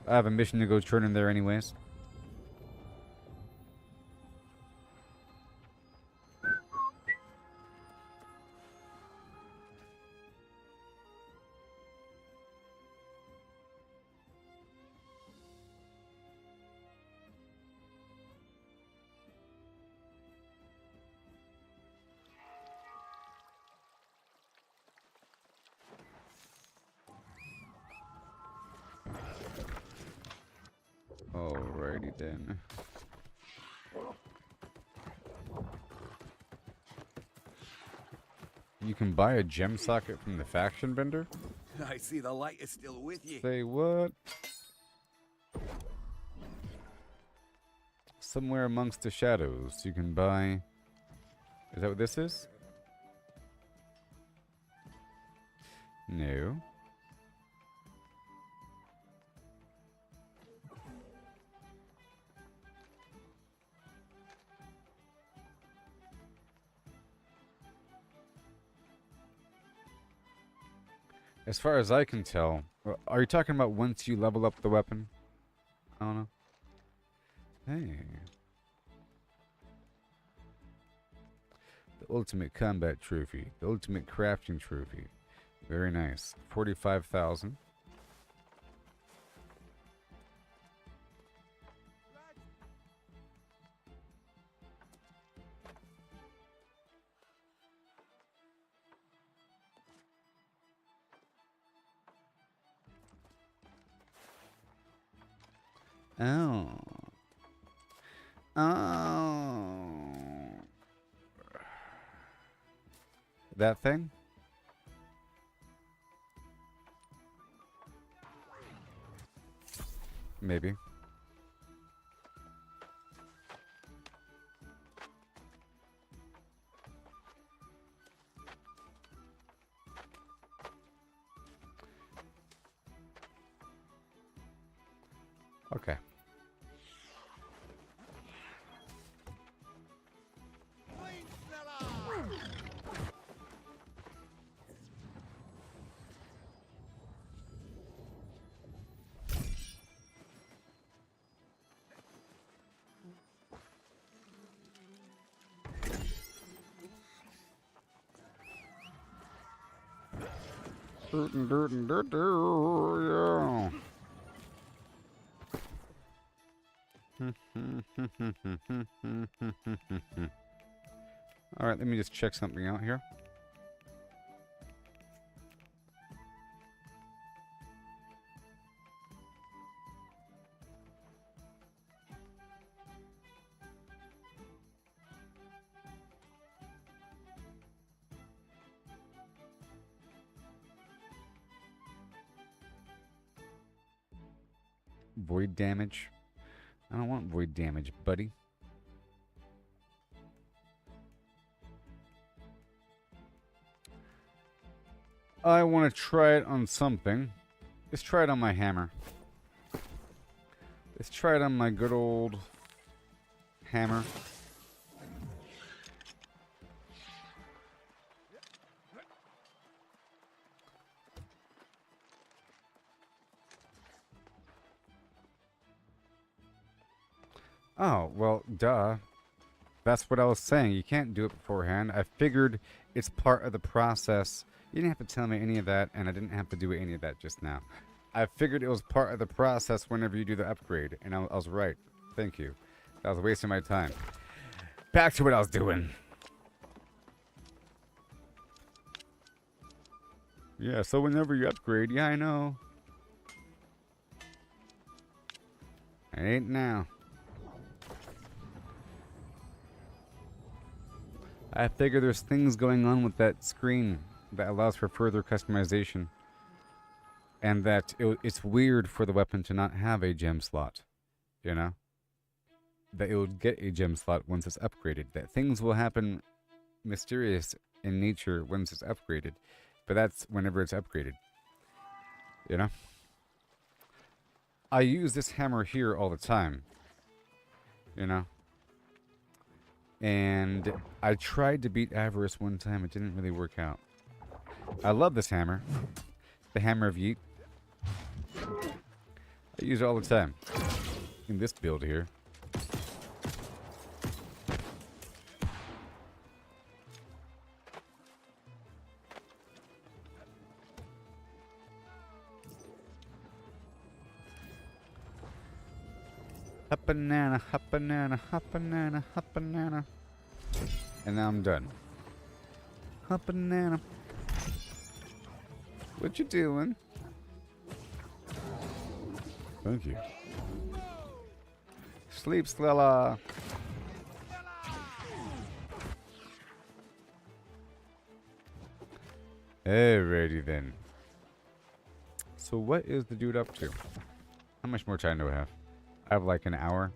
I have a mission to go turn in there anyways. Alrighty then. You can buy a gem socket from the faction vendor? I see the light is still with you. Say what? Somewhere amongst the shadows, you can buy... Is that what this is? No. As far as I can tell, are you talking about once you level up the weapon? I don't know. Hey. The ultimate combat trophy. The ultimate crafting trophy. Very nice. 45,000. Oh. Oh. That thing? Maybe. Okay. Yeah. Alright, let me just check something out here. Void damage. I don't want void damage, buddy. I want to try it on something. Let's try it on my hammer. Let's try it on my good old hammer. Oh, well, duh. That's what I was saying. You can't do it beforehand. I figured it's part of the process. You didn't have to tell me any of that, and I didn't have to do any of that just now. I figured it was part of the process whenever you do the upgrade, and I was right. Thank you. I was wasting my time. Back to what I was doing. Yeah, so whenever you upgrade, yeah, I know. It ain't now. I figure there's things going on with that screen that allows for further customization. And that it's weird for the weapon to not have a gem slot. You know? That it would get a gem slot once it's upgraded. That things will happen mysterious in nature once it's upgraded. But that's whenever it's upgraded. You know? I use this hammer here all the time. You know? And I tried to beat Avarice one time. It didn't really work out. I love this hammer. The Hammer of Yeet. I use it all the time. In this build here. Hop banana, hop banana, hop banana, hop banana. And now I'm done. Hop banana. What you doing? Thank you. Sleep, Slilla. Alrighty then. So what is the dude up to? How much more time do I have? I have like an hour.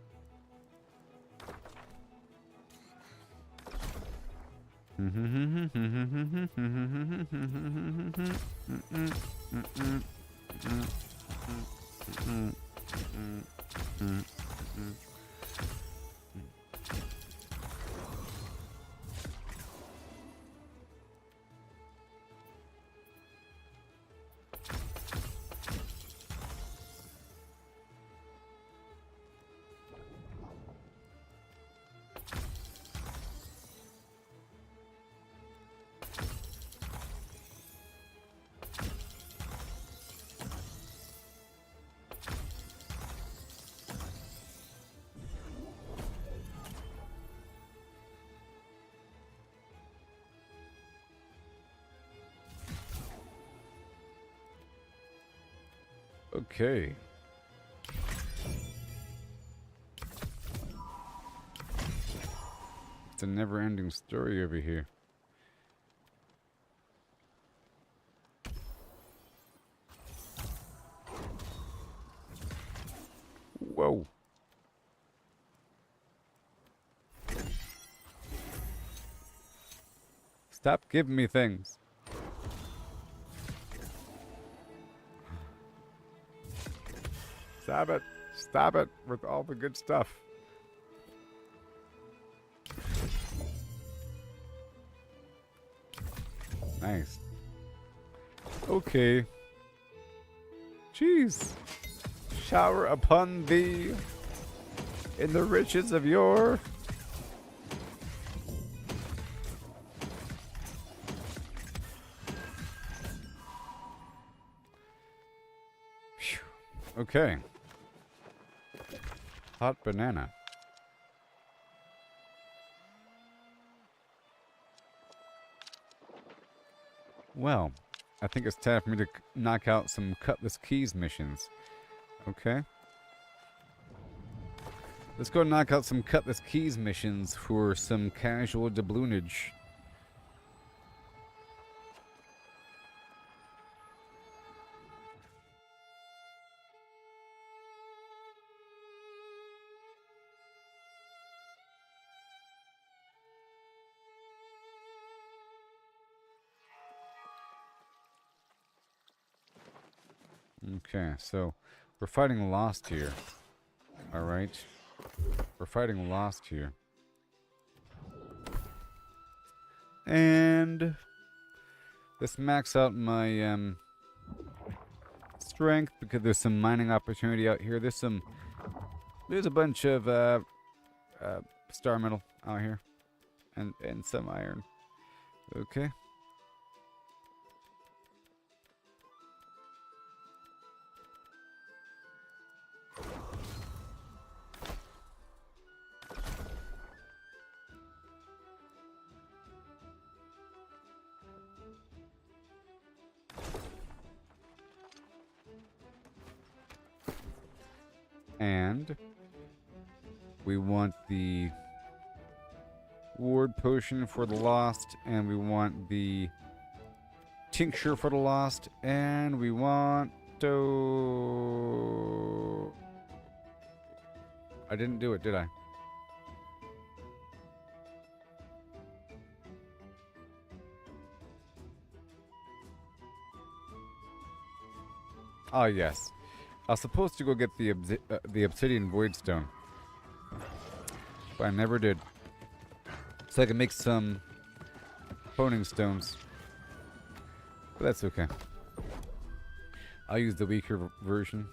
Okay. It's a never-ending story over here. Whoa. Stop giving me things. Stop it. Stop it with all the good stuff. Nice. Okay. Jeez. Shower upon thee in the riches of your... Phew. Okay. Hot banana. Well, I think it's time for me to knock out some Cutlass Keys missions. Okay. Let's go knock out some Cutlass Keys missions for some casual doubloonage. Okay, so we're fighting Lost here. Alright. We're fighting Lost here. And let's max out my strength because there's some mining opportunity out here. There's a bunch of star metal out here. And some iron. Okay. And we want the ward potion for the Lost, and we want the tincture for the Lost, and we want to... I didn't do it, did I? Oh, yes. I was supposed to go get the obsidian void stone, but I never did. So I can make some honing stones, but that's okay. I'll use the weaker version.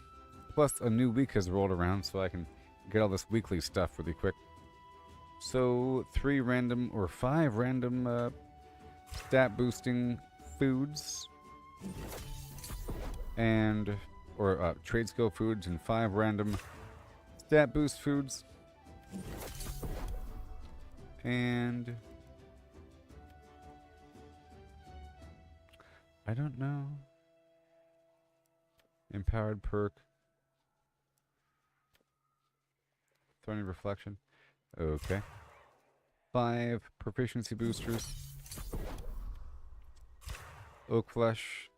Plus, a new week has rolled around, so I can get all this weekly stuff really quick. So 5 random stat boosting foods, and trade skill foods, and 5 random stat boost foods. And I don't know. Empowered perk. Thorny Reflection. Okay. 5 proficiency boosters. Oak Flesh.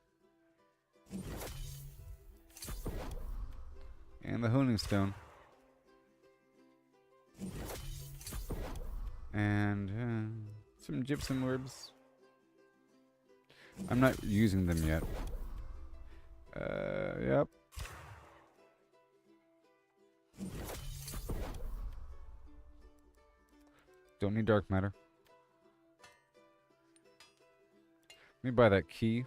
And the Honing Stone. And some gypsum orbs. I'm not using them yet. Yep. Don't need dark matter. Let me buy that key.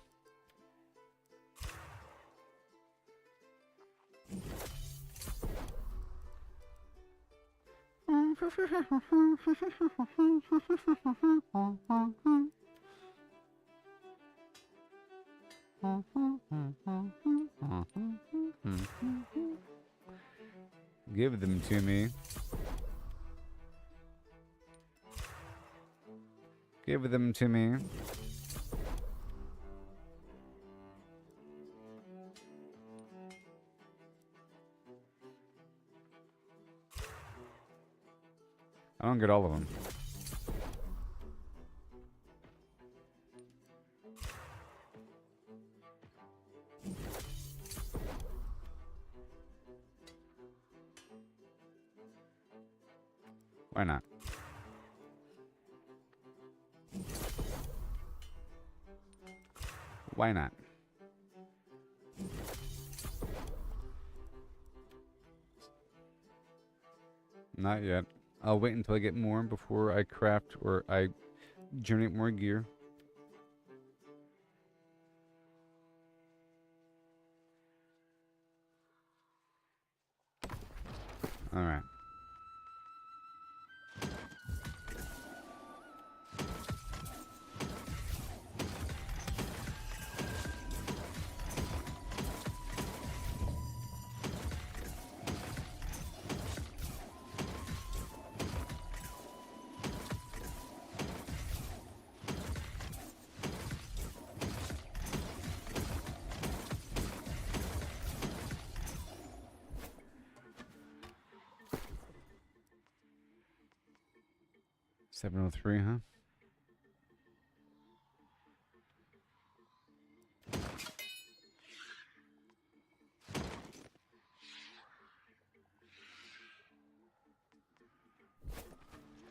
Give them to me. Give them to me. I don't get all of them. Why not? Why not? Not yet. I'll wait until I get more before I craft or I generate more gear. All right. $703, huh?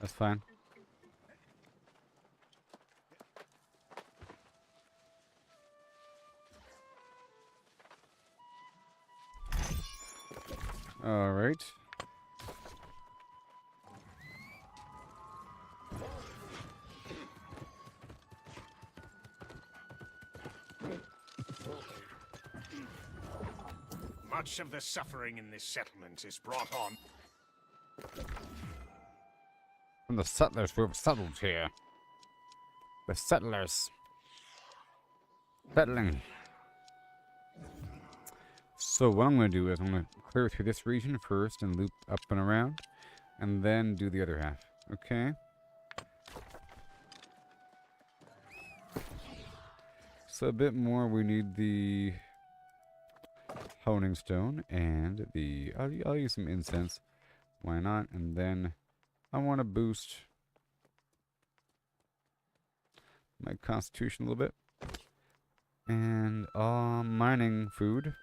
That's fine. All right. Much of the suffering in this settlement is brought on From the settlers who've settled here. The settlers. Settling. So what I'm going to do is I'm going to clear through this region first and loop up and around. And then do the other half. Okay? So a bit more, we need the honing stone and the... I'll use some incense. Why not? And then I want to boost my constitution a little bit. And mining food.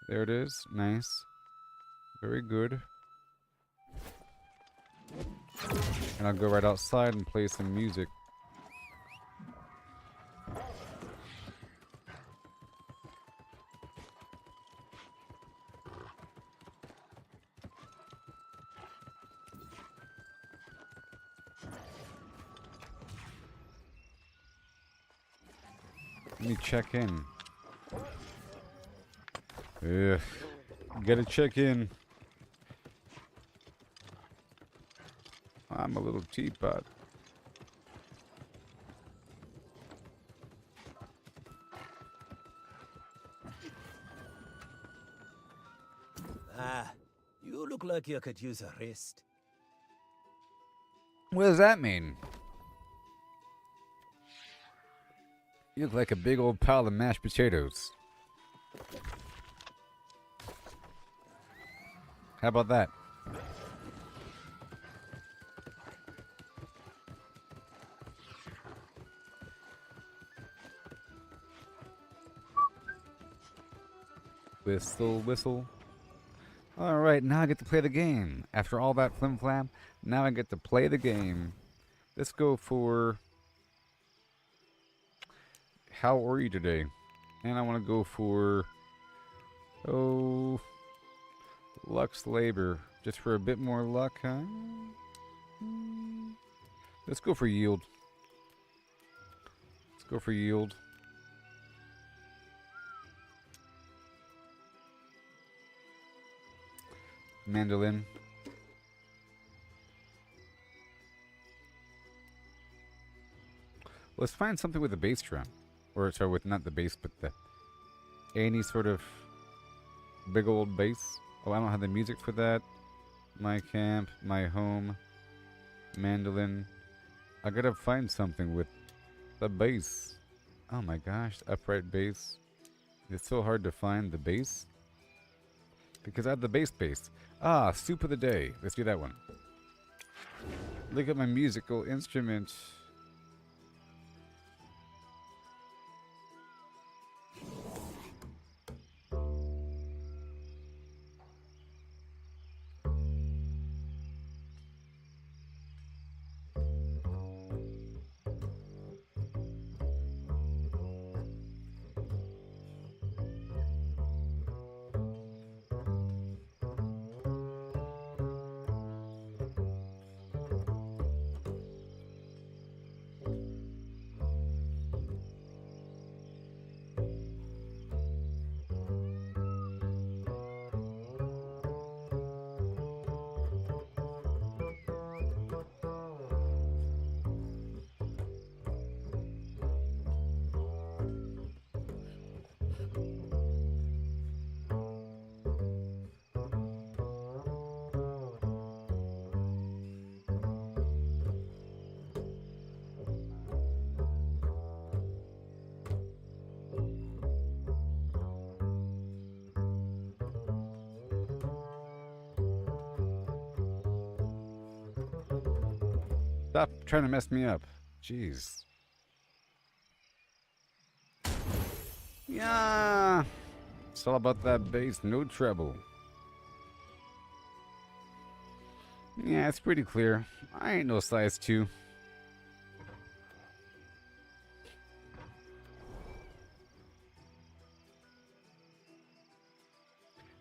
There it is. Nice. Very good. And I'll go right outside and play some music. Let me check in. Ugh. Gotta check in. I'm a little teapot. Ah, you look like you could use a rest. What does that mean? You look like a big old pile of mashed potatoes. How about that? Whistle, whistle. Alright, now I get to play the game. After all that flim flam, now I get to play the game. Let's go for... How are you today? And I want to go for... Oh... Lux Labor. Just for a bit more luck, huh? Let's go for Yield. Let's go for Yield. Mandolin. Let's find something with a bass drum. Or, sorry, with not the bass, but the... Any sort of big old bass. Oh, I don't have the music for that. My camp, my home, mandolin. I gotta find something with the bass. Oh my gosh, upright bass. It's so hard to find the bass. Because I have the bass. Ah, soup of the day. Let's do that one. Look at my musical instrument. Stop trying to mess me up. Jeez. Yeah. It's all about that bass, no treble. Yeah, it's pretty clear. I ain't no size 2.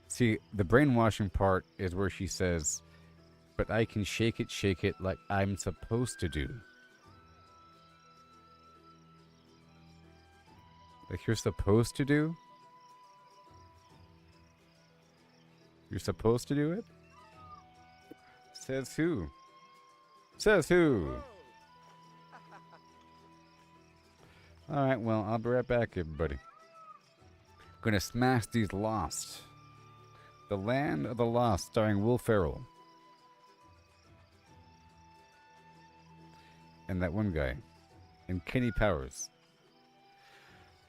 See, the brainwashing part is where she says, but I can shake it like I'm supposed to do. Like you're supposed to do? You're supposed to do it? Says who? Says who? Alright, well, I'll be right back, everybody. Gonna smash these Lost. The Land of the Lost, starring Will Ferrell. And that one guy. And Kenny Powers.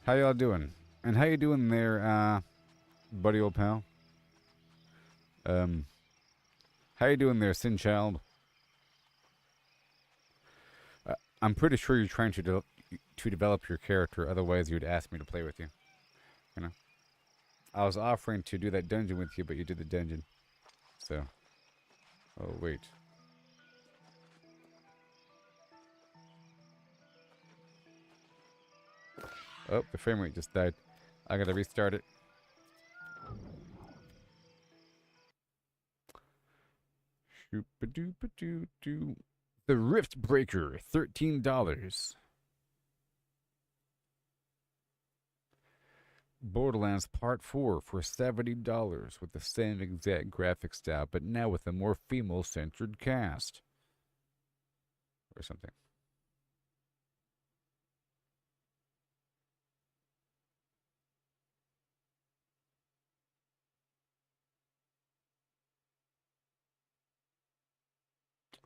How y'all doing? And how you doing there, buddy old pal? How you doing there, Sin Child? I'm pretty sure you're trying to develop your character, otherwise you'd ask me to play with you. You know? I was offering to do that dungeon with you, but you did the dungeon. So. Oh, wait. Oh, the frame rate just died. I gotta restart it. Shoop-a-doop-a-doo-doo. The Rift Breaker, $13. Borderlands Part 4 for $70 with the same exact graphic style, but now with a more female-centered cast. Or something.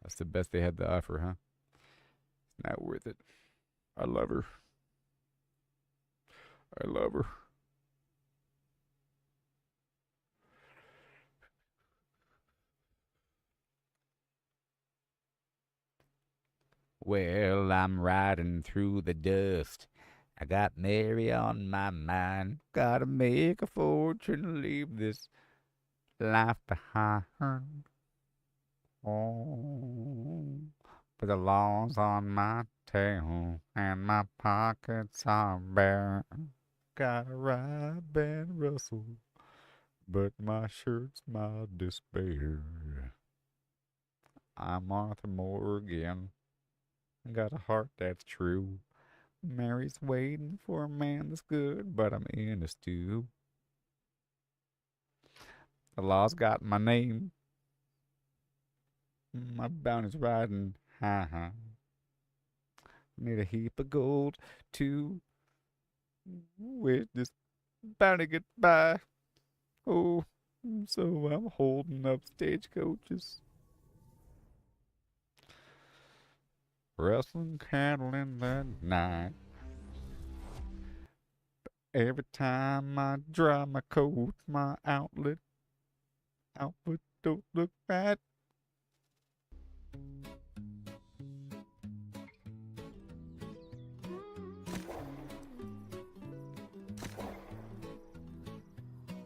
That's the best they had to offer, huh? Not worth it. I love her. I love her. Well, I'm riding through the dust. I got Mary on my mind. Gotta make a fortune and leave this life behind. Oh, but the law's on my tail and my pockets are bare. Gotta ride Ben Russell, but my shirt's my despair. I'm Arthur Moore again. Got a heart that's true. Mary's waiting for a man that's good, but I'm in a stew. The law's got my name. My bounty's riding high. Need a heap of gold to where's this bounty get by? Oh, so I'm holding up stagecoaches. Wrestling cattle in the night. Every time I dry my coat, my outfit don't look right.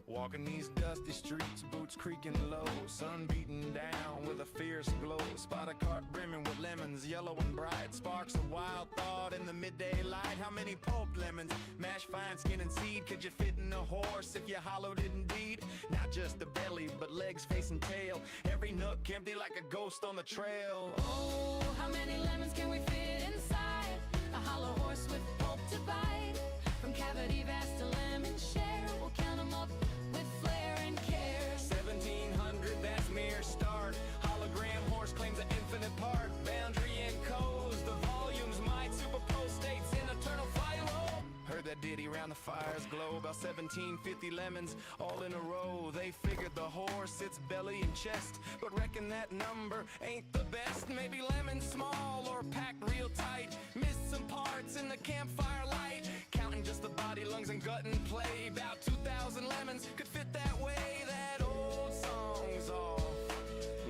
Walking these dusty streets, boots creaking low, sun beating down with a fierce glow. Spot a cart brimming with lemons, yellow and bright. Sparks of wild thought in the midday light. How many pulped lemons, mashed fine skin and seed? Could you fit in a horse if you hollowed it indeed? Not just the belly, but legs, face and tail. Every nook empty like a ghost on the trail. Oh, how many lemons can we fit inside a hollow horse with pulp to bite? From cavity vast to lemon share, we'll count 'em up with flair and care. 1700, that's mere start. Hologram horse claims an infinite part. Boundary and codes, the volumes might superpose states in eternal file. Heard that ditty round the fire's glow. About 1750 lemons all in a row. They figured the horse, its belly and chest, but reckon that number ain't the best. Maybe lemons small or packed real tight. Missed some parts in the campfire light. Counting just the body, lungs, and gut and play. About 2,000 lemons could fit that way. That old song's off,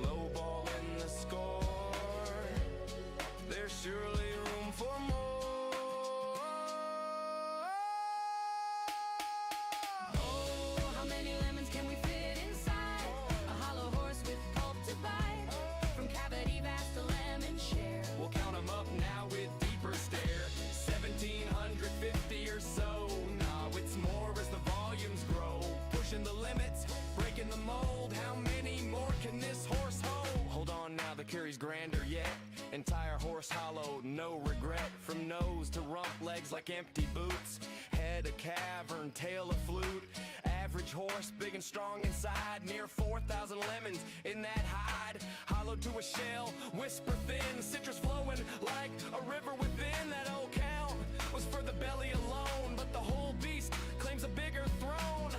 lowballing the score. There's surely room for more. Oh, how many lemons can we fit inside a hollow horse with pulp to bite? From cavity vast to lemon share. We'll count 'em up now with deeper stare. 1750 or so. Nah, it's more as the volumes grow. Pushing the limits, breaking the mold. How many more can this horse hold? Hold on now, the carry's grander yet. Entire horse hollow, no regret. From nose to rump, legs like empty boots. Head a cavern, tail a flute. Average horse, big and strong inside. Near 4,000 lemons in that hide. Hollow to a shell, whisper thin. Citrus flowing like a river within. That old count was for the belly alone, but the whole beast claims a bigger throne.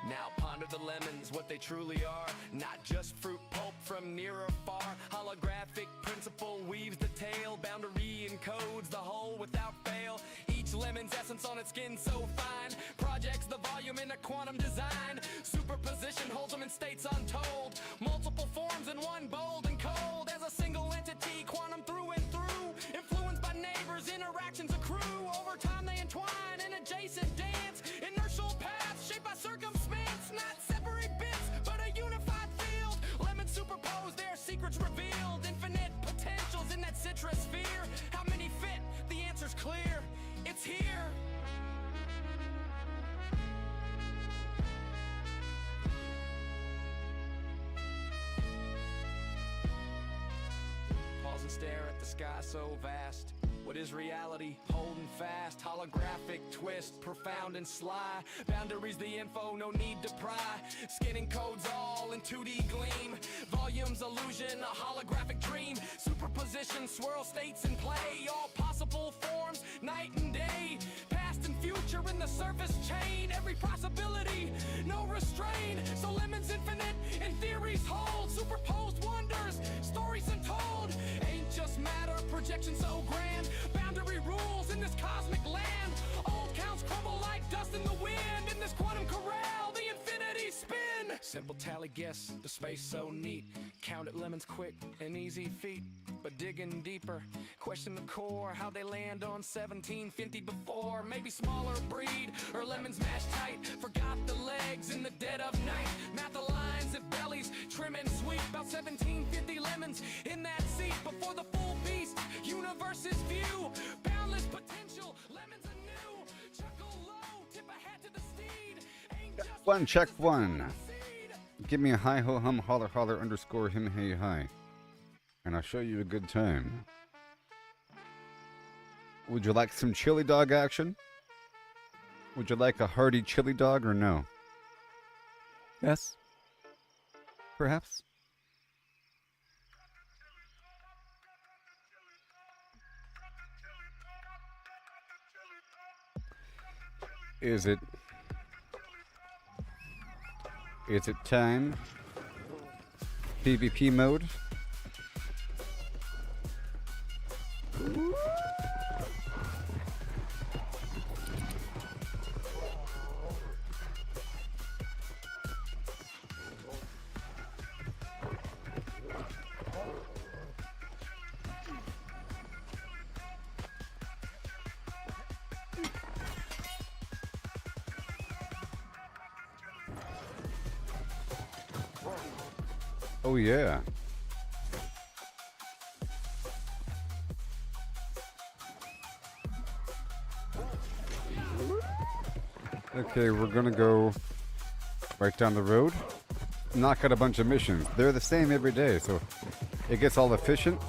Now ponder the lemons, what they truly are. Not just fruit pulp from near or far. Holographic principle weaves the tale. Boundary encodes the whole without fail. Each lemon's essence on its skin so fine. Projects the volume in a quantum design. Superposition holds them in states untold. Multiple forms in one, bold and cold. As a single entity, quantum through and through. Influenced by neighbors, interactions accrue. Over time they entwine in adjacent dance. Inertial paths shaped by circumstance. Not separate bits, but a unified field. Lemons superposed, their secrets revealed. Infinite potentials in that citrus sphere. How many fit? The answer's clear. It's here. Pause and stare at the sky so vast. What is reality? Holding fast. Holographic twist, profound and sly. Boundaries the info, no need to pry. Skinning codes all in 2D gleam. Volumes illusion, a holographic dream. Superposition, swirl states in play. All possible forms, night and day. Past and future in the surface chain. Every possibility, no restraint. So lemons infinite and theories hold. Superposed wonders, stories untold. Ain't just matter, projection so grand. Boundary rules in this cosmic land. Old counts crumble like dust in the wind. In this quantum corral, the infinity's easy spin. Simple tally guess, the space so neat. Counted lemons quick, an easy feat. But digging deeper, question the core. How they land on 1750 before. Maybe smaller breed, or lemons mashed tight. Forgot the legs in the dead of night. Math the lines at bellies, trim and sweet. About 1750 lemons in that seat. Before the full beast, universe's view. Boundless potential, lemons anew. Chuckle low, tip a hat to the steed. Ain't just One, check one. Give me a hi ho hum holler holler underscore him hey hi, and I'll show you a good time. Would you like some chili dog action? Would you like a hearty chili dog or no? Yes? Perhaps? Is it time? PvP mode? Oh yeah. Okay, we're gonna go right down the road, knock out a bunch of missions. They're the same every day, so it gets all efficient.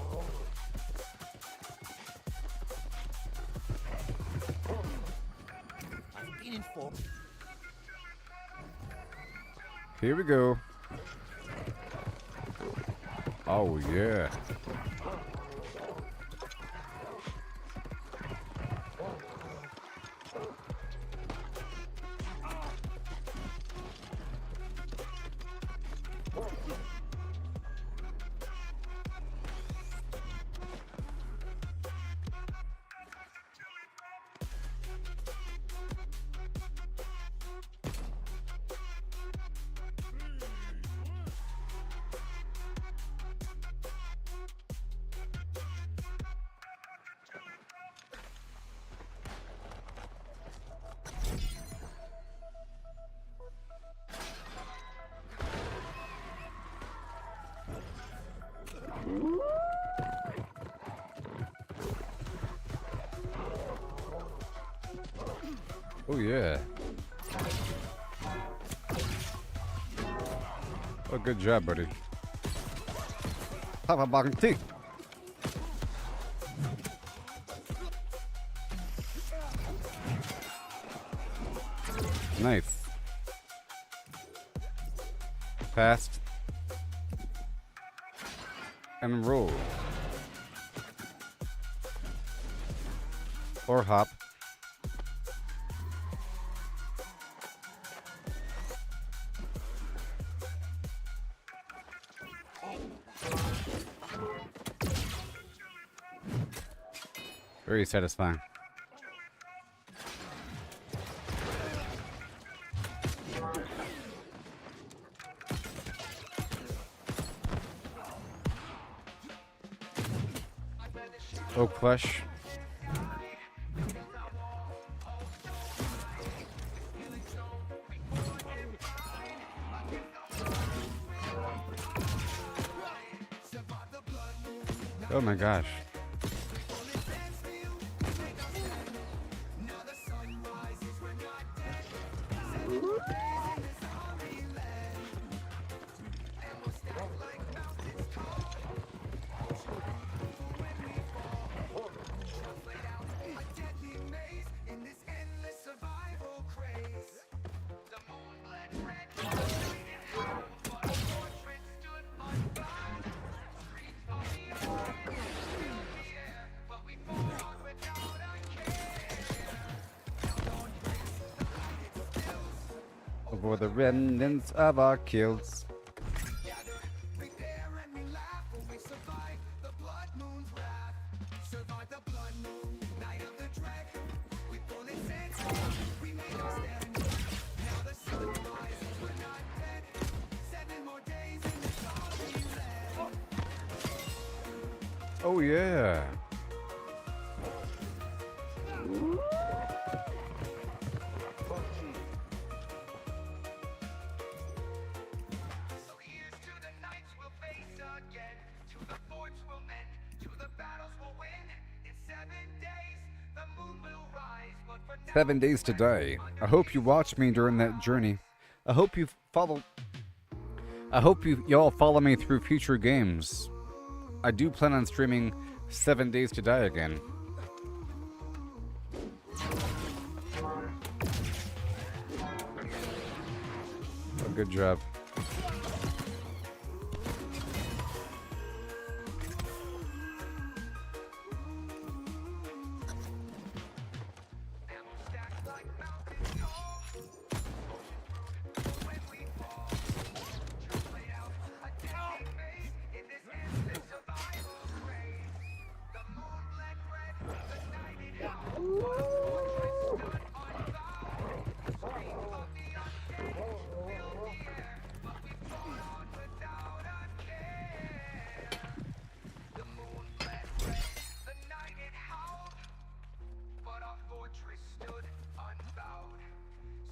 Here we go. Oh yeah. Oh yeah. Oh, good job, buddy. Papa Barking Tea. Nice. Fast. And roll. Or hop. Very satisfying. Oak flesh. Oh my gosh. For the remnants of our kills. Oh yeah. So here's to the nights we'll face again, to the forts we'll mend, to the battles we'll win. In 7 days, the moon will rise, but for now 7 days to die. I hope you watch me during that journey. I hope you y'all follow me through future games. I do plan on streaming 7 days to die again. Oh, good job. stacks like mountains tall. When we fall, translate out a deadly fate in this endless survival race. The moon bled red, the night it howled, but a fortress stood unbound. Screams of the undead filled the air, but we fought on without a care. The moon bled red, the night it howled, but our fortress stood unbowed.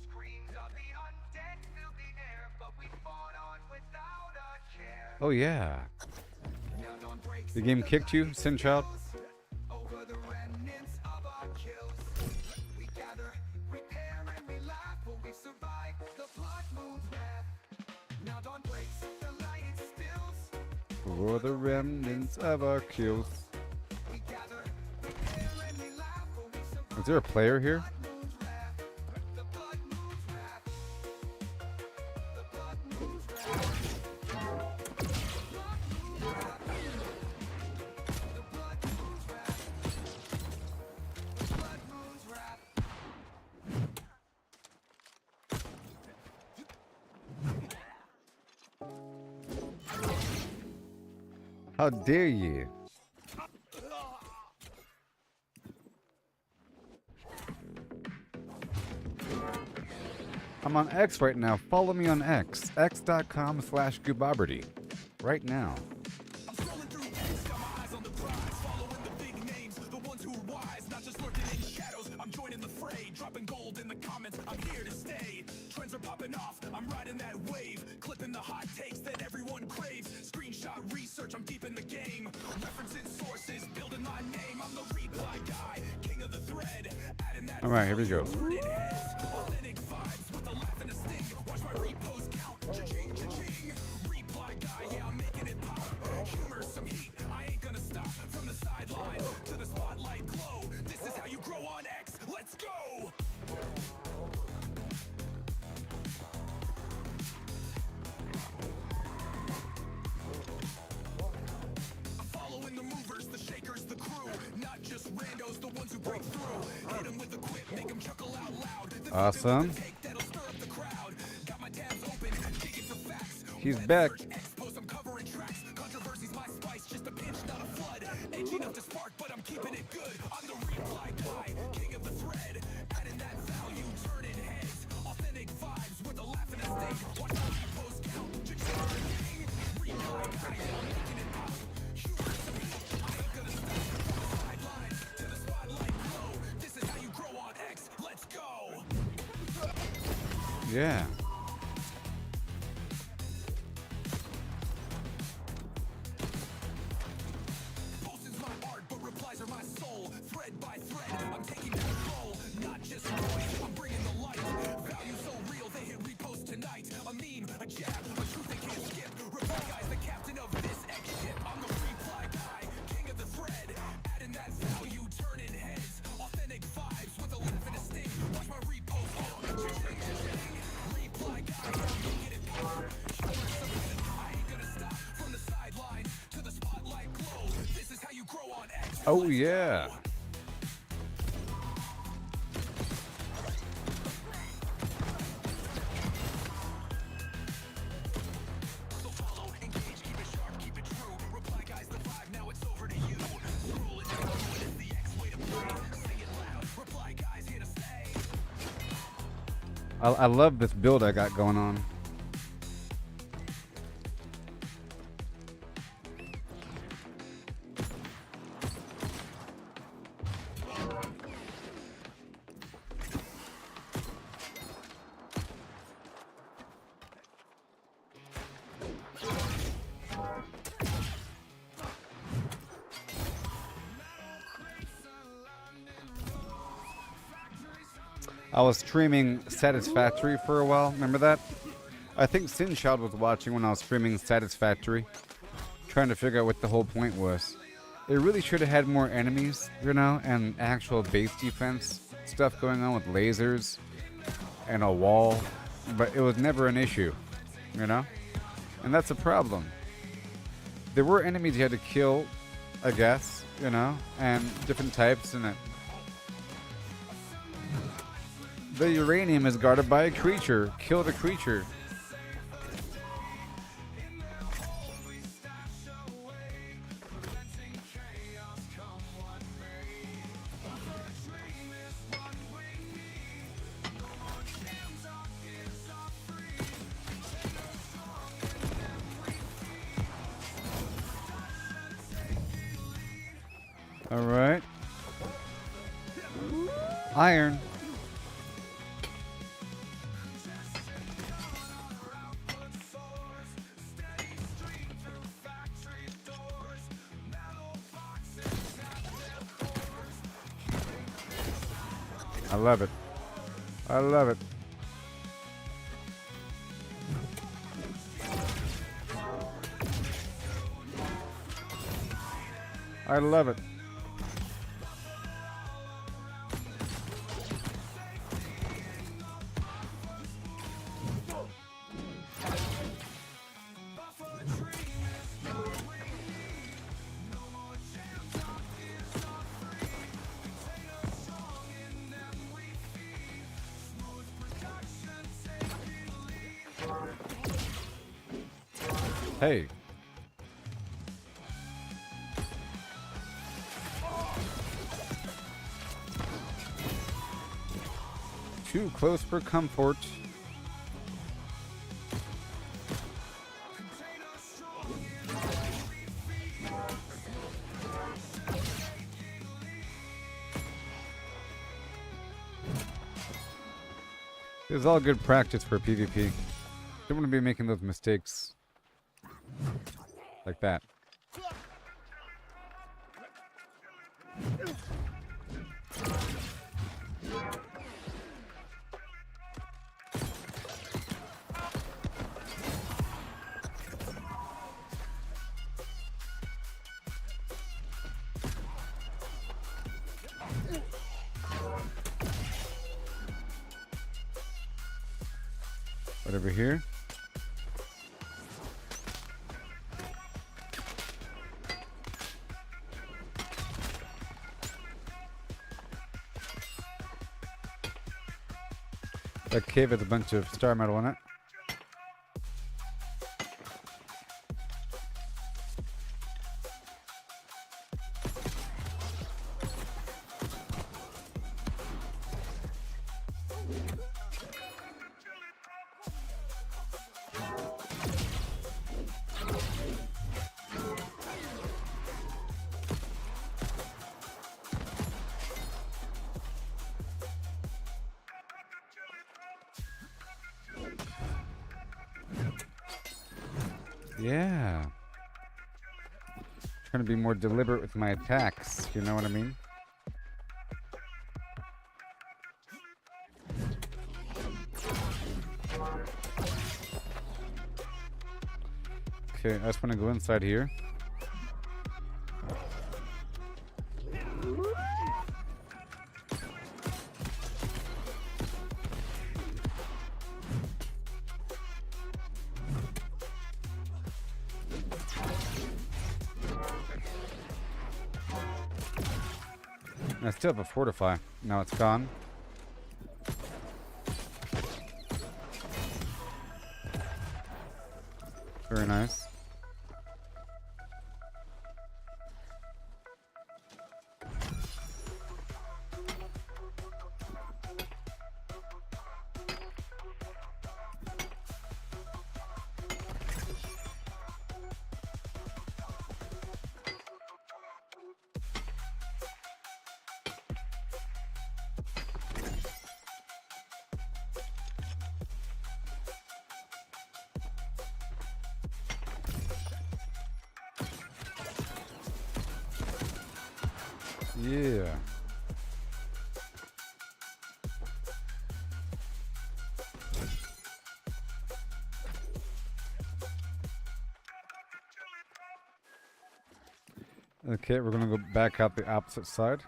Screams of the undead filled the air, but we fought on without a care. Oh yeah. Now dawn breaks The game kicked you, Sin Child? over the remnants of our kills. We gather, repair, and we laugh, but we survive the blood moon's wrath. Now dawn breaks, the light it stills. For the remnants of our kills. We gather, repair, and we laugh, but we survive Is there a player here? moon's wrath. The blood moon's wrath. The blood moon's wrath. The blood moon's wrath. The blood moon's wrath. The blood moon's wrath. How dare you? I'm on X right now. Follow me on X. X.com/Gooboberti. Right now. I'm scrolling through X, got my eyes on the prize, following the big names, the ones who are wise, not just lurking in shadows. I'm joining the fray, dropping gold in the comments. I'm here to stay. Trends are popping off, I'm riding that wave, clipping the hot takes that everyone craves. Screenshot research, I'm deep in the game, referencing sources, building my name. I'm the reply guy, king of the thread, adding that. All right, here we go. Turning heads, authentic vibes with a laugh and a sting. Watch my repost count, cha-ching, cha-ching. Reply guy, yeah, I'm making it pop. Humor, some heat, I ain't gonna stop. From the sideline to the spotlight glow. This is how you grow on X. Let's go. I'm following the movers, the shakers, the crew. Not just randos, the ones who break through. Hit 'em with the quip, make 'em chuckle out loud. The Awesome. take that'll stir up the crowd. Got my tabs open, digging for facts. He's Web back. search, X post, I'm covering tracks. Controversy's my spice, just a pinch, not a flood. Edgy enough to spark, but I'm keeping it good. I'm the reply guy, king of the thread. Adding that value, turning heads. Authentic vibes with a laugh and a sting. Watch my repost count, cha-ching. Reply guy, yeah, I'm making it pop. Humor, some heat, I ain't gonna stop. From the sidelines to the spotlight glow. This is how you grow on X. Let's go. Yeah. Posting's my art, but replies are my soul. Thread by thread, I'm taking control. Not just noise, I'm bringing the light. Value so real, they hit repost tonight. A meme, a jab, a truth they can't skip. Reply guy's the captain of this X ship. I'm the reply guy, king of the thread. Adding that value, turning heads. Authentic vibes with a laugh and a sting. Watch my repost, cha-ching, cha-ching. Reply guy, I'm making it pop. Humor, some heat, I ain't gonna stop. From the sidelines to the spotlight glow. This is how you grow on X. Oh yeah. So follow, engage, keep it sharp, keep it true. Reply guys, the vibe, now it's over to you. Scroll it down, what is the X way to play? Say it loud, reply guys, here to stay. I love this build I got going on. I was streaming Satisfactory for a while. Remember that? I think Sinchild was watching when I was streaming Satisfactory, trying to figure out what the whole point was. It really should have had more enemies, you know, and actual base defense stuff going on with lasers and a wall, but it was never an issue, you know? And that's a problem. There were enemies you had to kill, I guess, you know, and different types, and the uranium is guarded by a creature. Kill the creature. All right. Iron. I love it. I love it. I love it. Hey. Too close for comfort. It's all good practice for PvP. Don't want to be making those mistakes. Like that. Right over here. That cave has a bunch of star metal in it. Yeah. Trying to be more deliberate with my attacks, you know what I mean? Okay, I just want to go inside here. I still have a fortify. Now it's gone. Very nice. Yeah. Okay, we're gonna go back out the opposite side.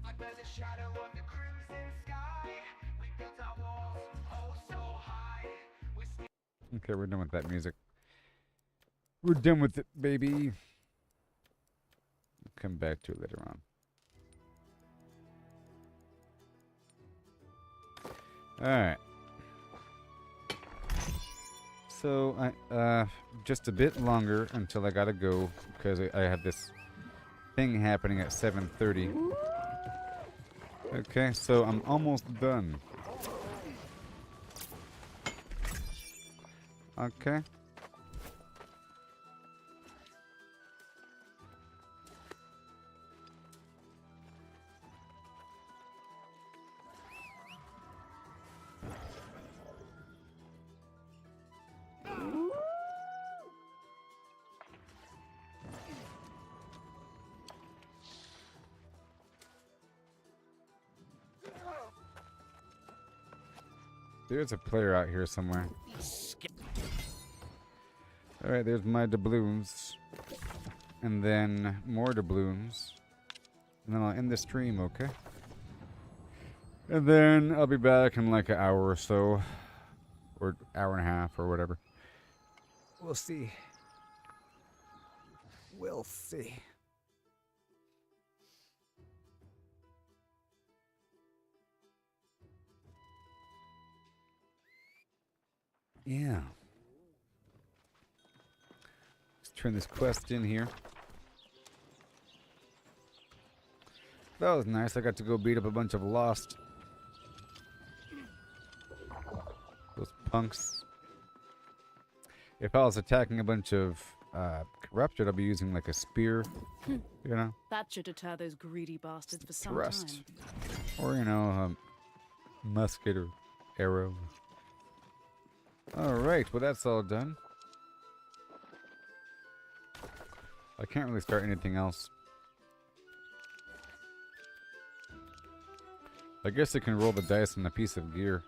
Under the shadow of the crimson sky, we built our walls, oh so high. Okay, we're done with that music. We're done with it, baby. Come back to it later on. Alright. So, just a bit longer until I gotta go, because I have this thing happening at 7:30. Okay, so I'm almost done. Okay. There's a player out here somewhere. Alright, there's my doubloons. And then more doubloons. And then I'll end the stream, okay? And then I'll be back in like an hour or so. Or hour and a half or whatever. We'll see. We'll see. Yeah. Let's turn this quest in here. That was nice. I got to go beat up a bunch of lost. Those punks. If I was attacking a bunch of corrupted, I'll be using like a spear. You know? That should deter those greedy bastards for some Thrust. time. Or, you know, musket or arrow. Alright, well that's all done. I can't really start anything else. I guess I can roll the dice on a piece of gear.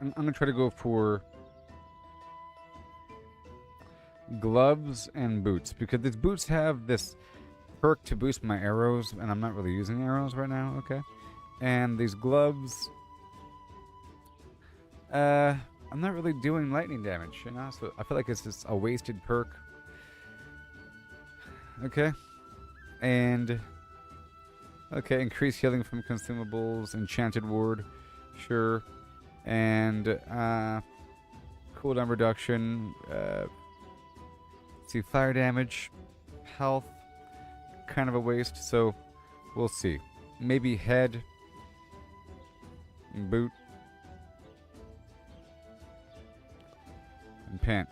I'm gonna try to go for gloves and boots, because these boots have this perk to boost my arrows, and I'm not really using arrows right now, okay? And these gloves, I'm not really doing lightning damage, you know? So I feel like it's just a wasted perk. Okay. And, okay, increased healing from consumables, enchanted ward, sure. And cooldown reduction, see, fire damage, health, kind of a waste, so we'll see. Maybe head, and boot, and pant.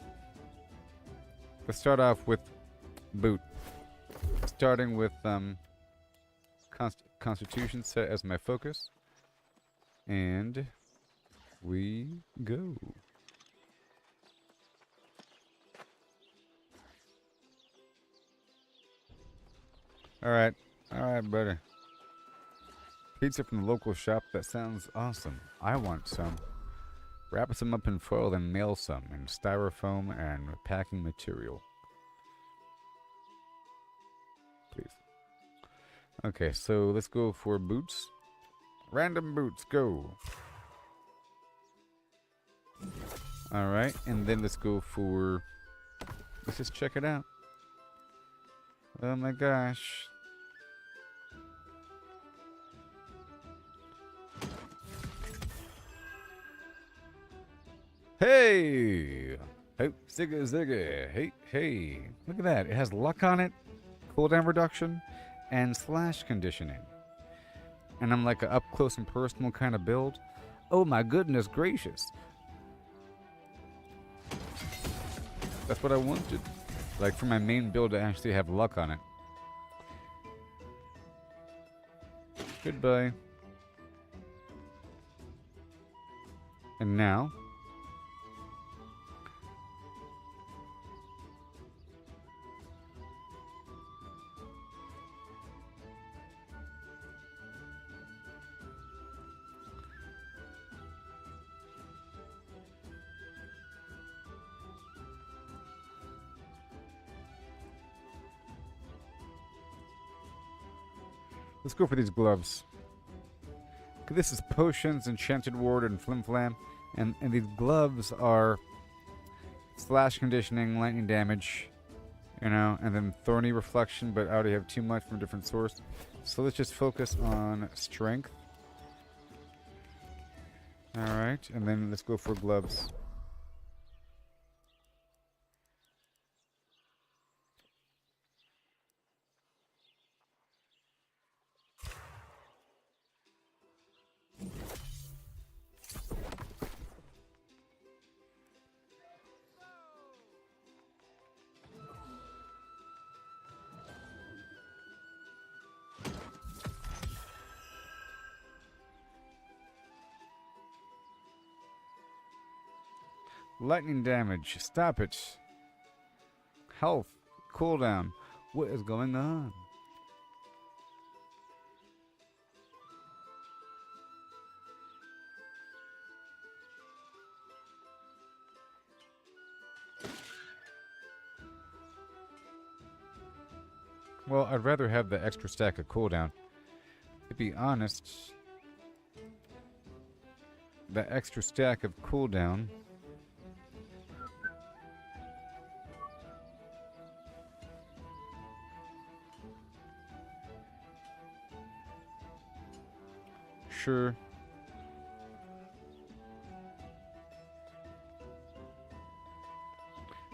Let's start off with boot. Starting with Constitution set as my focus. And we go. Alright, buddy. Pizza from the local shop, that sounds awesome. I want some. Wrap some up in foil and mail some in styrofoam and packing material. Please. Okay, so let's go for boots. Random boots, go. Alright, and then let's go for... Let's just check it out. Oh my gosh. Hey! Hey, zigga zigga. Hey, hey. Look at that. It has luck on it, cooldown reduction, and slash conditioning. And I'm like an up close and personal kind of build. Oh my goodness gracious. That's what I wanted. Like for my main build to actually have luck on it. Goodbye. And now... let's go for these gloves. Okay, this is potions, enchanted ward, and flim flam. And these gloves are slash conditioning, lightning damage, you know, and then thorny reflection, but I already have too much from a different source. So let's just focus on strength. Alright, and then let's go for gloves. Lightning damage. Stop it. Health. Cooldown. What is going on? Well, I'd rather have the extra stack of cooldown. To be honest, the extra stack of cooldown sure.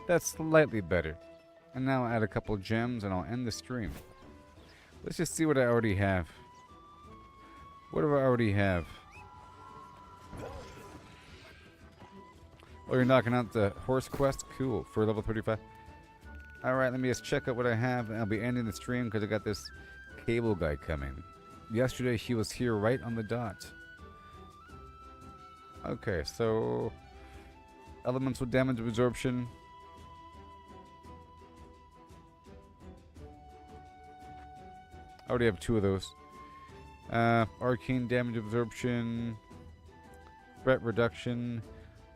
That's slightly better. And now I'll add a couple gems and I'll end the stream. Let's just see what I already have. What do I already have? Oh, you're knocking out the horse quest? Cool. For level 35. Alright, let me just check out what I have. And I'll be ending the stream because I got this cable guy coming. Yesterday he was here right on the dot. Okay, so elemental damage absorption. I already have 2 of those. Arcane damage absorption, threat reduction,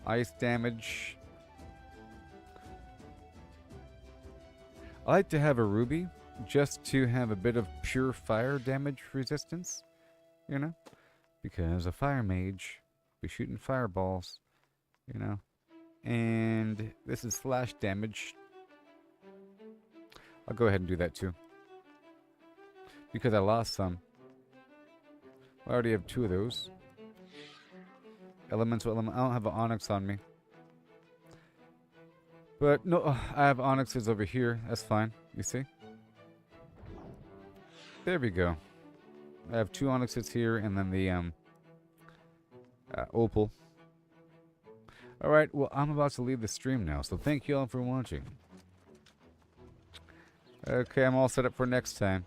ice damage. I like to have a ruby just to have a bit of pure fire damage resistance, you know, because a fire mage be shooting fireballs, you know. And this is slash damage. I'll go ahead and do that too, because I lost some. I already have 2 of those. Elemental element. I don't have an onyx on me. But no, I have onyxes over here. That's fine. You see? There we go. I have 2 onyxes here and then the opal. Alright, well, I'm about to leave the stream now, so thank you all for watching. Okay, I'm all set up for next time.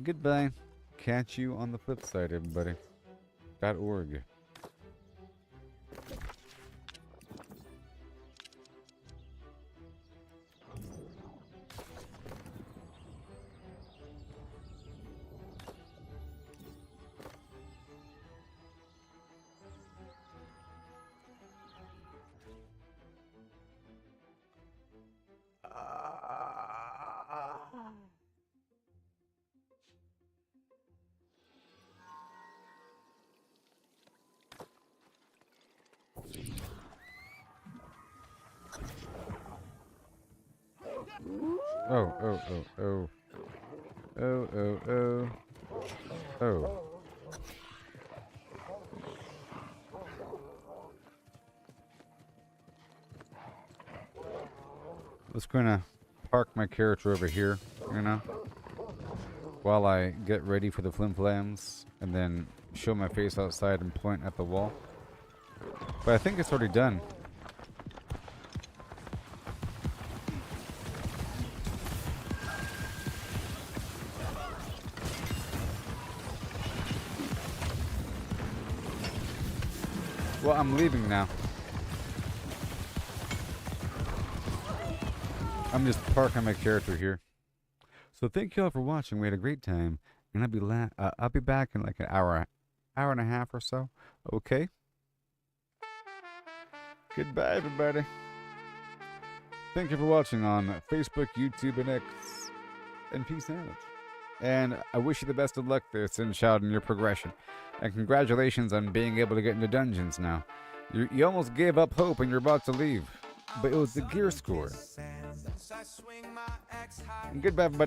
Goodbye. Catch you on the flip side, everybody. .org. Oh. Just gonna park my character over here, you know? while I get ready for the flim-flams and then show my face outside and point at the wall. But I think it's already done. Well, I'm leaving now. I'm just parking my character here. So thank you all for watching. We had a great time, and I'll be back in like an hour and a half or so. Okay. Goodbye, everybody. Thank you for watching on Facebook, YouTube, and X. And peace out. And I wish you the best of luck there, Sinshad, in your progression. And congratulations on being able to get into dungeons now. You almost gave up hope and you're about to leave. But it was the gear score. And goodbye, everybody.